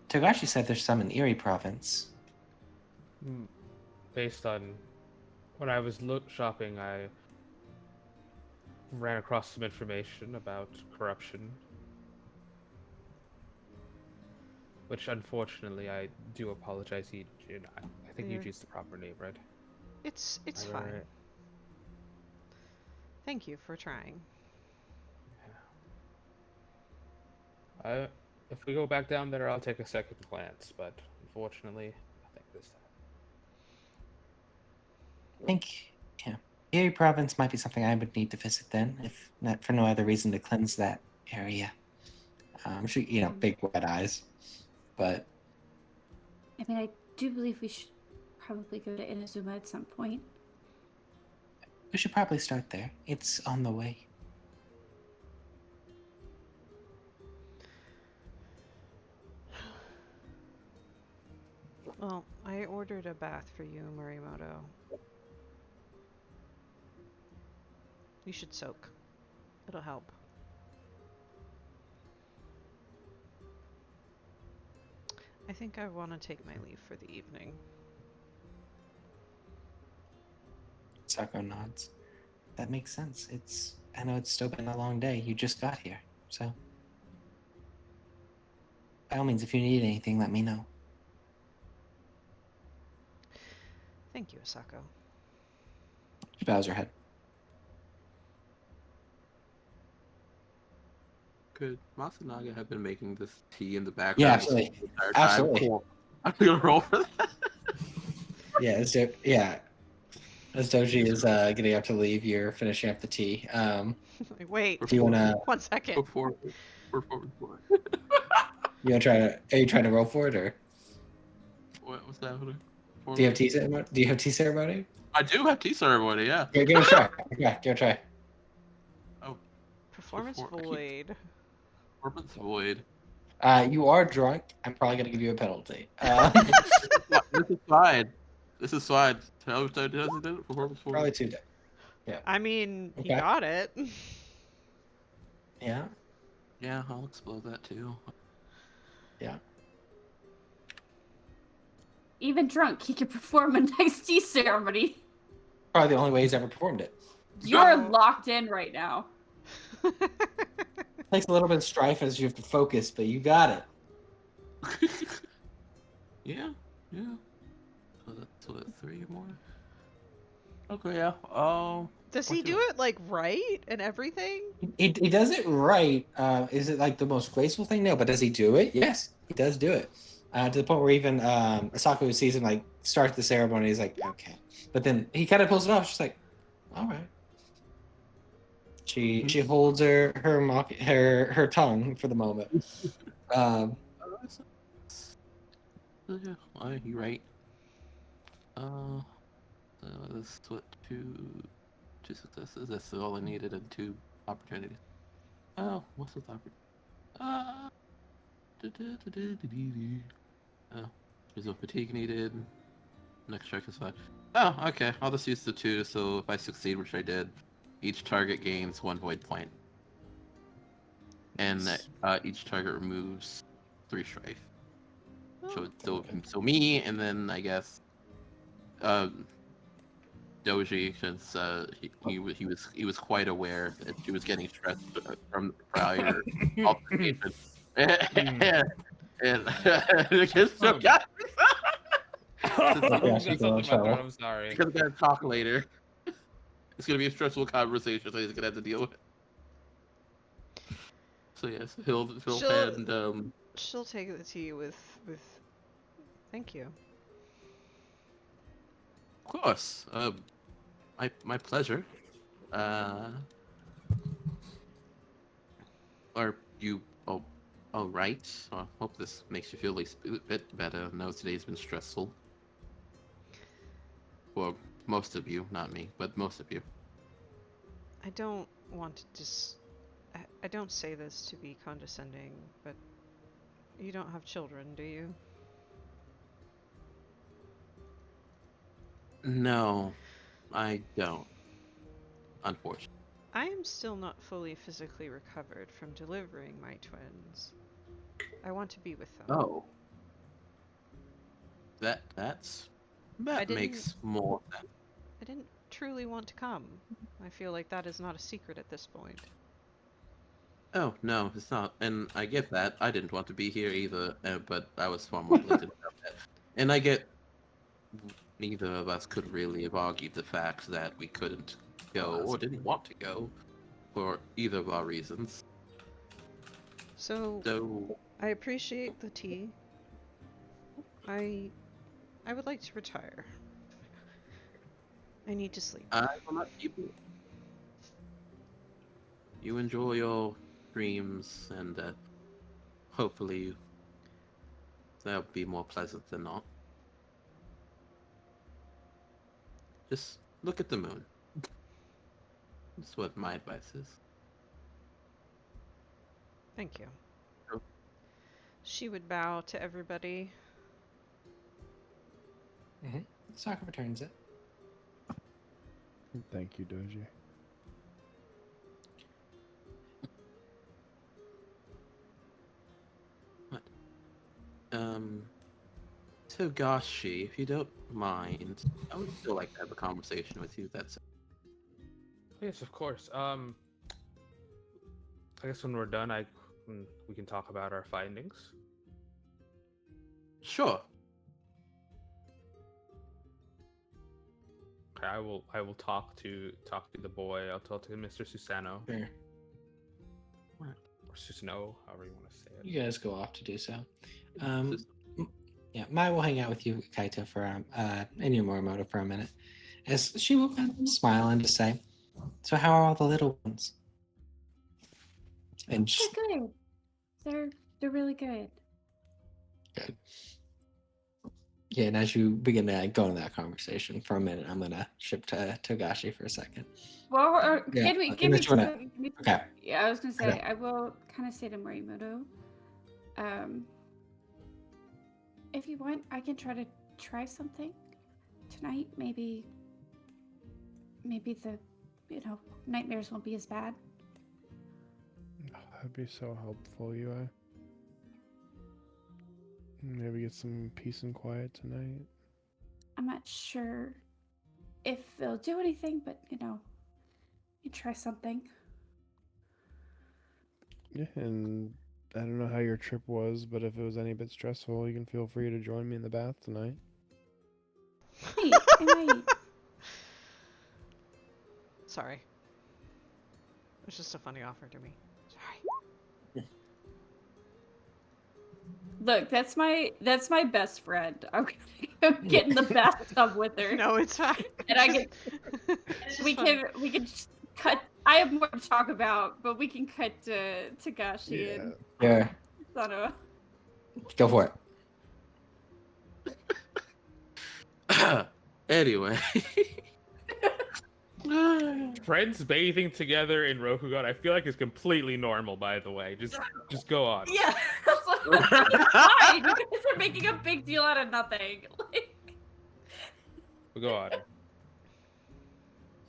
Togashi said there's some in Erie province. Based on when I was shopping, I ran across some information about corruption, which unfortunately I do apologize, Eugene. I think You're- Eugene's the proper name, right? It's Am I fine. right? Thank you for trying. If we go back down there, I'll take a second glance, but unfortunately, I think this time. I think, yeah, Erie province might be something I would need to visit then, if not for no other reason to cleanse that area. I'm sure, big wet eyes, but I mean, I do believe we should probably go to Inazuma at some point. we should probably start there. It's on the way. Well, I ordered a bath for you, Morimoto. You should soak. It'll help. I think I want to take my leave for the evening. Sako nods. That makes sense. I know it's still been a long day. You just got here, so by all means, if you need anything, let me know. Thank you, Asako. She bows her head. Could Masunaga have been making this tea in the background? Yeah, absolutely. The entire time? Absolutely. Cool. I'm gonna roll for that. As Doji is getting up to leave, you're finishing up the tea. Like, wait, Do you wanna 1 second. Before. Are you trying to roll for it, or What's that? do you have tea ceremony? Do you have tea ceremony? I do have tea ceremony, yeah. Give it a try. Yeah, give it a try. Oh, Performance before- void. performance void. You are drunk. I'm probably gonna give you a penalty. This is fine. This is fine. How much time does it do? Performance void. Probably 2 days. I mean, he Okay. got it. Yeah. Yeah, I'll explode that too. Yeah. Even drunk, he could perform a nice tea ceremony. Probably the only way he's ever performed it. You're locked in right now. Takes a little bit of strife as you have to focus, but you got it. Yeah. So that's what, 3 more? Okay, yeah. Does what he do do it like right and everything? He does it right. Is it like the most graceful thing? No, but does he do it? Yes, he does do it. To the point where even Asako sees him like start the ceremony. He's like, okay, but then he kind of pulls it off. She's like, all right. She holds her tongue for the moment. Yeah, you're right. This is what two successes. That's all I needed, and 2 opportunities. Oh, what's this opportunity? Oh, there's no fatigue needed. Next check is 5. Oh, okay. I'll just use the 2. So if I succeed, which I did, each target gains 1 void point, and each target removes 3 strife. So Oh, so me, and then I guess Doji, since he was quite aware that she was getting stressed from the prior altercation, and just so Um. got Oh, Yeah, got she's something in in my throat. trouble. I'm sorry. because we gotta talk later. It's gonna be a stressful conversation, so he's gonna have to deal with. So yes, he'll She'll hand she'll take the tea with thank you. of course, my pleasure. Uh, are you all right? I hope this makes you feel at least a bit better. I know today's been stressful. For most of you, not me, but most of you. I don't want to just I don't say this to be condescending, but you don't have children, do you? No, I don't. Unfortunately. I am still not fully physically recovered from delivering my twins. I want to be with them. Oh, that I that didn't makes more sense. I didn't truly want to come. I feel like that is not a secret at this point. Oh no, it's not. And I get that. I didn't want to be here either, but I was far more blatant about that. And I get neither of us could really have argued the fact that we couldn't go or didn't want to go for either of our reasons. So So I appreciate the tea. I would like to retire. I need to sleep. I will not keep you. You enjoy your dreams, and hopefully they'll be more pleasant than not. Just look at the moon. That's what my advice is. Thank you. Sure. She would bow to everybody. Sokka returns it. Thank you, Doji. Togashi, if you don't mind, I would still like to have a conversation with you. That's Yes, of course. I guess when we're done, we can talk about our findings. sure. Okay, I will talk to the boy. I'll talk to Mr. Susano Sure. or Susano, however you want to say it. You guys go off to do so. Yeah, Mai will hang out with you, Kaito, for and your Morimoto for a minute, as she will kind of smile and just say, "So how are all the little ones?" And They're good. They're really good. good. Yeah, and as you begin to go into that conversation for a minute, I'm gonna ship to Togashi for a second. Well, Yeah, give me unless you wanna- some. Give me some- Okay. Yeah, I was gonna say Okay. I will kind of say to Morimoto, if you want, I can try something tonight. Maybe the nightmares won't be as bad. That'd be so helpful, Yui. Maybe get some peace and quiet tonight. I'm not sure if it'll do anything, but you try something. Yeah, and I don't know how your trip was, but if it was any bit stressful, you can feel free to join me in the bath tonight. Hey, I might. Sorry. It was just a funny offer to me. Sorry. Look, that's my best friend. I'm gonna go get in the bathtub with her. No, it's fine. And I can It's just we fun. can just cut. I have more to talk about, but we can cut to Tagashi and Yeah, Sano. go for it. Anyway. Friends bathing together in Rokugan, I feel like is completely normal. By the way, just go on. Yeah, that's fine. You guys are making a big deal out of nothing. Go on.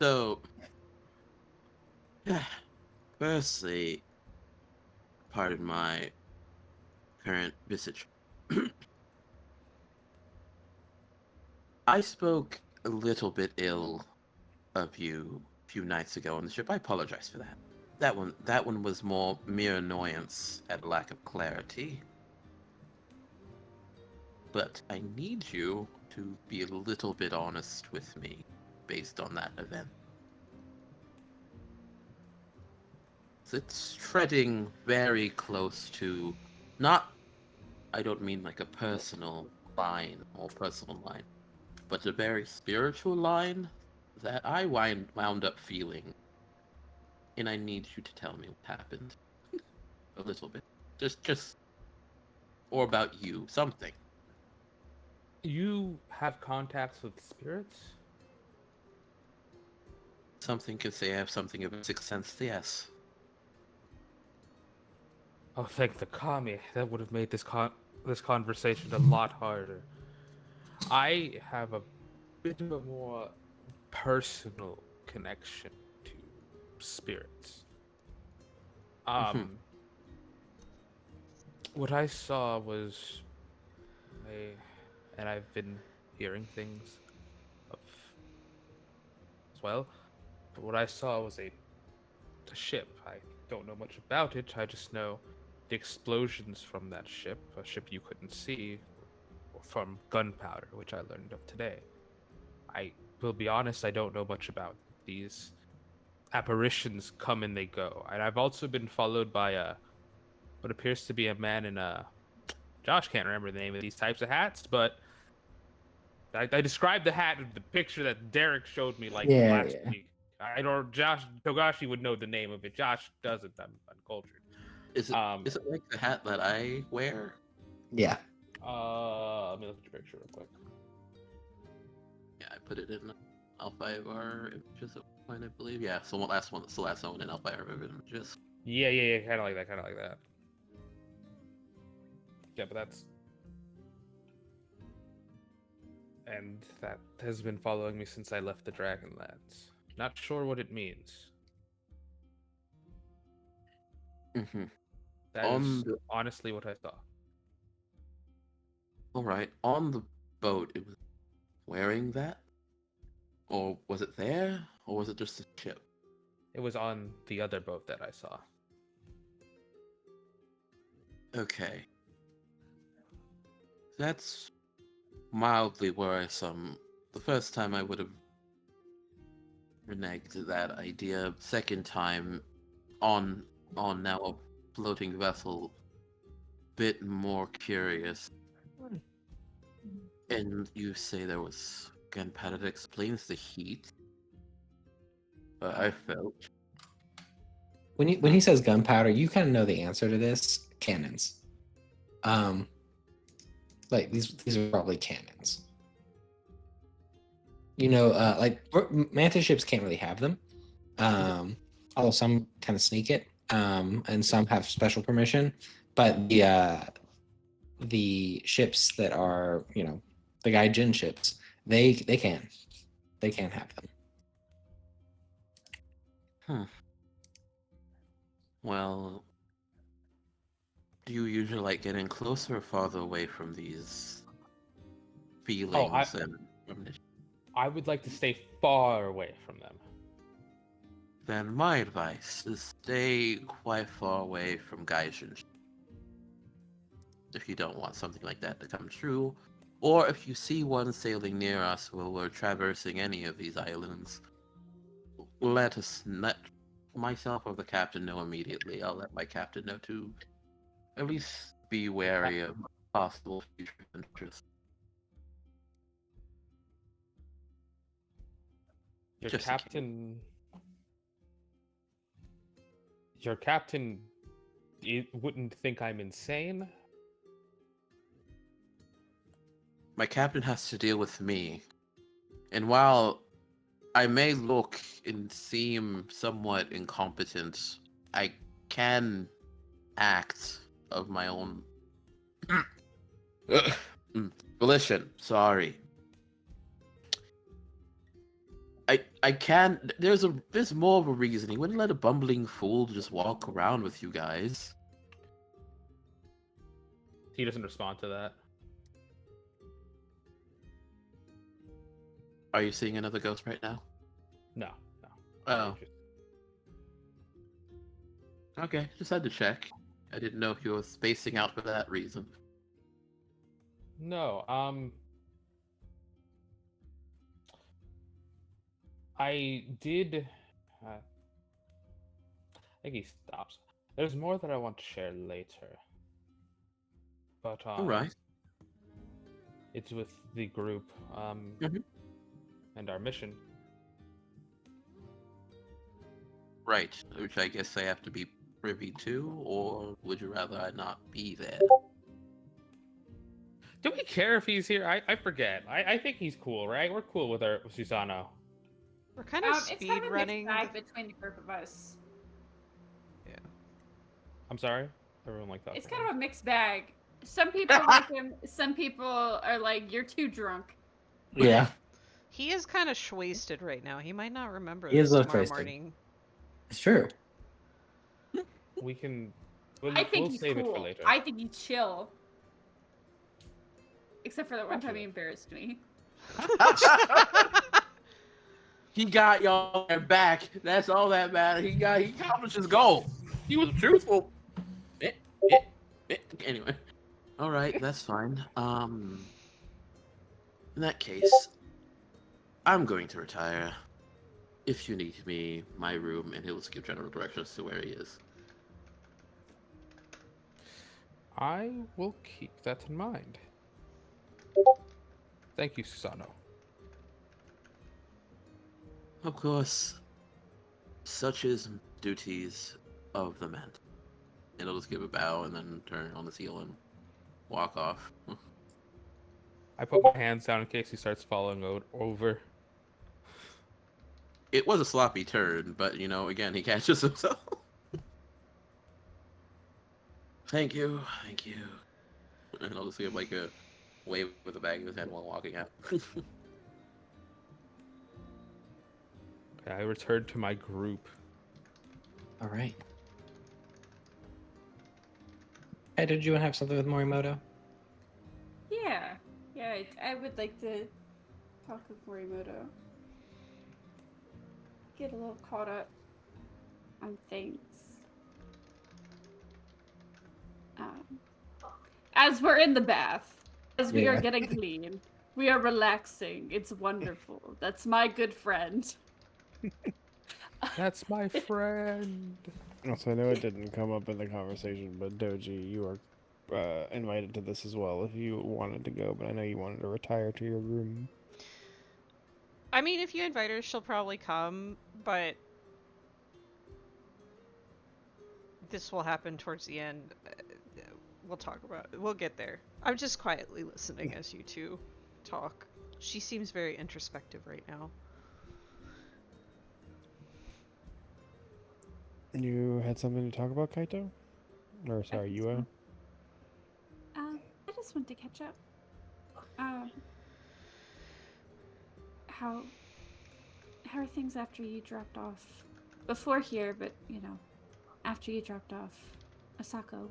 So, firstly, pardon my current visage. I spoke a little bit ill of you a few nights ago on the ship. I apologize for that. That one was more mere annoyance at a lack of clarity. But I need you to be a little bit honest with me based on that event. It's treading very close to, not, I don't mean like a personal line or personal line, but a very spiritual line that I wound up feeling. And I need you to tell me what happened. A little bit. Just, or about you, something. You have contacts with spirits? Something could say I have something of a sixth sense, yes. Oh, thank the kami. That would have made this conversation a lot harder. I have a bit of a more personal connection to spirits. Mhm. What I saw was and I've been hearing things of as well. But what I saw was a ship. I don't know much about it. I just know the explosions from that ship, a ship you couldn't see, were from gunpowder, which I learned of today. I will be honest, I don't know much about these apparitions come and they go. And I've also been followed by what appears to be a man in a Josh can't remember the name of these types of hats, but I described the hat in the picture that Derek showed me like Yeah, last yeah. week. I don't. Josh Togashi would know the name of it. Josh doesn't. I'm uncultured. Is it Um. is it like the hat that I wear? Yeah. Let me look at your picture real quick. Yeah, I put it in Alpha images at one point, I believe. Yeah, so last one, it's the last one in Alpha images. Yeah. Kind of like that. Kind of like that. Yeah, but that's. And that has been following me since I left the Dragonlands. Not sure what it means. Mm-hmm. That is honestly what I saw. All right, on the boat, it was wearing that, or was it there, or was it just a ship? It was on the other boat that I saw. Okay, that's mildly worrisome. The first time I would have reneged that idea. Second time, on now a floating vessel, bit more curious. And you say there was gunpowder that explains the heat. I felt. When he says gunpowder, you kind of know the answer to this. Cannons. Like these are probably cannons. You know, like mantis ships can't really have them. Although some kind of sneak it, and some have special permission. But the ships that are, you know, the Gaijin ships, they can have them. Well, do you usually like getting closer or farther away from these feelings and premonitions? I would like to stay far away from them. Then my advice is stay quite far away from Gaijin if you don't want something like that to come true, or if you see one sailing near us while we're traversing any of these islands, let myself or the captain know immediately. I'll let my captain know to at least be wary of possible future interests. Your Just in case. captain wouldn't think I'm insane. My captain has to deal with me, and while I may look and seem somewhat incompetent, I can act of my own volition. Sorry. I can. There's more of a reason. He wouldn't let a bumbling fool just walk around with you guys. He doesn't respond to that. Are you seeing another ghost right now? No, no. Oh. Just- Okay, just had to check. I didn't know if you were spacing out for that reason. No, I did. I think he stops. There's more that I want to share later, but All right. it's with the group, Mhm. and our mission. Right, which I guess I have to be privy to, or would you rather I not be there? Do we care if he's here? I forget. I think he's cool, right? We're cool with our Susano. We're kind of It's kind speed of a mixed running. bag between the group of us. Yeah. I'm sorry. Everyone like that. It's kind of a mixed bag. Some people like him. Some people are like, "You're too drunk." Yeah. He is kind of wasted right now. He might not remember He is this a tomorrow wasted. morning. It's true. We can. I think we'll he's save it for cool. later. I think he's chill. Except for that one time he embarrassed me. He got y'all back. That's all that mattered. He accomplished his goal. He was truthful. Anyway. Alright, that's fine. In that case, I'm going to retire. If you need me, my room, and he'll just give general directions to where he is. I will keep that in mind. Thank you, Susano. Of course, such is duties of the man. And he'll just give a bow and then turn on his heel and walk off. I put my hands down in case he starts falling over. It was a sloppy turn, but again, he catches himself. Thank you. And I'll just give like a wave with a bag in his hand while walking out. Okay, I return to my group. All right. Hey, did you want to have something with Morimoto? Yeah, I would like to talk with Morimoto. Get a little caught up on things. As we're in the bath, as we are Yeah. getting clean, we are relaxing. It's wonderful. That's my good friend. That's my friend. Also, I know it didn't come up in the conversation, but Doji, you are invited to this as well if you wanted to go, but I know you wanted to retire to your room. I mean, if you invite her, she'll probably come, but this will happen towards the end. We'll talk about it. We'll get there. I'm just quietly listening as you two talk. She seems very introspective right now. You had something to talk about, Kaito? Or sorry, Yua? I just want to catch up. How are things after you dropped off? Before here, but after you dropped off Asako.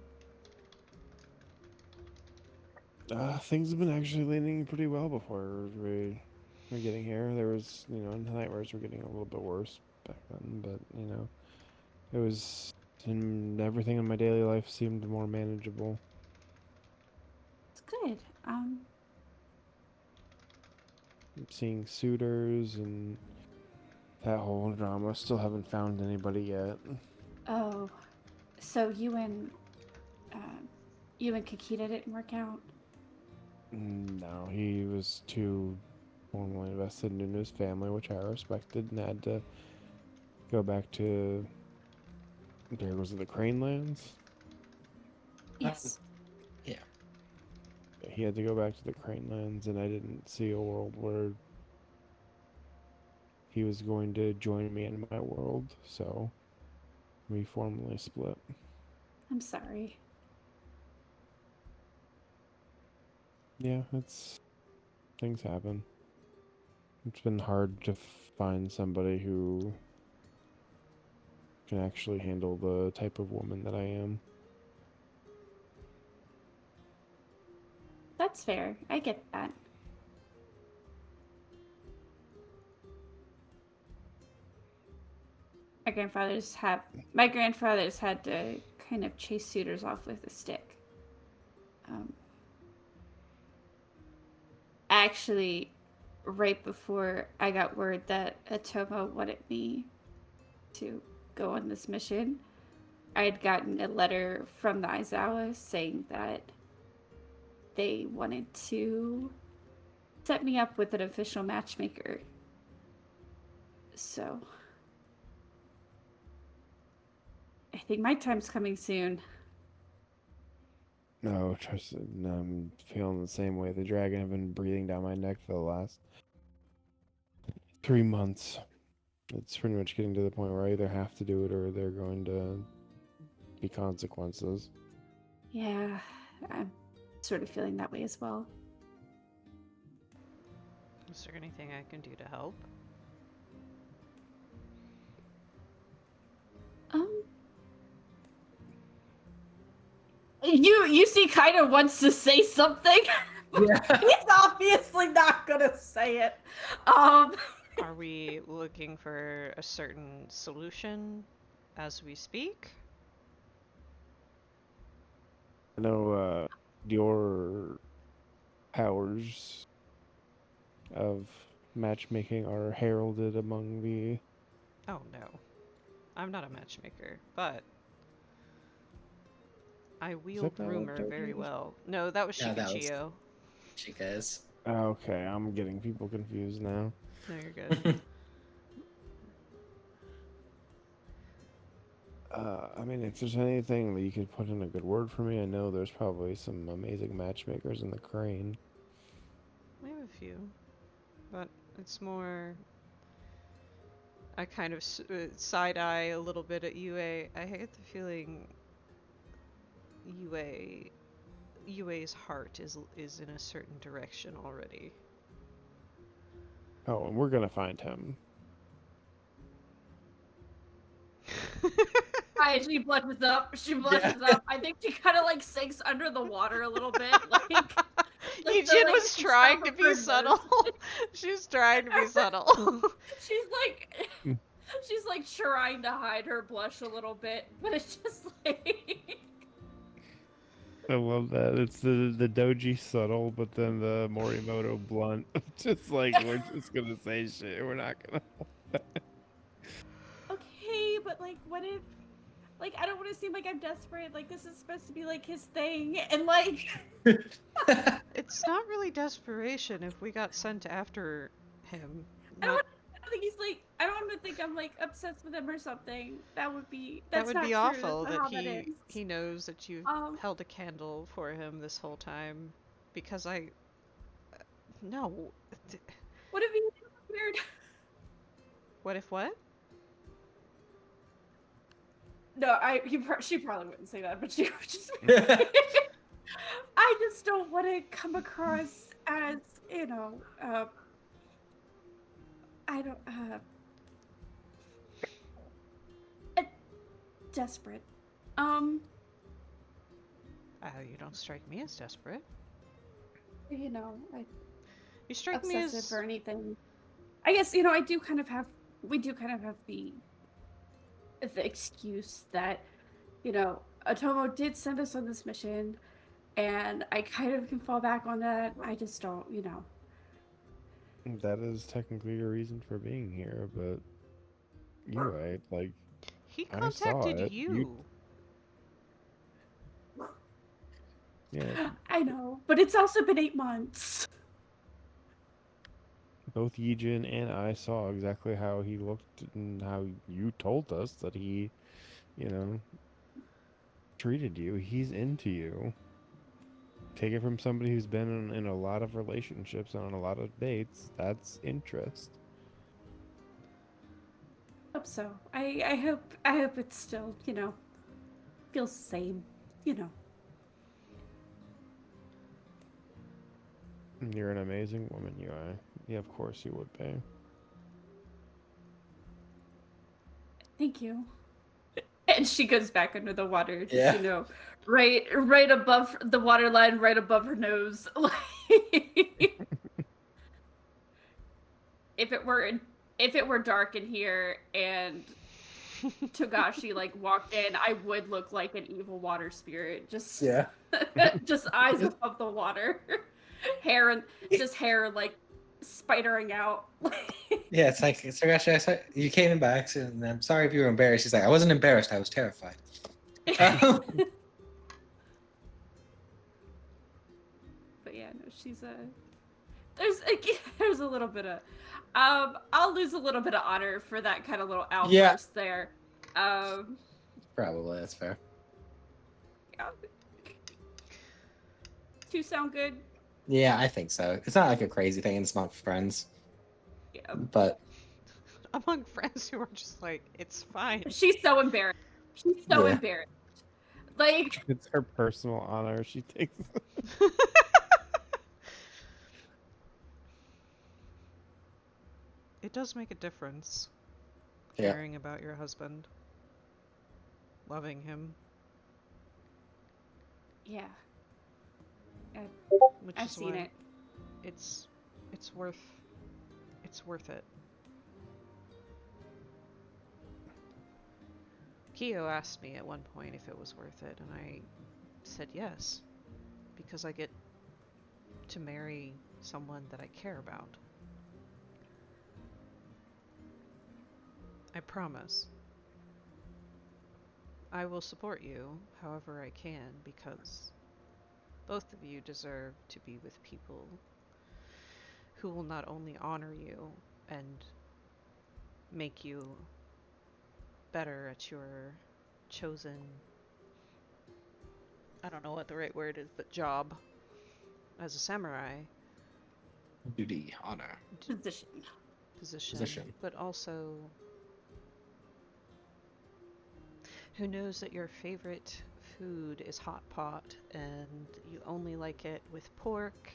Things have been actually leaning pretty well before we were getting here. There was, the nightmares were getting a little bit worse back then, but, it was, and everything in my daily life seemed more manageable. It's good. Seeing suitors and that whole drama. Still haven't found anybody yet. Oh, so you and Kakita didn't work out? No, he was too formally invested in his family, which I respected, and had to go back to, was it the Crane Lands? Yes. Yeah. He had to go back to the Crane Lands, and I didn't see a world where he was going to join me in my world, so we formally split. I'm sorry. Yeah, things happen. It's been hard to find somebody who can actually handle the type of woman that I am. That's fair. I get that. my grandfathers had to kind of chase suitors off with a stick. Actually, right before I got word that Atomo wanted me to go on this mission, I had gotten a letter from the Aizawa saying that they wanted to set me up with an official matchmaker. So, I think my time's coming soon. No, trust it. No, I'm feeling the same way. The dragon have been breathing down my neck for the last 3 months. It's pretty much getting to the point where I either have to do it or they're going to be consequences. Yeah, I'm sort of feeling that way as well. Is there anything I can do to help? You see, kind of wants to say something. Yeah. He's obviously not gonna say it. Are we looking for a certain solution as we speak? I know your powers of matchmaking are heralded among the... Oh no. I'm not a matchmaker, but I wield not what rumor very Doji is? well. No, that was Yeah, that was- Shikachio. Chicas. Okay, I'm getting people confused now. No, you're good. I mean, if there's anything that you could put in a good word for me, I know there's probably some amazing matchmakers in the Crane. We have a few, but it's more. I kind of side eye a little bit at UA. I get the feeling UA's heart is in a certain direction already. Oh, and we're gonna find him. She blushes up. I think she kind of like sinks under the water a little bit. Like Eugene was trying to be subtle. She's trying to be subtle. she's like trying to hide her blush a little bit, but it's just like. I love that. It's the Doji subtle, but then the Morimoto blunt. Just like, we're just gonna say shit. We're not gonna. Okay, but like, what if? Like, I don't want to seem like I'm desperate. Like, this is supposed to be like his thing, and like. It's not really desperation if we got sent after him. I don't think he's like. I don't want to think I'm like obsessed with him or something. That would be. That would be awful. That he knows that you held a candle for him this whole time, because I. No. What if he weird? What if what? No, she probably wouldn't say that, but she would just. I just don't want to come across as, you know, I don't, desperate. You don't strike me as desperate. You know, you strike me as obsessive or anything. I guess, you know, we do kind of have the excuse that, you know, Atomo did send us on this mission, and I kind of can fall back on that. I just don't, you know. That is technically your reason for being here, but you're right. Like, he I saw contacted it. you. Yeah. I know, but it's also been 8 months. Both Yijin and I saw exactly how he looked and how you told us that he, you know, treated you. He's into you. Take it from somebody who's been in a lot of relationships and on a lot of dates. That's interest. Hope so. I hope it's still, you know, feels the same, you know. You're an amazing woman, Yui. Yeah, of course you would be. Thank you. And she goes back under the water, just, Yeah. you know, right above the water line, right above her nose. If it were dark in here and Togashi like walked in, I would look like an evil water spirit. Just Yeah. just eyes above the water. Hair and just hair like spidering out. Yeah, it's like, so actually, I saw you came in by accident, and I'm sorry if you were embarrassed. He's like, I wasn't embarrassed, I was terrified. Um, But yeah, no, she's a there's a little bit of I'll lose a little bit of honor for that kind of little Yeah. outburst there. Probably, that's fair. Yeah. Two sound good. Yeah, I think so. It's not like a crazy thing, it's among friends. Yeah. But Among friends who are just like, it's fine. She's so embarrassed. She's so Yeah. embarrassed. Like, It's her personal honor. She takes. It does make a difference. Yeah. Caring about your husband. Loving him. yeah, Which I've is seen why it. It's worth it. Kyo asked me at one point if it was worth it, and I said yes, because I get to marry someone that I care about. I promise. I will support you however I can, because both of you deserve to be with people who will not only honor you and make you better at your chosen, I don't know what the right word is, but job as a samurai Duty, honor, Position. but also who knows that your favorite food is hot pot and you only like it with pork,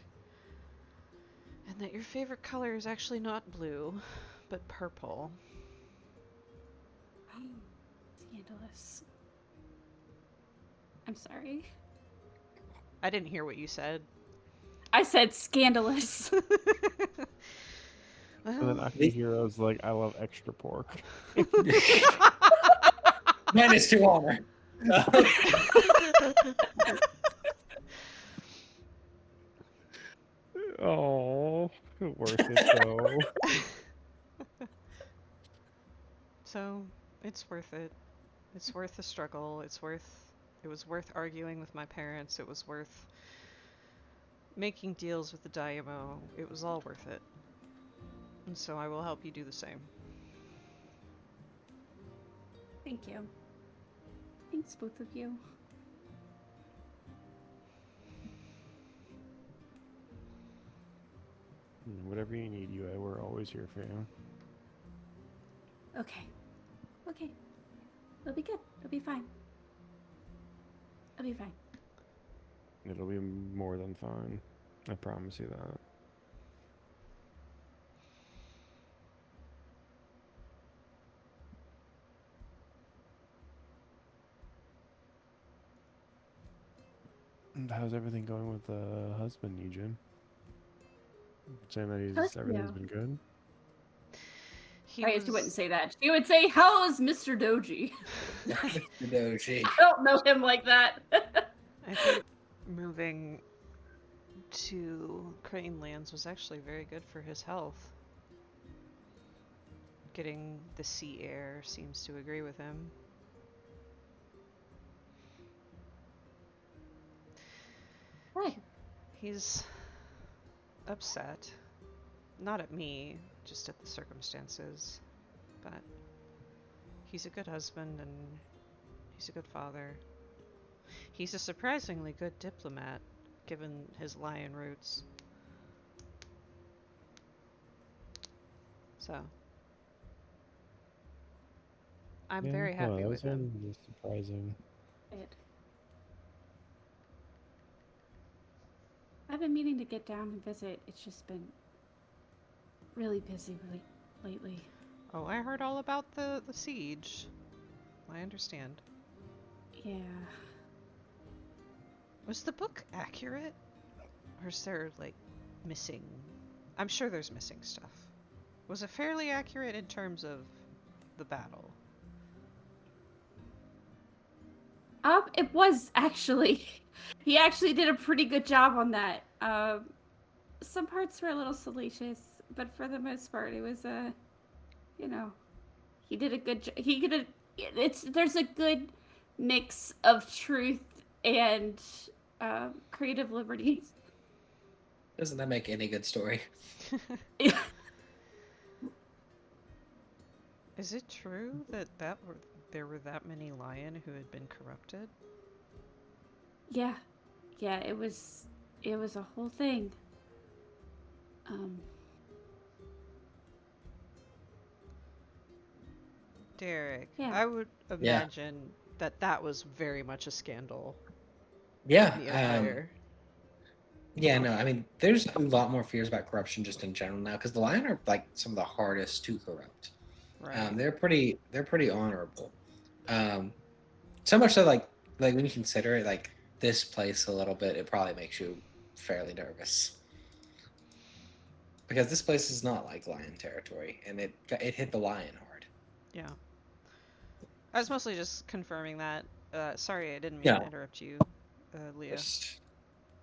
and that your favorite color is actually not blue but purple. Scandalous. I'm sorry. I didn't hear what you said. I said scandalous. And then Well, Aki Hero's like, I love extra pork. minus 2 honor. Oh, worth it though. so it's worth it. It's worth the struggle. It was worth arguing with my parents. It was worth making deals with the Daimyo. It was all worth it. And so I will help you do the same. Thank you. Thanks, both of you. Whatever you need, UA, we're always here for you. Okay. Okay. It'll be good. It'll be fine. It'll be fine. It'll be more than fine. I promise you that. And how's everything going with the husband, Eugene? Saying that everything's been good? She wouldn't say that. She would say, "How's Mr. Doji?" Doji. I don't know him like that. I think moving to Crane Lands was actually very good for his health. Getting the sea air seems to agree with him. Why? He's upset. Not at me, just at the circumstances. But he's a good husband and he's a good father. He's a surprisingly good diplomat, given his lion roots. So, I'm very happy with him. Just surprising. I've been meaning to get down and visit. It's just been really busy lately. Oh, I heard all about the siege. I understand. Yeah. Was the book accurate? Or is there, like, missing? I'm sure there's missing stuff. Was it fairly accurate in terms of the battle? It was actually. He actually did a pretty good job on that. Some parts were a little salacious, but for the most part, it was you know, he did a good job. He could have. There's a good mix of truth and creative liberties. Doesn't that make any good story? Is it true that there were that many lion who had been corrupted? Yeah, yeah. It was a whole thing. Derek, Yeah. I would Yeah. imagine that that was very much a scandal Yeah. in the Empire. Yeah, no, I mean, there's a lot more fears about corruption just in general now because the Lion are like some of the hardest to corrupt. Right. They're pretty honorable. Um, so much so like when you consider it, like this place a little bit, it probably makes you fairly nervous because this place is not like Lion territory, and it hit the Lion hard. Yeah. I was mostly just confirming that. Sorry, I didn't mean Yeah, to interrupt you, Leah. just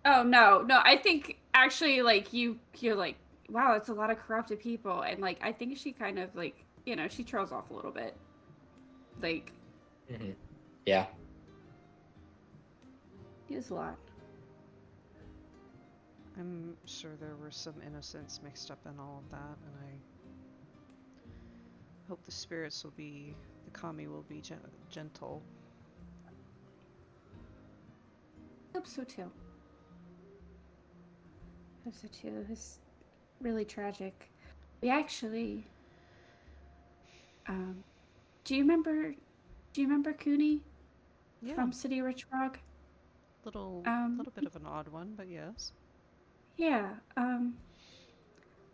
Oh no, no. I think actually, like you're like, wow, it's a lot of corrupted people, and like I think she kind of like, she trails off a little bit. Like, yeah. he was a lot. I'm sure there were some innocents mixed up in all of that, and I hope the kami will be gentle. I hope so too. I hope so too. It was really tragic. We actually, do you remember? Do you remember Cooney Yeah, from City Rich Frog? little bit of an odd one, but yes. Yeah.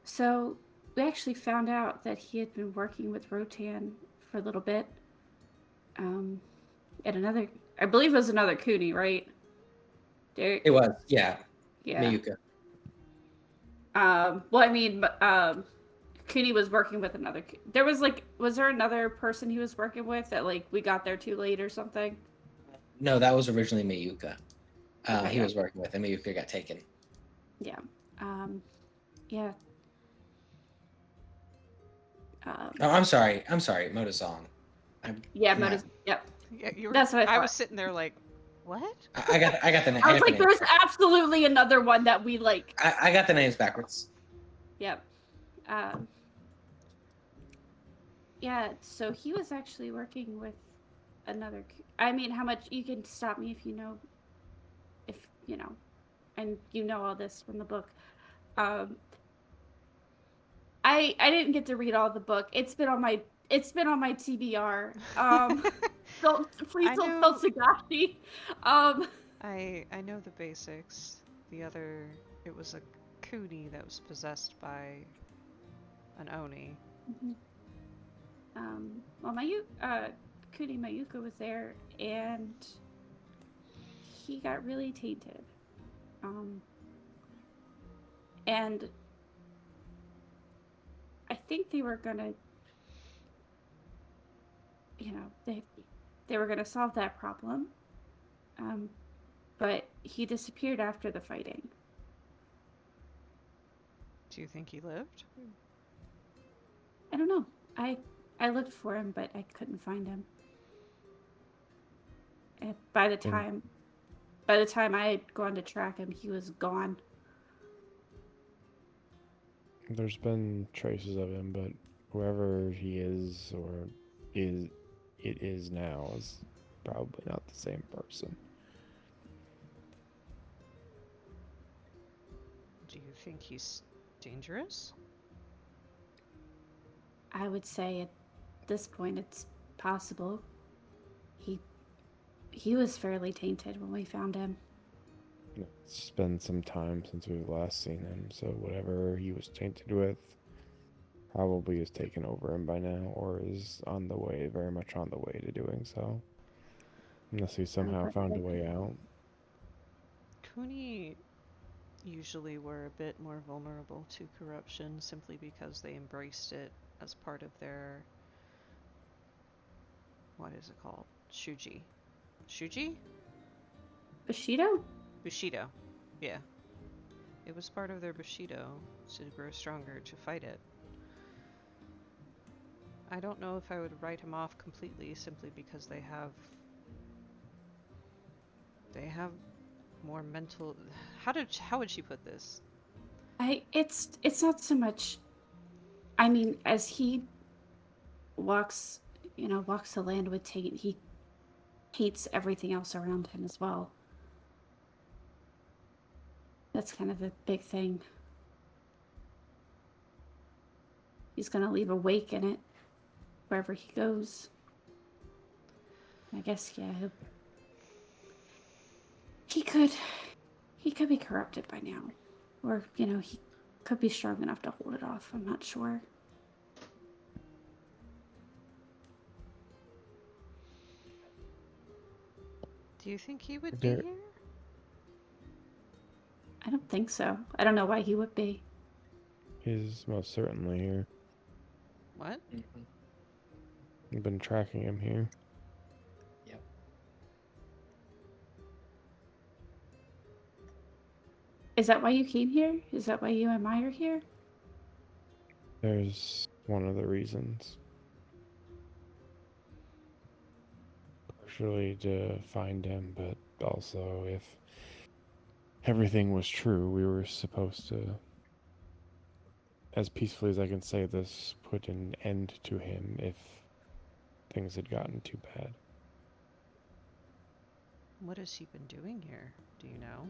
So we actually found out that he had been working with Rotan for a little bit. At another, I believe it was another Cooney, right? Derek? It was, yeah. Yeah. Miyuka. Well, I mean, Cooney was working with another. There was was there another person he was working with that like we got there too late or something? No, that was originally Miyuka. Okay, He yeah. was working with, and Miyuka got taken. Yeah. Yeah. Oh, I'm sorry. Motozong. Yeah, I'm not- Modus. Yep. Yeah, you were. That's what I I thought. was sitting there like, what? I got the name. I was like, there's absolutely another one that we like. I got the names backwards. Yep. Yeah, so he was actually working with another. I mean, how much you can stop me if you know, and you know all this from the book. I didn't get to read all the book. It's been on my TBR. Please don't tell Sagashi. I know the basics. It was a Kuni that was possessed by an Oni. Well, Kuni Mayuka was there, and he got really tainted. And I think they were gonna, they were gonna solve that problem. But he disappeared after the fighting. Do you think he lived? I don't know. I looked for him, but I couldn't find him. And by the time I had gone to track him, he was gone. There's been traces of him, but whoever he is or it is now is probably not the same person. Do you think he's dangerous? I would say at this point it's possible. He was fairly tainted when we found him. It's been some time since we've last seen him, so whatever he was tainted with probably has taken over him by now, or is very much on the way to doing so. Unless he somehow found a way out. Kuni usually were a bit more vulnerable to corruption simply because they embraced it as part of their, what is it called? Shuji. Shuji? Bushido? Bushido. Yeah. It was part of their Bushido to grow stronger to fight it. I don't know if I would write him off completely simply because they have more mental. How would she put this? It's not so much. I mean, as he walks the land with Tate, he hates everything else around him as well. That's kind of the big thing. He's gonna leave a wake in it wherever he goes. I guess, yeah, he could be corrupted by now, or he could be strong enough to hold it off. I'm not sure. Do you think he would be There, here? I don't think so. I don't know why he would be. he's most certainly here. What? Mhm. I've been tracking him here. Yep. Is that why you came here? Is that why you and Maya are here? There's one of the reasons. Partially to find him, but also if everything was true, we were supposed to, as peacefully as I can say this, put an end to him if things had gotten too bad. What has he been doing here? Do you know?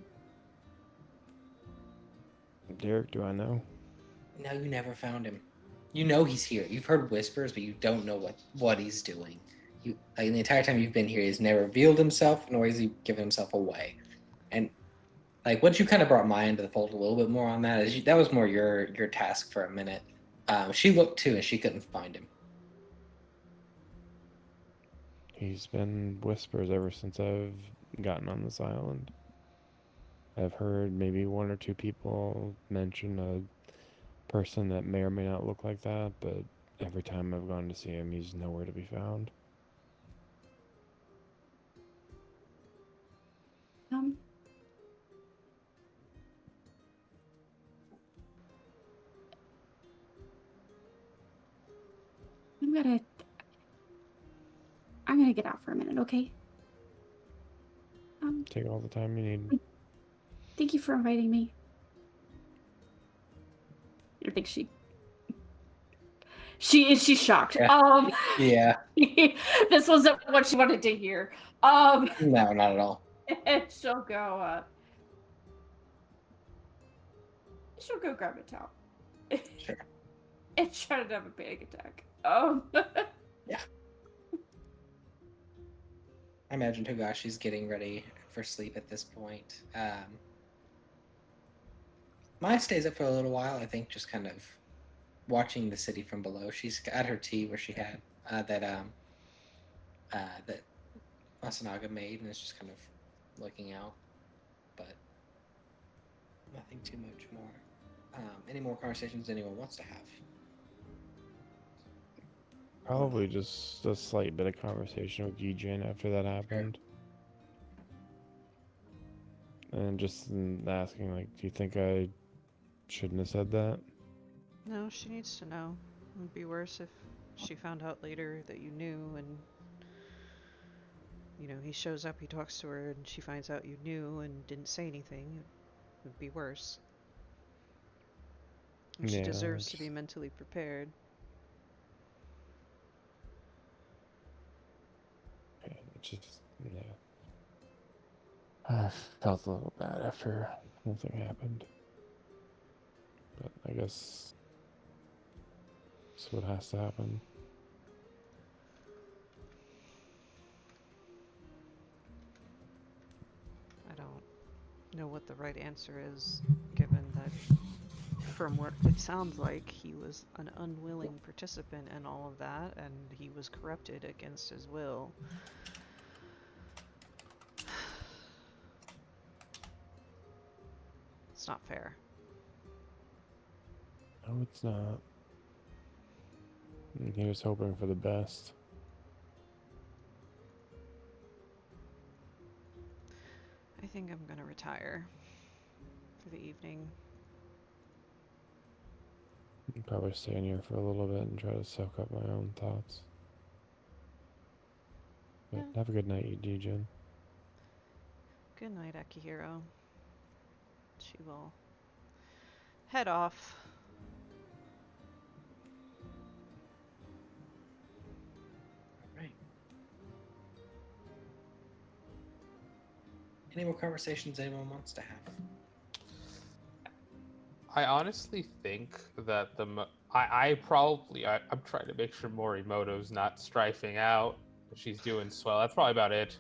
Derek, do I know? No, you never found him. You know he's here. You've heard whispers, but you don't know what he's doing. Like the entire time you've been here, he's never revealed himself, nor has he given himself away. And like once you kind of brought Maya into the fold a little bit more on that, that was more your task for a minute. She looked too, and she couldn't find him. He's been whispers ever since I've gotten on this island. I've heard maybe one or two people mention a person that may or may not look like that, but every time I've gone to see him, he's nowhere to be found. Um, I'm gonna I'm gonna get out for a minute, okay? Take all the time you need. Thank you for inviting me. I think she's shocked. Yeah. Yeah. This wasn't what she wanted to hear. No, not at all. And she'll go grab a towel. Sure. And try to have a panic attack. Yeah. I imagine Togashi's getting ready for sleep at this point. Maya stays up for a little while, I think, just kind of watching the city from below. She's got her tea where she had that Masanaga made, and is just kind of looking out, but nothing too much more. Any more conversations anyone wants to have? Probably just a slight bit of conversation with Yijin after that happened. And just asking, like, do you think I shouldn't have said that? No, she needs to know. It would be worse if she found out later that you knew and he shows up, he talks to her, and she finds out you knew and didn't say anything. It would be worse. And she Yeah, deserves to be mentally prepared. it's just, yeah. I felt a little bad after the whole thing happened. But I guess that's what has to happen. I don't know what the right answer is, given that from what it sounds like, he was an unwilling participant in all of that, and he was corrupted against his will. It's not fair. No, it's not. He was hoping for the best. think I'm gonna retire for the evening. I'll probably stay in here for a little bit and try to soak up my own thoughts. But have a good night, you Jen. Good night, Akihiro. She will head off. All right. Any more conversations anyone wants to have? I honestly think that I'm trying to make sure Morimoto's not strifing out. She's doing swell. That's probably about it.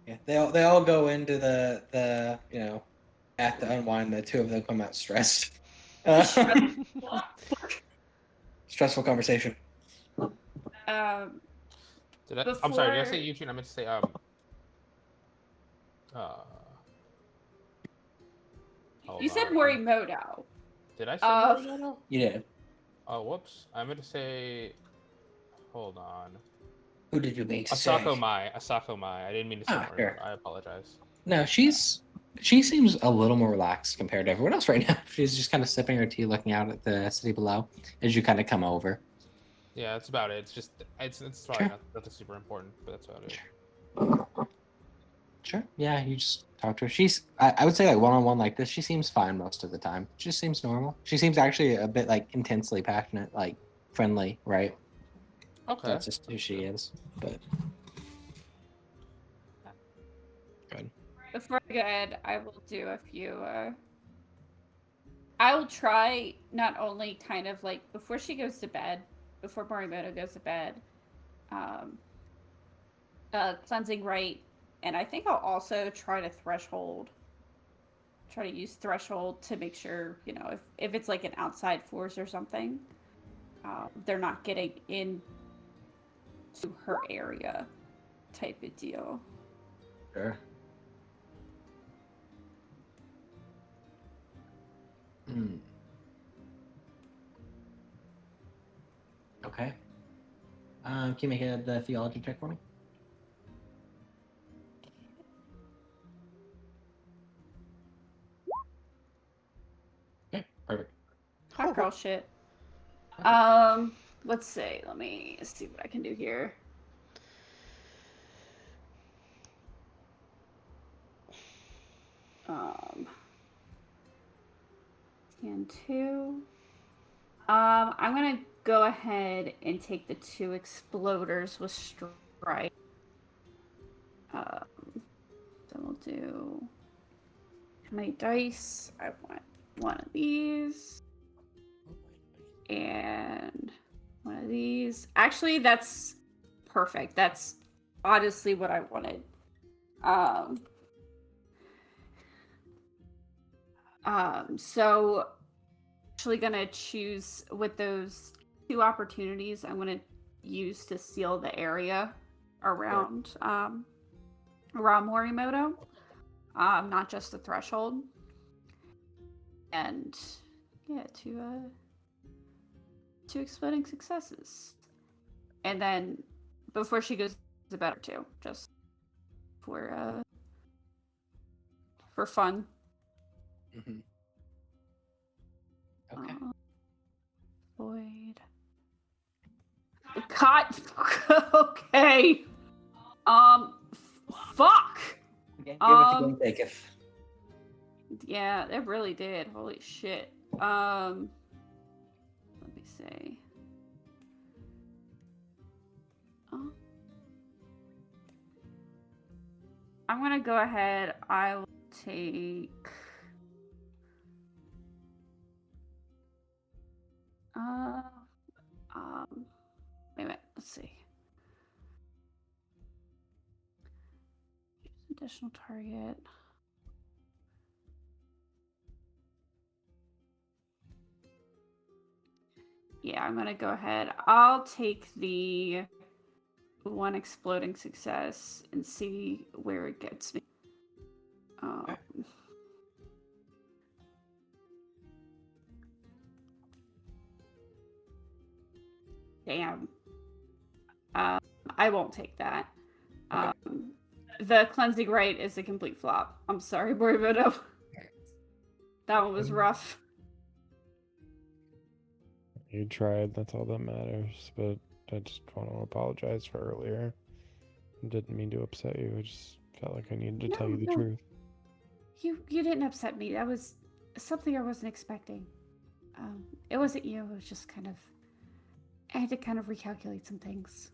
Yeah, they all go into the at the unwind. The two of them come out stressed. Stressful conversation. Um, I'm sorry. Did I say Before- Eugene? I meant to say hold you said on. Morimoto. Did I say Uh, Morimoto? You did. Oh, whoops. I meant to say. Hold on. Who did you mean to Asako say? Mai. Asako Mai. I didn't mean to say Morimoto. Sure. I apologize. No, she seems a little more relaxed compared to everyone else right now. She's just kind of sipping her tea, looking out at the city below as you kind of come over. Yeah, that's about it. It's just it's probably Sure. not nothing super important, but that's about it. Sure. Yeah, you just talk to her. I would say like one-on-one like this, she seems fine most of the time. She just seems normal. She seems actually a bit like intensely passionate, like friendly, right? Okay. That's just who she is. But good. Before I go ahead, I will do a few. I will try not only kind of like before she goes to bed, before Morimoto goes to bed, um, cleansing rite, and I think I'll also try to try to use threshold to make sure if it's like an outside force or something, they're not getting in to her area, type of deal. Sure. Hmm. Okay. Can you make the theology check for me? Okay, perfect. Hot girl shit. Let's see. Let me see what I can do here. And two. I'm gonna go ahead and take the 2 exploders with strike. So we'll do how many dice? I want one of these and one of these. Actually, that's perfect. That's honestly what I wanted. So actually gonna choose with those 2 opportunities. I'm gonna use to seal the area around around Morimoto, not just the threshold. And yeah, 2 exploding successes, and then before she goes to bed, too, just for fun. Mm-hmm. Okay. Void. Cot. Okay. Fuck. Give it to Game Taketh. Yeah, it really did. Holy shit. Let me see. I'm gonna go ahead. I will take. Wait a minute. Let's see. Additional target. Yeah, I'm gonna go ahead. I'll take the 1 exploding success and see where it gets me. Damn. I won't take that. The cleansing rite is a complete flop. I'm sorry, Morimoto. That one was rough. You tried, that's all that matters. But I just want to apologize for earlier. I didn't mean to upset you. I just felt like I needed to tell you the truth. You didn't upset me. That was something I wasn't expecting. It wasn't you. It was just kind of... I had to kind of recalculate some things.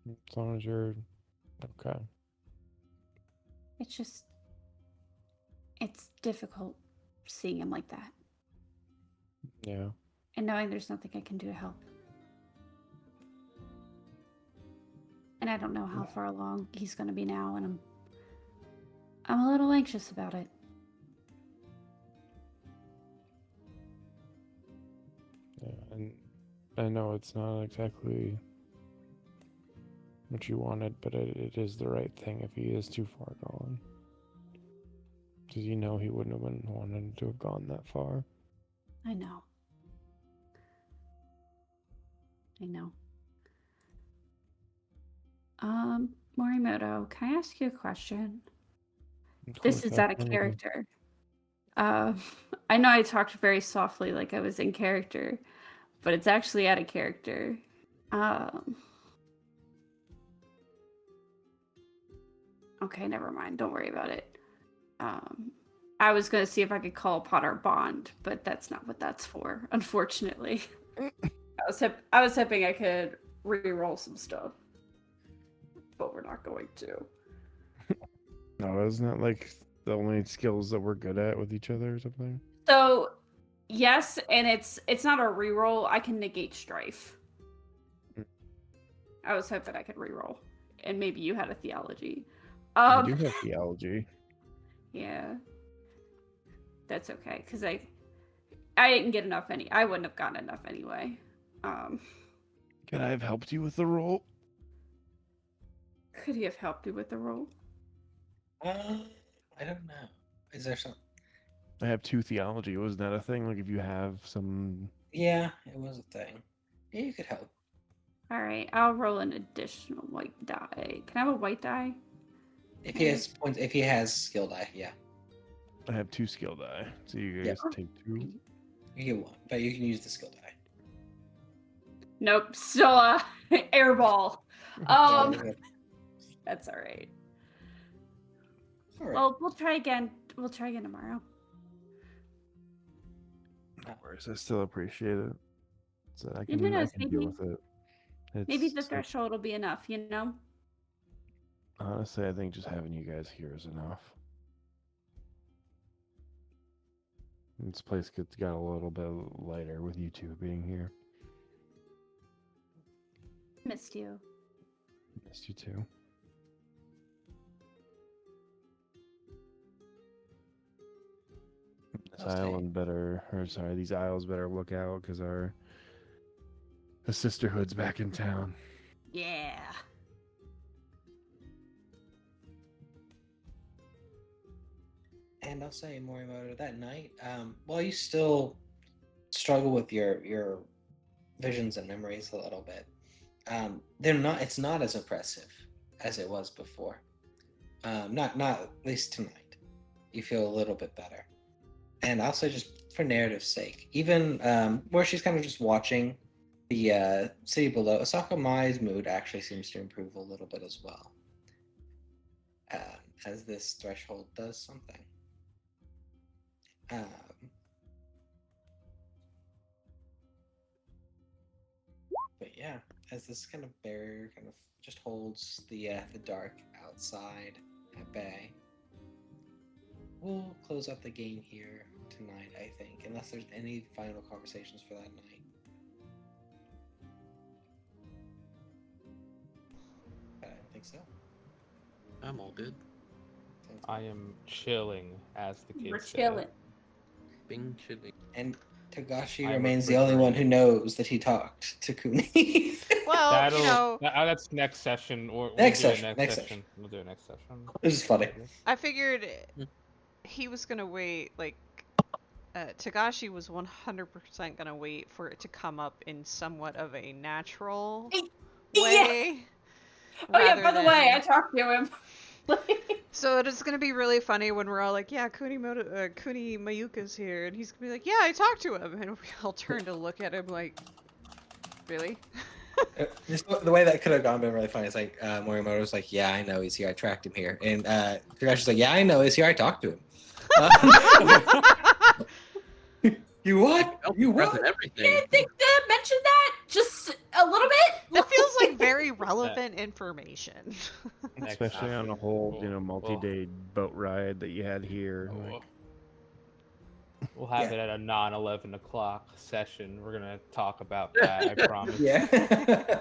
As long as you're okay. It's just... It's difficult seeing him like that. Yeah. And knowing there's nothing I can do to help. And I don't know how far along he's going to be now, and I'm a little anxious about it. Yeah, and I know it's not exactly what you wanted, but it is the right thing if he is too far gone. Because you know he wouldn't have wanted to have gone that far. I know. I know. Morimoto, can I ask you a question? This is out of character. I know I talked very softly like I was in character, but it's actually out of character. Okay, never mind. Don't worry about it. I was going to see if I could call upon our bond, but that's not what that's for, unfortunately. I was hoping I could re-roll some stuff, but we're not going to. No, isn't that like the only skills that we're good at with each other or something? So, yes, and it's not a re-roll. I can negate strife. I was hoping I could re-roll, and maybe you had a theology. I do have theology. Yeah, that's okay because I didn't get enough. I wouldn't have gotten enough anyway. Could I have helped you with the roll? Could he have helped you with the roll? I don't know. Is there some? I have 2 theology. Wasn't that a thing? Like if you have some... Yeah, it was a thing. Yeah, you could help. All right, I'll roll an additional white die. Can I have a white die? If he has points, if he has skill die, yeah. I have 2 skill die, so you guys take 2. You get 1, but you can use the skill die. Nope, still airball. That's all right. All right. Well, we'll try again. We'll try again tomorrow. No worries, I still appreciate it. So I You can, know, I can deal with it. Maybe the It's- threshold will be enough, you know? Honestly, I think just having you guys here is enough. This place got a little bit lighter with you 2 being here. Missed you. Missed you too. This island better, or sorry, these isles better look out because the sisterhood's back in town. Yeah. And I'll say, Morimoto, that night, while you still struggle with your visions and memories a little bit, it's not as impressive as it was before. Not at least tonight. You feel a little bit better. And I'll say, just for narrative's sake, even where she's kind of just watching the city below, Asaka Mai's mood actually seems to improve a little bit as well. As this threshold does something. But yeah, as this kind of barrier kind of just holds the dark outside at bay, we'll close out the game here tonight, I think, unless there's any final conversations for that night. I don't think so. I'm all good. I am chilling, as the kids We're say. chilling. Bing chilling. And Tagashi I'm remains the only one who knows that he talked to Kuni. Well, you know, That's next session. Or Next we'll do it session, next next session. session. We'll do it next session. This is funny. I figured he was gonna wait like Tagashi was 100% gonna wait for it to come up in somewhat of a natural Yeah. way. Oh yeah, rather by the way, I than- talked to him. So it is gonna be really funny when we're all like, "Yeah, Kuni Mayuka's here," and he's gonna be like, "Yeah, I talked to him," and we all turn to look at him like, "Really?" Just the way that could have gone been really funny. It's like Morimoto's like, yeah, I know he's here. I tracked him here, and Tagashi's like, yeah, I know he's here. I talked to him. You what? You what? Present everything. You didn't think to mention that? Just a little bit? That feels like very relevant information. Especially on a whole, multi-day boat ride that you had here. Oh, we'll have it at a non-11 o'clock session. We're gonna talk about that. I promise. Yeah.